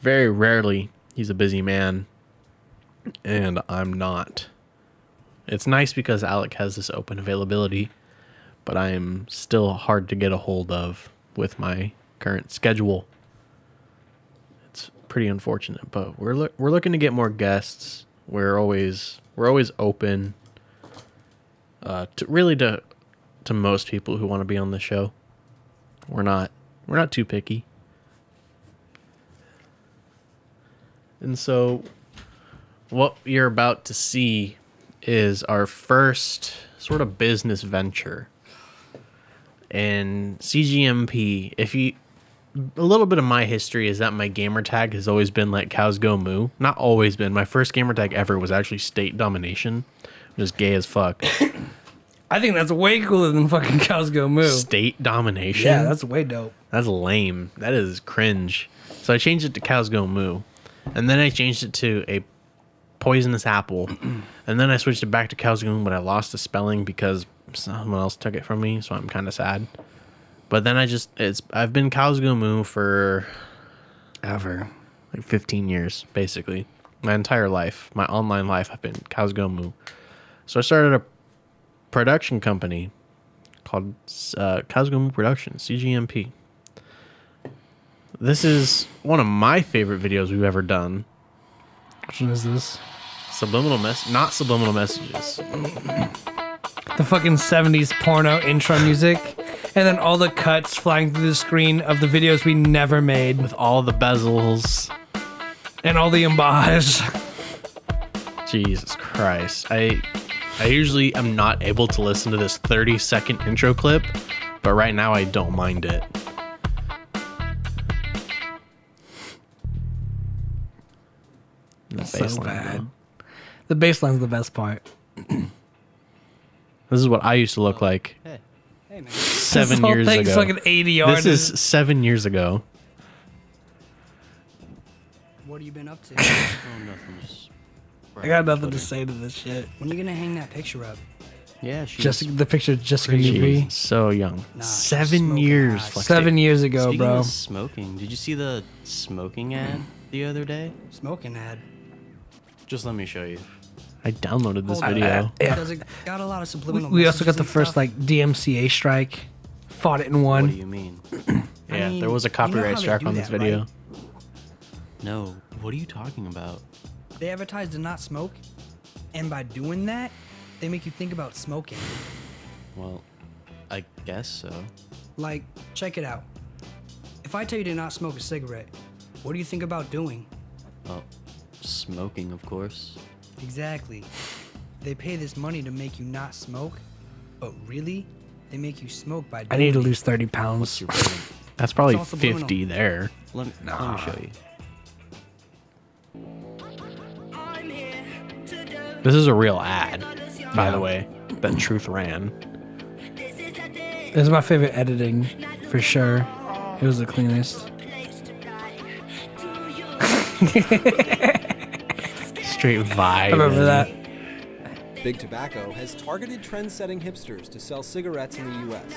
very rarely. He's a busy man, and I'm not. It's nice because Alec has this open availability, but I'm still hard to get a hold of with my current schedule. It's pretty unfortunate, but we're looking to get more guests. We're always open. To most people who want to be on the show. We're not too picky. And so what you're about to see is our first sort of business venture. And CGMP, a little bit of my history is that my gamer tag has always been like Cows Go Moo. Not always been. My first gamer tag ever was actually State Domination. It was gay as fuck. I think that's way cooler than fucking Cows Go Moo. State Domination? Yeah, that's way dope. That's lame. That is cringe. So I changed it to Cows Go Moo. And then I changed it to a Poisonous Apple. And then I switched it back to Cows Go Moo, but I lost the spelling because someone else took it from me, so I'm kind of sad. But then I've been Cows Go Moo for Ever. like 15 years, basically. My entire life, my online life, I've been Cows Go Moo. So I started a production company called Cows Go Moo Productions, CGMP. This is one of my favorite videos we've ever done. Which one is this? Not subliminal messages. The fucking 70s porno intro music. And then all the cuts flying through the screen of the videos we never made. With all the bezels. And all the embage. Jesus Christ. I usually am not able to listen to this 30-second intro clip, but right now I don't mind it. The So bass line, bad. though. The bass line's the best part. This is what I used to look like Hey. Hey, man. 7 This whole years thing's ago. fucking 80 yards. This is 7 years ago. What have you been up to? Oh, nothing. Just I got nothing to say to this shit. When are you gonna hang that picture up? Yeah, she's Just the picture of Jessica She Newby. was so young. Nah, she's 7 smoking years. hot. Flex 7 tape. years ago, Speaking bro. of smoking, did you see the smoking ad the other day? Smoking ad. Just let me show you. I downloaded this Hold on. video. Yeah. Does it got a lot of subliminal We also got the messages and first stuff? like DMCA strike. Fought it in What do one. you mean? Yeah, mean, there was a you know copyright how they strike do on this that, video. right? No. What are you talking about? They advertise to not smoke, and by doing that, they make you think about smoking. Well, I guess so. Like, check it out. If I tell you to not smoke a cigarette, what do you think about doing? Well, smoking, of course. Exactly. They pay this money to make you not smoke, but really, they make you smoke by doing I need to it. lose 30 What's pounds. your point? That's probably It's all subliminal. 50 there. Let me show you. This is a real ad, by the way, that Truth ran. This is my favorite editing, for sure. It was the cleanest. Straight vibe. I remember that. Big Tobacco has targeted trend-setting hipsters to sell cigarettes in the U.S.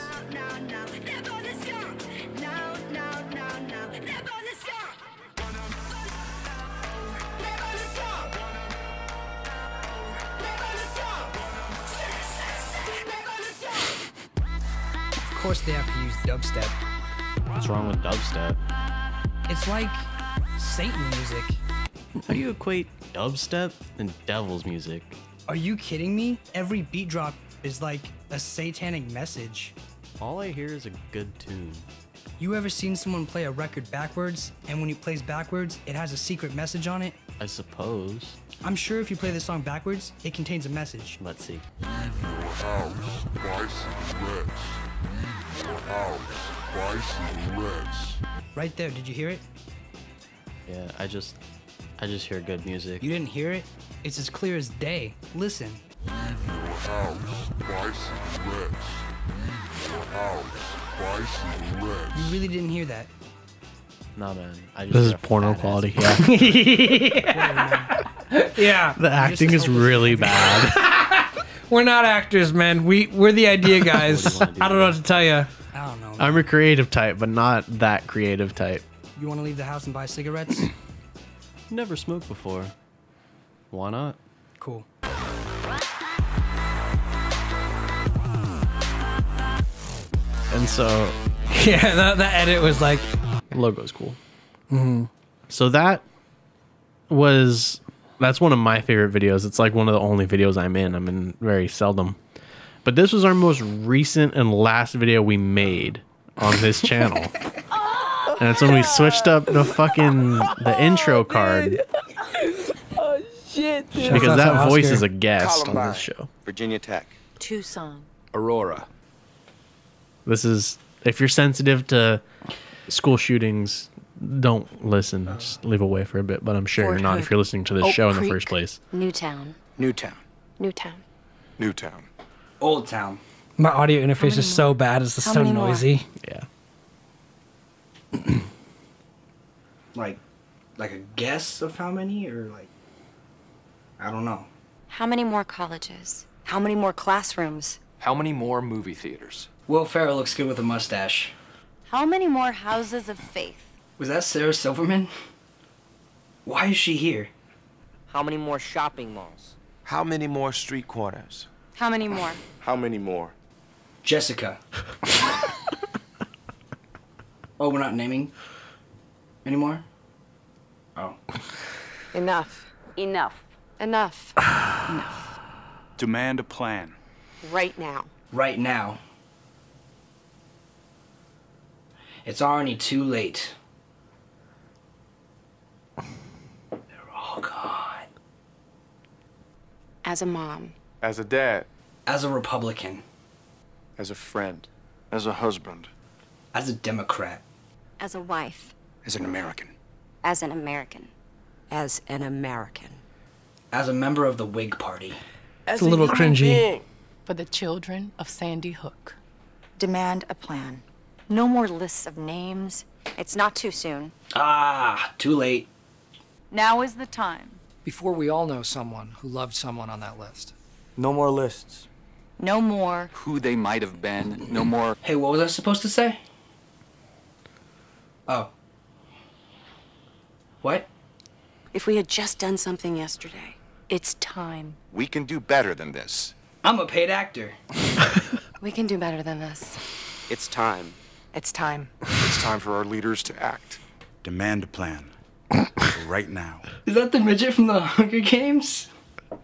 Of course, they have to use dubstep. What's wrong with dubstep? It's like Satan music. How do you equate dubstep and devil's music? Are you kidding me? Every beat drop is like a satanic message. All I hear is a good tune. You ever seen someone play a record backwards, and when he plays backwards, it has a secret message on it? I suppose. I'm sure if you play the song backwards, it contains a message. Let's see. Right there, did you hear it? Yeah, I just hear good music. You didn't hear it? It's as clear as day. Listen. You really didn't hear that? Nah, man. I just This is hear a porno fat-ass quality. beat. Yeah. Yeah. The acting is really bad. We're not actors, man. We're the idea guys. What do you wanna do I don't know what to tell you. I don't know. I'm a creative type, but not that creative type. You want to leave the house and buy cigarettes? Never smoked before. Why not? Cool. And so, Yeah, that edit was like, logo's cool. So that's one of my favorite videos. It's like one of the only videos I'm in very seldom. But this was our most recent and last video we made on this channel. And it's when we switched up the intro card. shit, dude. Because Shouts out that to voice Oscar. is a guest on Columbine. this show. Virginia Tech. Tucson. Aurora. This is, if you're sensitive to school shootings, don't listen. Just leave away for a bit. But I'm sure Fort you're not Hood. if you're listening to this Oak show in the Creek. first place. Newtown. Newtown. Newtown. Newtown. Old Town. My audio interface many is so bad. It's How so many more? noisy. Yeah. Like a guess of how many, or like, I don't know. How many more colleges? How many more classrooms? How many more movie theaters? Will Ferrell looks good with a mustache. How many more houses of faith? Was that Sarah Silverman? Why is she here? How many more shopping malls? How many more street corners? How many more? How many more? Jessica. Oh, we're not naming anymore? Oh. Enough. Enough. Enough. Enough. Demand a plan. Right now. Right now. It's already too late. They're all gone. As a mom. As a dad. As a Republican. As a friend. As a husband. As a Democrat. As a wife. As an American. As an American. as an American. As a member of the Whig Party. It's a little cringy. For the children of Sandy Hook. Demand a plan. No more lists of names. It's not too soon. Ah, too late. Now is the time. Before we all know someone who loved someone on that list. No more lists. No more. Who they might have been. No more. Hey, what was I supposed to say? Oh. What? If we had just done something yesterday, it's time. We can do better than this. I'm a paid actor. We can do better than this. It's time. It's time. It's time for our leaders to act. Demand a plan. Right now. Is that the midget from the Hunger Games?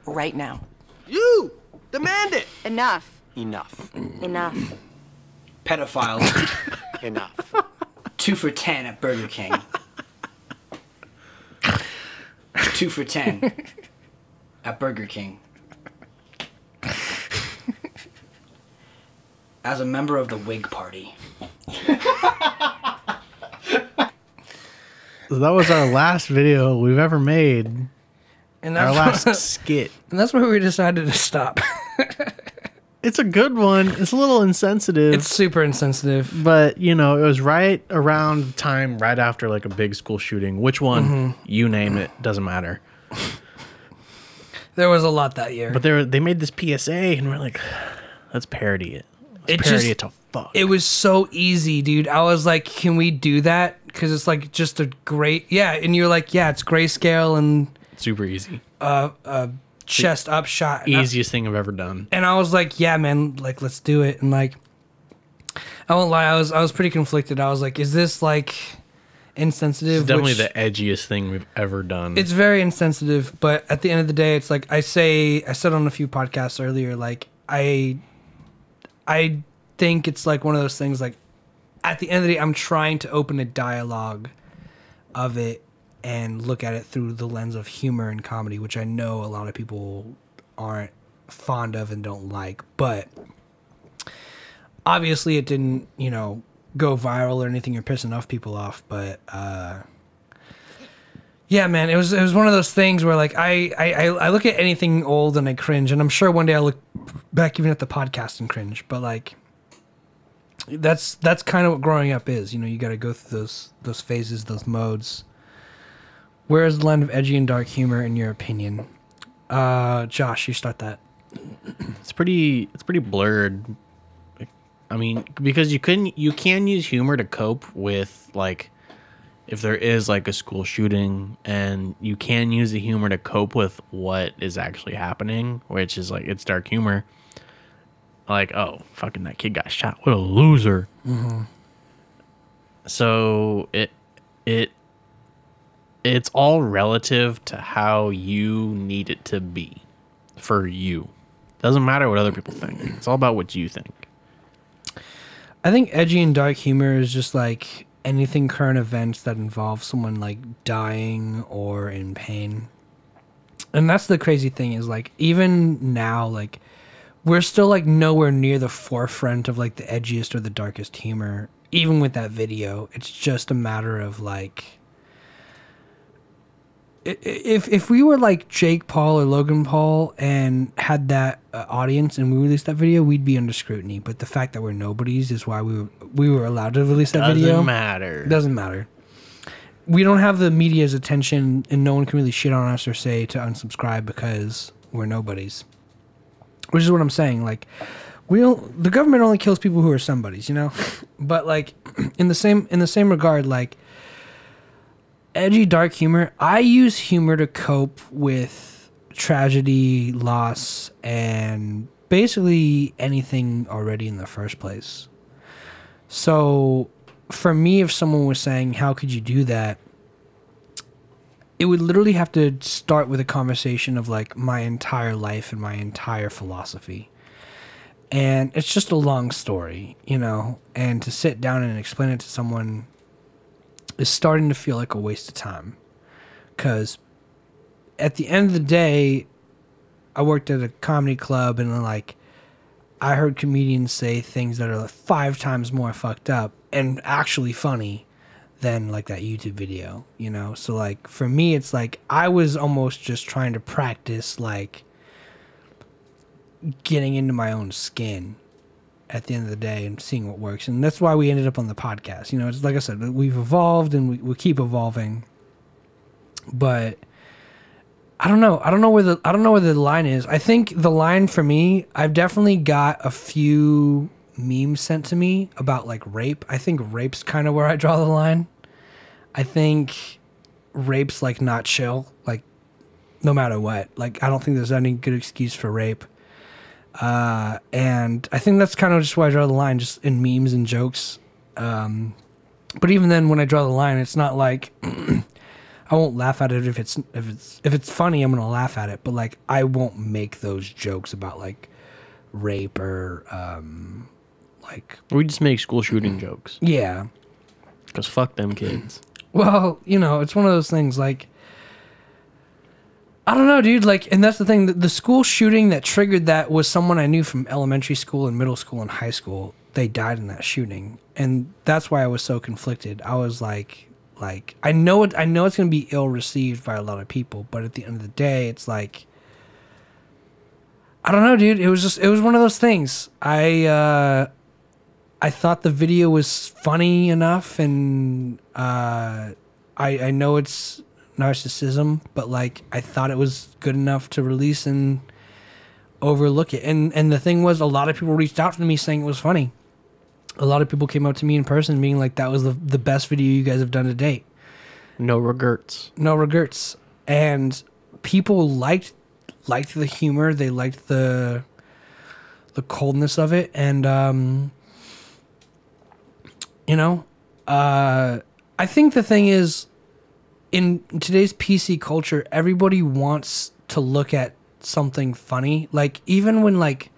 Right now. You! Demand it! Enough. Enough. Enough. Pedophiles. Enough. 2 for $10 at Burger King. 2 for $10 at Burger King. As a member of the Whig Party. So that was our last video we've ever made. And Our that's last skit. And that's where we decided to stop. It's a good one. It's a little insensitive. It's super insensitive. But, you know, it was right around time, right after like a big school shooting. Which one? You name it. Doesn't matter. There was a lot that year. But they made this PSA and we're like, let's parody it. Parody it to fuck. It was so easy, dude. I was like, can we do that? Because it's like just a great, yeah. And you're like, yeah, it's grayscale and super easy. Chest up shot. Easiest thing I've ever done. And I was like, yeah, man, like let's do it. And like, I won't lie, I was pretty conflicted. I was like, is this like insensitive? It's definitely the edgiest thing we've ever done. It's very insensitive, but at the end of the day, it's like I said on a few podcasts earlier, like I think it's like one of those things like at the end of the day, I'm trying to open a dialogue of it and look at it through the lens of humor and comedy, which I know a lot of people aren't fond of and don't like, but obviously it didn't, you know, go viral or anything or piss enough people off, but yeah, man, it was one of those things where like I look at anything old and I cringe, and I'm sure one day I'll look back even at the podcast and cringe, but like that's kind of what growing up is, you know. You got to go through those phases, those modes. Where is the line of edgy and dark humor in your opinion? Josh, you start that. It's pretty blurred. I mean, because you can use humor to cope with like if there is like a school shooting, and you can use the humor to cope with what is actually happening, which is like it's dark humor. Like, oh, fucking that kid got shot. What a loser. Mm-hmm. So it's all relative to how you need it to be for you. Doesn't matter what other people think. It's all about what you think. I think edgy and dark humor is just like anything current events that involve someone like dying or in pain. And that's the crazy thing is like even now, like we're still like nowhere near the forefront of like the edgiest or the darkest humor. Even with that video, it's just a matter of like if we were like Jake Paul or Logan Paul and had that audience and we released that video, we'd be under scrutiny. But the fact that we're nobodies is why we were allowed to release that video. Doesn't matter. We don't have the media's attention, and no one can really shit on us or say to unsubscribe because we're nobodies. Which is what I'm saying. Like, the government only kills people who are somebodies, you know. But like, in the same regard, like. Edgy, dark humor. I use humor to cope with tragedy, loss, and basically anything already in the first place. So, for me, if someone was saying, how could you do that? It would literally have to start with a conversation of like my entire life and my entire philosophy. And it's just a long story, you know, and to sit down and explain it to someone is starting to feel like a waste of time. Because at the end of the day, I worked at a comedy club and like I heard comedians say things that are like 5 times more fucked up and actually funny than like that YouTube video, you know? So like for me, it's like I was almost just trying to practice like getting into my own skin at the end of the day and seeing what works. And that's why we ended up on the podcast. You know, it's like I said, we've evolved and we keep evolving. But I don't know. I don't know where the line is. I think the line for me, I've definitely got a few memes sent to me about like rape. I think rape's kind of where I draw the line. I think rape's like not chill, like no matter what. Like I don't think there's any good excuse for rape. And I think that's kind of just where I draw the line, just in memes and jokes. But even then, when I draw the line, it's not like I won't laugh at it if it's funny. I'm gonna laugh at it, but like I won't make those jokes about like rape or like we just make school shooting jokes. Yeah, because fuck them kids. Well, you know, it's one of those things like. I don't know, dude. Like, and that's the thing. The school shooting that triggered that was someone I knew from elementary school and middle school and high school. They died in that shooting, and that's why I was so conflicted. I was like, I know it's going to be ill received by a lot of people, but at the end of the day, it's like, I don't know, dude. It was one of those things. I thought the video was funny enough, and I know it's narcissism, but like I thought it was good enough to release and overlook it. And the thing was, a lot of people reached out to me saying it was funny. A lot of people came up to me in person being like, that was the best video you guys have done to date. No regrets. No regrets. And people liked the humor. They liked the coldness of it. And you know, I think the thing is, in today's PC culture, everybody wants to look at something funny. Like, even when, like,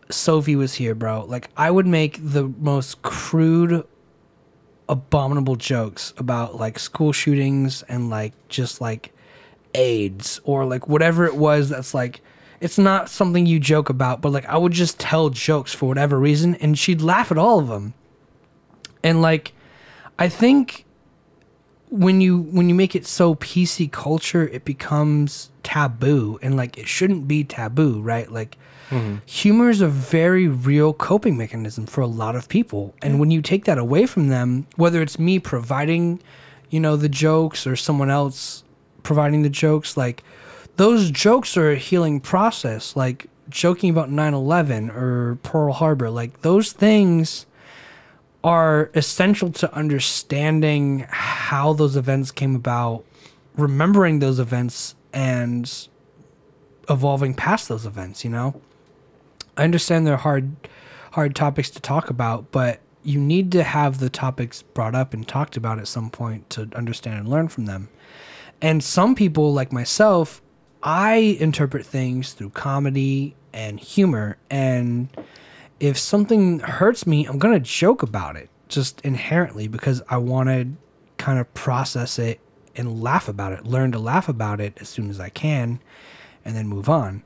Sophie was here, bro, like, I would make the most crude, abominable jokes about, like, school shootings and, like, just, like, AIDS or, like, whatever it was that's, like, it's not something you joke about, but, like, I would just tell jokes for whatever reason, and she'd laugh at all of them. And, like, I think when you make it so PC culture, it becomes taboo, and like it shouldn't be taboo, right? Like humor is a very real coping mechanism for a lot of people, and when you take that away from them, whether it's me providing, you know, the jokes or someone else providing the jokes, like those jokes are a healing process. Like joking about 9/11 or Pearl Harbor, like those things are essential to understanding how those events came about, remembering those events, and evolving past those events, you know? I understand they're hard topics to talk about, but you need to have the topics brought up and talked about at some point to understand and learn from them. And some people, like myself, I interpret things through comedy and humor, and if something hurts me, I'm going to joke about it just inherently because I want to kind of process it and laugh about it, learn to laugh about it as soon as I can, and then move on.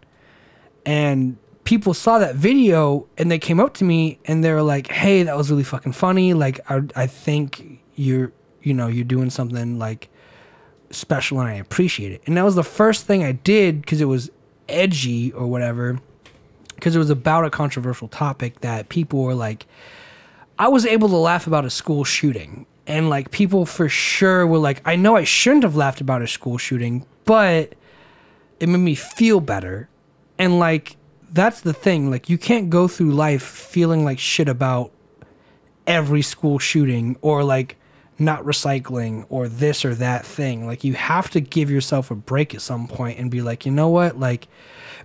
And people saw that video and they came up to me and they were like, hey, that was really fucking funny. Like, I think you're doing something like special and I appreciate it. And that was the first thing I did because it was edgy or whatever, because it was about a controversial topic that people were like, I was able to laugh about a school shooting. And like people for sure were like, I know I shouldn't have laughed about a school shooting, but it made me feel better. And like, that's the thing. Like, you can't go through life feeling like shit about every school shooting or like not recycling or this or that thing. Like, you have to give yourself a break at some point and be like, you know what? Like,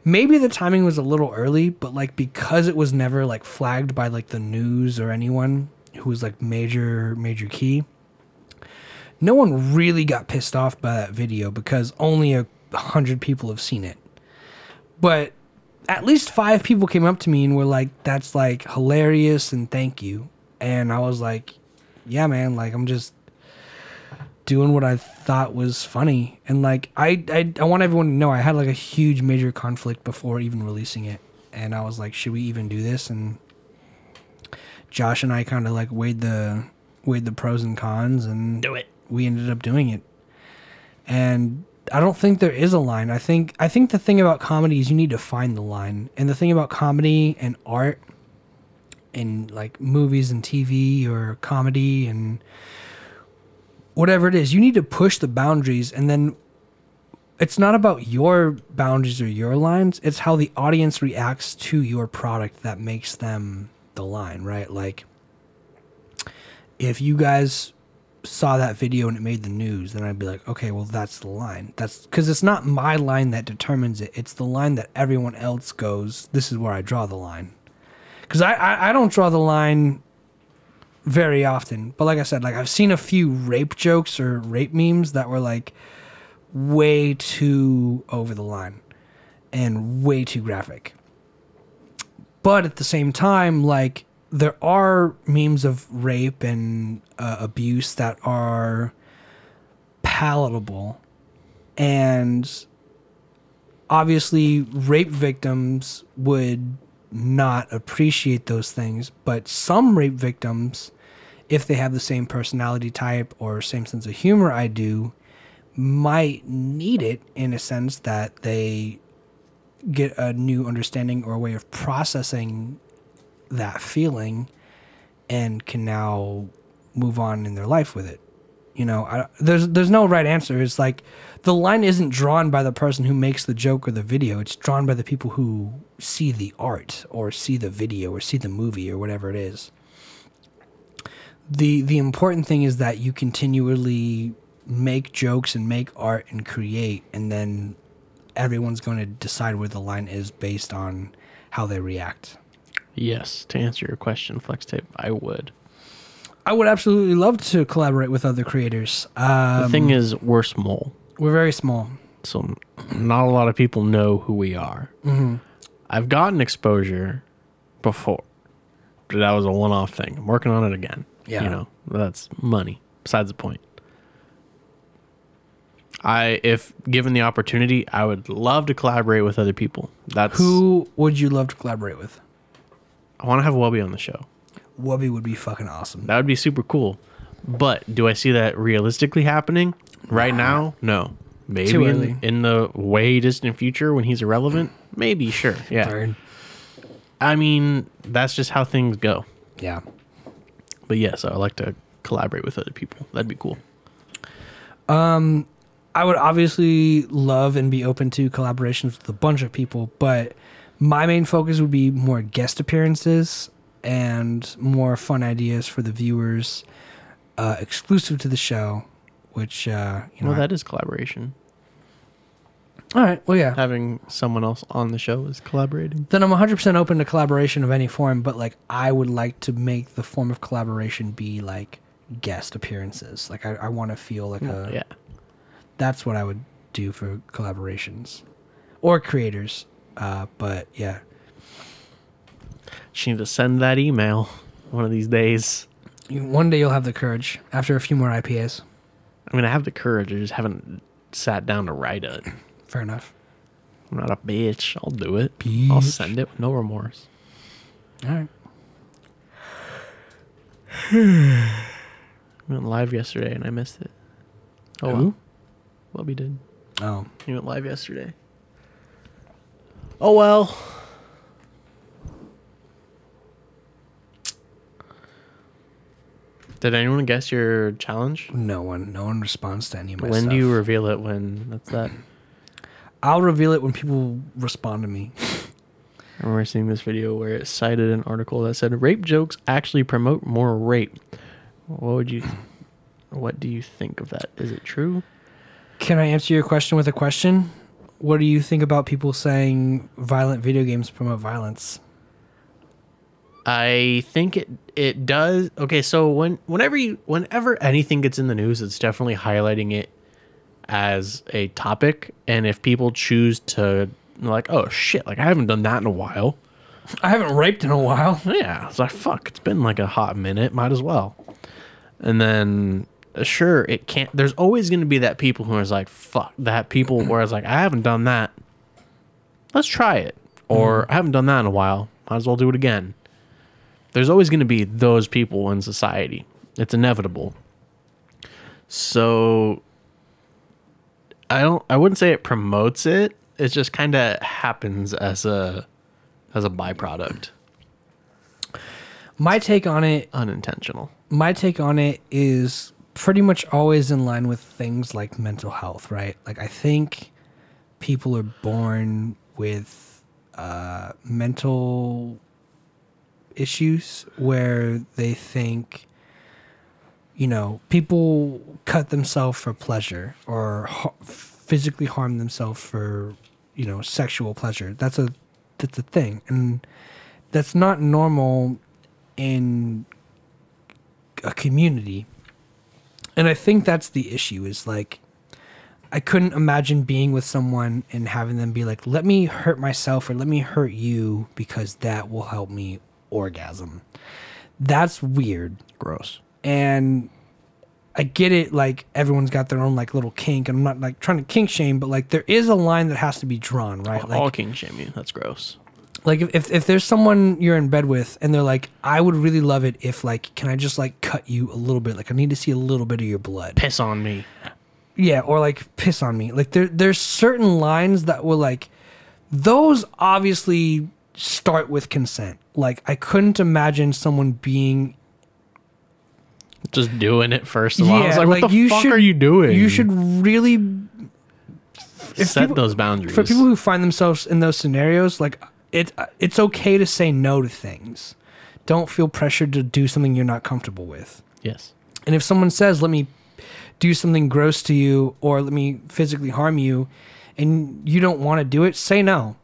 maybe the timing was a little early, but like because it was never like flagged by like the news or anyone who was like major key, no one really got pissed off by that video because only 100 people have seen it. But at least 5 people came up to me and were like, that's like hilarious and thank you. And I was like, yeah, man, like I'm just doing what I thought was funny. And like I want everyone to know I had like a huge major conflict before even releasing it. And I was like, should we even do this? And Josh and I kind of like weighed the weighed the pros and cons, and do it. We ended up doing it. And I don't think there is a line. I think the thing about comedy is you need to find the line. And the thing about comedy and art and like movies and TV or comedy and whatever it is, you need to push the boundaries, and then it's not about your boundaries or your lines. It's how the audience reacts to your product that makes them the line, right? Like, if you guys saw that video and it made the news, then I'd be like, okay, well, that's the line. That's because it's not my line that determines it. It's the line that everyone else goes, this is where I draw the line. Because I don't draw the line very often. But like I said, like I've seen a few rape jokes or rape memes that were like way too over the line and way too graphic. But at the same time, like there are memes of rape and abuse that are palatable, and obviously rape victims would not appreciate those things, but some rape victims, if they have the same personality type or same sense of humor I do, might need it in a sense that they get a new understanding or a way of processing that feeling and can now move on in their life with it. You know, there's no right answer. It's like the line isn't drawn by the person who makes the joke or the video. It's drawn by the people who see the art or see the video or see the movie or whatever it is. The important thing is that you continually make jokes and make art and create, and then everyone's going to decide where the line is based on how they react. Yes, to answer your question, Flex Tape, I would. I would absolutely love to collaborate with other creators. The thing is, we're small. We're very small. So not a lot of people know who we are. Mm-hmm. I've gotten exposure before, but that was a one-off thing. I'm working on it again. Yeah. You know, that's money. Besides the point. If given the opportunity, I would love to collaborate with other people. Who would you love to collaborate with? I want to have Wubby on the show. Wubby would be fucking awesome. That would be super cool. But do I see that realistically happening right now? No. Maybe Too early. In the way distant future when he's irrelevant? Maybe, sure. Yeah. Burn. I mean, that's just how things go. Yeah. But yes, I would like to collaborate with other people. That'd be cool. I would obviously love and be open to collaborations with a bunch of people, but my main focus would be more guest appearances and more fun ideas for the viewers, exclusive to the show, which, well, that is collaboration. All right. Well, yeah. Having someone else on the show is collaborating. Then I'm 100% open to collaboration of any form, but like I would like to make the form of collaboration be like guest appearances. Like I want to feel like yeah. That's what I would do for collaborations or creators. But yeah. She need to send that email one of these days. One day you'll have the courage after a few more IPAs. I mean, I have the courage. I just haven't sat down to write it. Fair enough. I'm not a bitch. I'll do it. Bitch. I'll send it with no remorse. All right. I went live yesterday and I missed it. Oh, Who? well. Wubby did. Oh. He went live yesterday. Oh, well. Did anyone guess your challenge? No one. No one responds to any of my When stuff. do you reveal it? When that's that? I'll reveal it when people respond to me. I remember seeing this video where it cited an article that said rape jokes actually promote more rape. What do you think of that? Is it true? Can I answer your question with a question? What do you think about people saying violent video games promote violence? I think it does. Okay, so whenever anything gets in the news, it's definitely highlighting it as a topic. And if people choose to like, oh shit, like I haven't done that in a while. I haven't raped in a while. Yeah, it's like fuck. It's been like a hot minute. Might as well. And then sure, it can't. There's always going to be that people who are like, fuck that. People where it's like, I haven't done that. Let's try it. Or I haven't done that in a while. Might as well do it again. There's always going to be those people in society. It's inevitable. So I wouldn't say it promotes it. It just kind of happens as a byproduct. My take on it, unintentional. My take on it is pretty much always in line with things like mental health, right? Like, I think people are born with mental issues where they think, people cut themselves for pleasure or physically harm themselves for, sexual pleasure. That's a thing. And that's not normal in a community. And I think that's the issue, is like, I couldn't imagine being with someone and having them be like, let me hurt myself or let me hurt you because that will help me orgasm. That's weird. Gross. And I get it, like, everyone's got their own like little kink, and I'm not like trying to kink shame, but like there is a line that has to be drawn, right? I'll Like, kink shame you. That's gross. like if there's someone you're in bed with and they're like, I would really love it if, like, can I just like cut you a little bit? Like, I need to see a little bit of your blood. Piss on me. Yeah, or like piss on me. Like there's certain lines that will, like, those obviously start with consent. Like, I couldn't imagine someone being just doing it first of all. I was like, what the fuck are you doing? You should really set those boundaries. For people who find themselves in those scenarios, like, it's okay to say no to things. Don't feel pressured to do something you're not comfortable with. Yes. And if someone says, let me do something gross to you or let me physically harm you, and you don't want to do it, say no.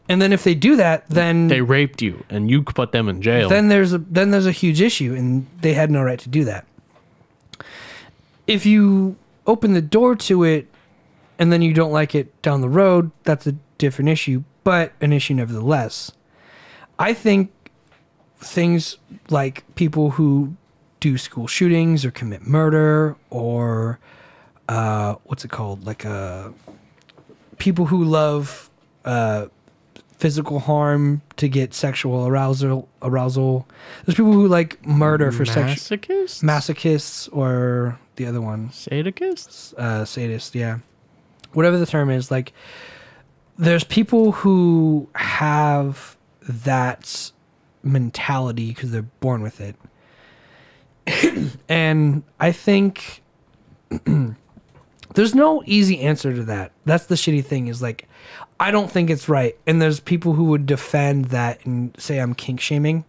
And then if they do that, then they raped you and you put them in jail. Then there's a huge issue, and they had no right to do that. If you open the door to it and then you don't like it down the road, that's a different issue, but an issue nevertheless. I think things like people who do school shootings or commit murder or what's it called? Like people who love physical harm to get sexual arousal. There's people who like murder for masochists, or the other one, sadists. Sadists, yeah, whatever the term is. Like, there's people who have that mentality because they're born with it, and I think there's no easy answer to that. That's the shitty thing, is like, I don't think it's right. And there's people who would defend that and say I'm kink shaming.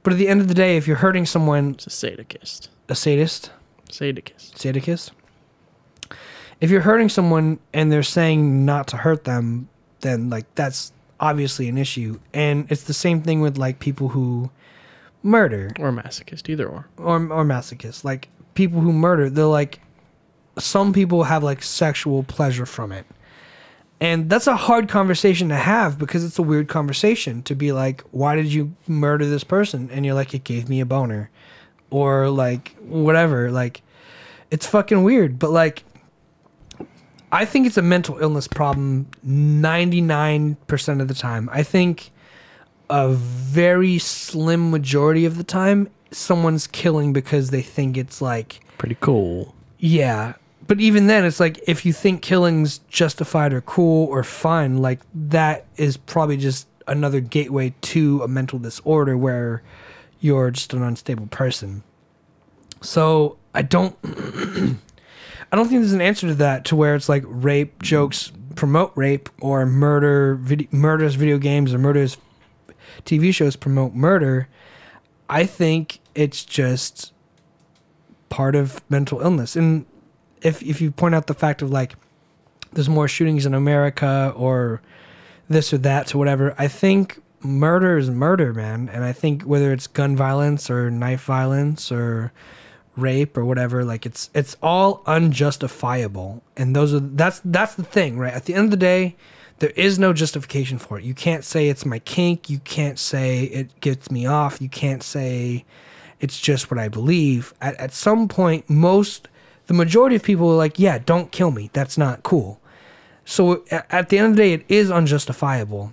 But at the end of the day, if you're hurting someone... It's a sadist. A sadist? Sadist. Sadist? If you're hurting someone and they're saying not to hurt them, then, like, that's obviously an issue. And it's the same thing with, like, people who murder. Or masochist, either or. Or masochist. Like, people who murder, they're like... Some people have, like, sexual pleasure from it. And that's a hard conversation to have, because it's a weird conversation to be like, why did you murder this person? And you're like, it gave me a boner. Or like, whatever. Like, it's fucking weird. But like, I think it's a mental illness problem 99% of the time. I think a very slim majority of the time, someone's killing because they think it's like... pretty cool. Yeah. But even then, it's like, if you think killing's justified or cool or fun, like, that is probably just another gateway to a mental disorder where you're just an unstable person. So I don't think there's an answer to that, to where it's like rape jokes promote rape, or murderous video games or murderous TV shows promote murder. I think it's just part of mental illness. And if you point out the fact of, like, there's more shootings in America or this or that to whatever, I think murder is murder, man. And I think whether it's gun violence or knife violence or rape or whatever, like, it's all unjustifiable. And that's the thing, right? At the end of the day, there is no justification for it. You can't say it's my kink. You can't say it gets me off. You can't say it's just what I believe. At some point, the majority of people are like, yeah, don't kill me. That's not cool. So at the end of the day, it is unjustifiable.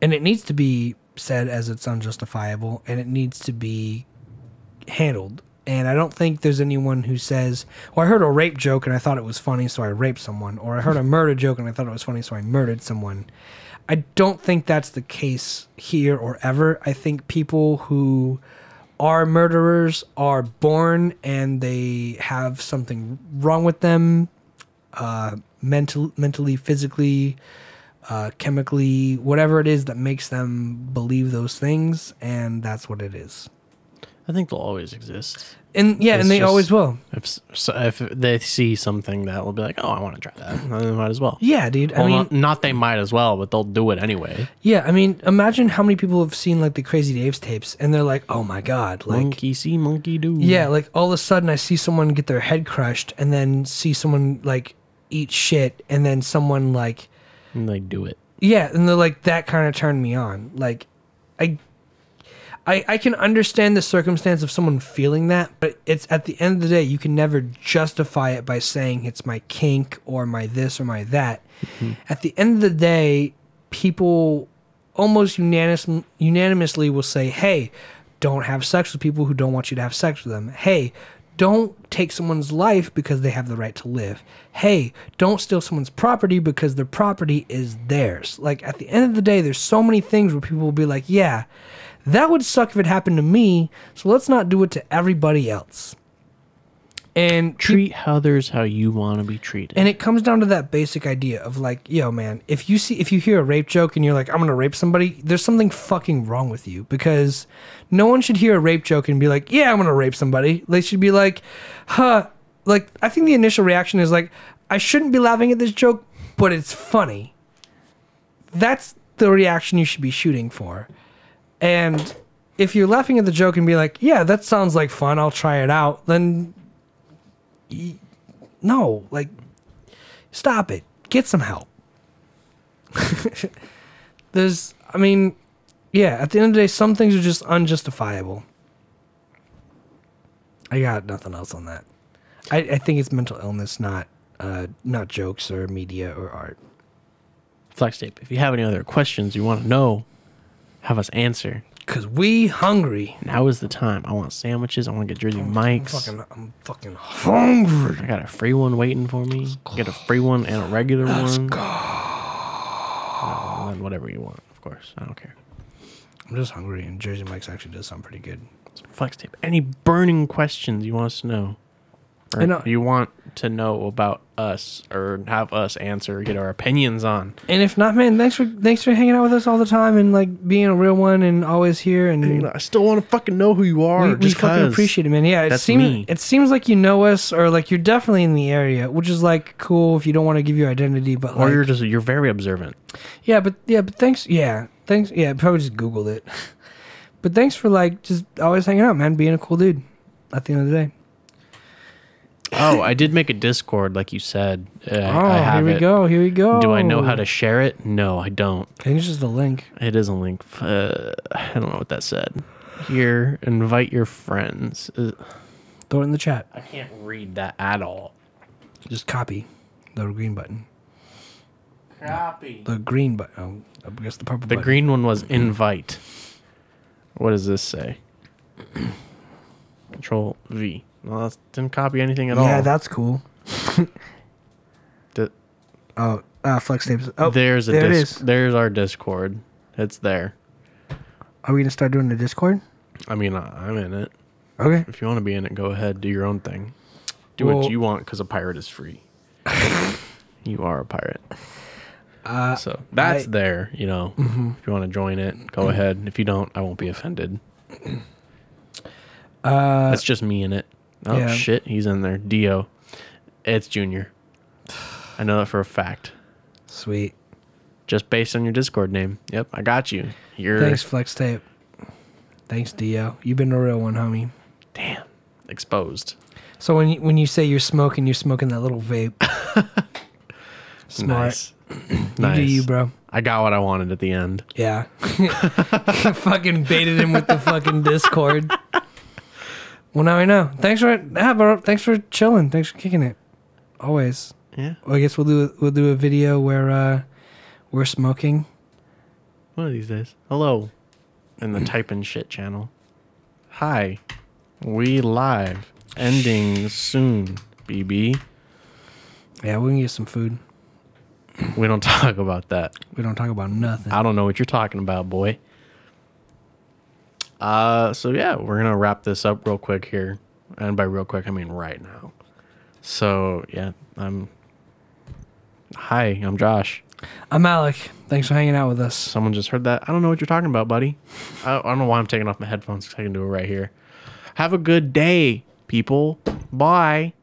And it needs to be said as it's unjustifiable. And it needs to be handled. And I don't think there's anyone who says, well, I heard a rape joke and I thought it was funny, so I raped someone. Or I heard a murder joke and I thought it was funny, so I murdered someone. I don't think that's the case here or ever. I think people who are murderers are born and they have something wrong with them, mentally, physically, chemically, whatever it is that makes them believe those things, and that's what it is. I think they'll always exist. And yeah, and they always will. If they see something that will be like, oh, I want to try that, they might as well. Yeah, dude. Well, I mean, not they might as well, but they'll do it anyway. Yeah, I mean, imagine how many people have seen like the Crazy Dave's tapes, and they're like, "Oh my god!" Like, monkey see, monkey do. Yeah, like all of a sudden, I see someone get their head crushed, and then see someone like eat shit, and then someone like, and they do it. Yeah, and they're like, that kind of turned me on. Like, I can understand the circumstance of someone feeling that, but it's at the end of the day, you can never justify it by saying it's my kink or my this or my that. Mm-hmm. At the end of the day, people almost unanimously will say, hey, don't have sex with people who don't want you to have sex with them. Hey, don't take someone's life because they have the right to live. Hey, don't steal someone's property because their property is theirs. Like, at the end of the day, there's so many things where people will be like, yeah, that would suck if it happened to me, so let's not do it to everybody else. And treat others how you want to be treated. And it comes down to that basic idea of like, yo, man, if you hear a rape joke and you're like, I'm gonna rape somebody, there's something fucking wrong with you, because no one should hear a rape joke and be like, yeah, I'm gonna rape somebody. They should be like, huh. Like, I think the initial reaction is like, I shouldn't be laughing at this joke, but it's funny. That's the reaction you should be shooting for. And if you're laughing at the joke and be like, yeah, that sounds like fun, I'll try it out, then no, like, stop it. Get some help. I mean, yeah, at the end of the day, some things are just unjustifiable. I got nothing else on that. I think it's mental illness, not jokes or media or art. Flex Tape, if you have any other questions you want to know, have us answer. Because we hungry. Now is the time. I want sandwiches. I want to get Jersey Mike's. I'm fucking hungry. I got a free one waiting for me. Get a free one and a regular one. Go. And whatever you want, of course. I don't care. I'm just hungry, and Jersey Mike's actually does sound pretty good. Flex Tape. Any burning questions you want us to know? Or you want to know about us, or have us answer, or get our opinions on. And if not, man, thanks for hanging out with us all the time and like being a real one and always here. And I still want to fucking know who you are. We fucking appreciate it, man. Yeah, it seems like you know us, or like you're definitely in the area, which is like cool if you don't want to give your identity, but or like, you're very observant. Yeah, but thanks. Yeah, probably just Googled it. But thanks for like just always hanging out, man. Being a cool dude. At the end of the day. Oh, I did make a Discord, like you said. I have here we go. Do I know how to share it? No, I don't. I think it's just a link. It is a link. I don't know what that said. Here, invite your friends. Throw it in the chat. I can't read that at all. Just copy the green button. Copy. The green button. Oh, I guess the purple button. The green one was invite. What does this say? Control V. Well, that didn't copy anything at all. Yeah, that's cool. Flex Tapes. Oh, there's there it is. There's our Discord. It's there. Are we gonna start doing the Discord? I mean, I'm in it. Okay. If you want to be in it, go ahead. Do your own thing. Do what you want, because a pirate is free. You are a pirate. So that's there. You know, if you want to join it, go ahead. If you don't, I won't be offended. That's just me in it. Oh, yeah. Shit, he's in there. Dio. It's Junior. I know that for a fact. Sweet. Just based on your Discord name. Yep, I got you. Thanks, Flex Tape. Thanks, Dio. You've been a real one, homie. Damn. Exposed. So when you say you're smoking that little vape. Smart. Nice. You do you, bro. I got what I wanted at the end. Yeah. Fucking baited him with the fucking Discord. Well, now I know. Thanks for chilling. Thanks for kicking it. Always. Yeah. Well, I guess we'll do a video where we're smoking. One of these days. Hello. In the type and shit channel. Hi. We live. Ending soon, BB. Yeah, we can get some food. We don't talk about that. We don't talk about nothing. I don't know what you're talking about, boy. So yeah, we're gonna wrap this up real quick here. And by real quick, I mean right now. So yeah, Hi, I'm Josh. I'm Alec. Thanks for hanging out with us. Someone just heard that. I don't know what you're talking about, buddy. I don't know why I'm taking off my headphones because I can do it right here. Have a good day, people. Bye.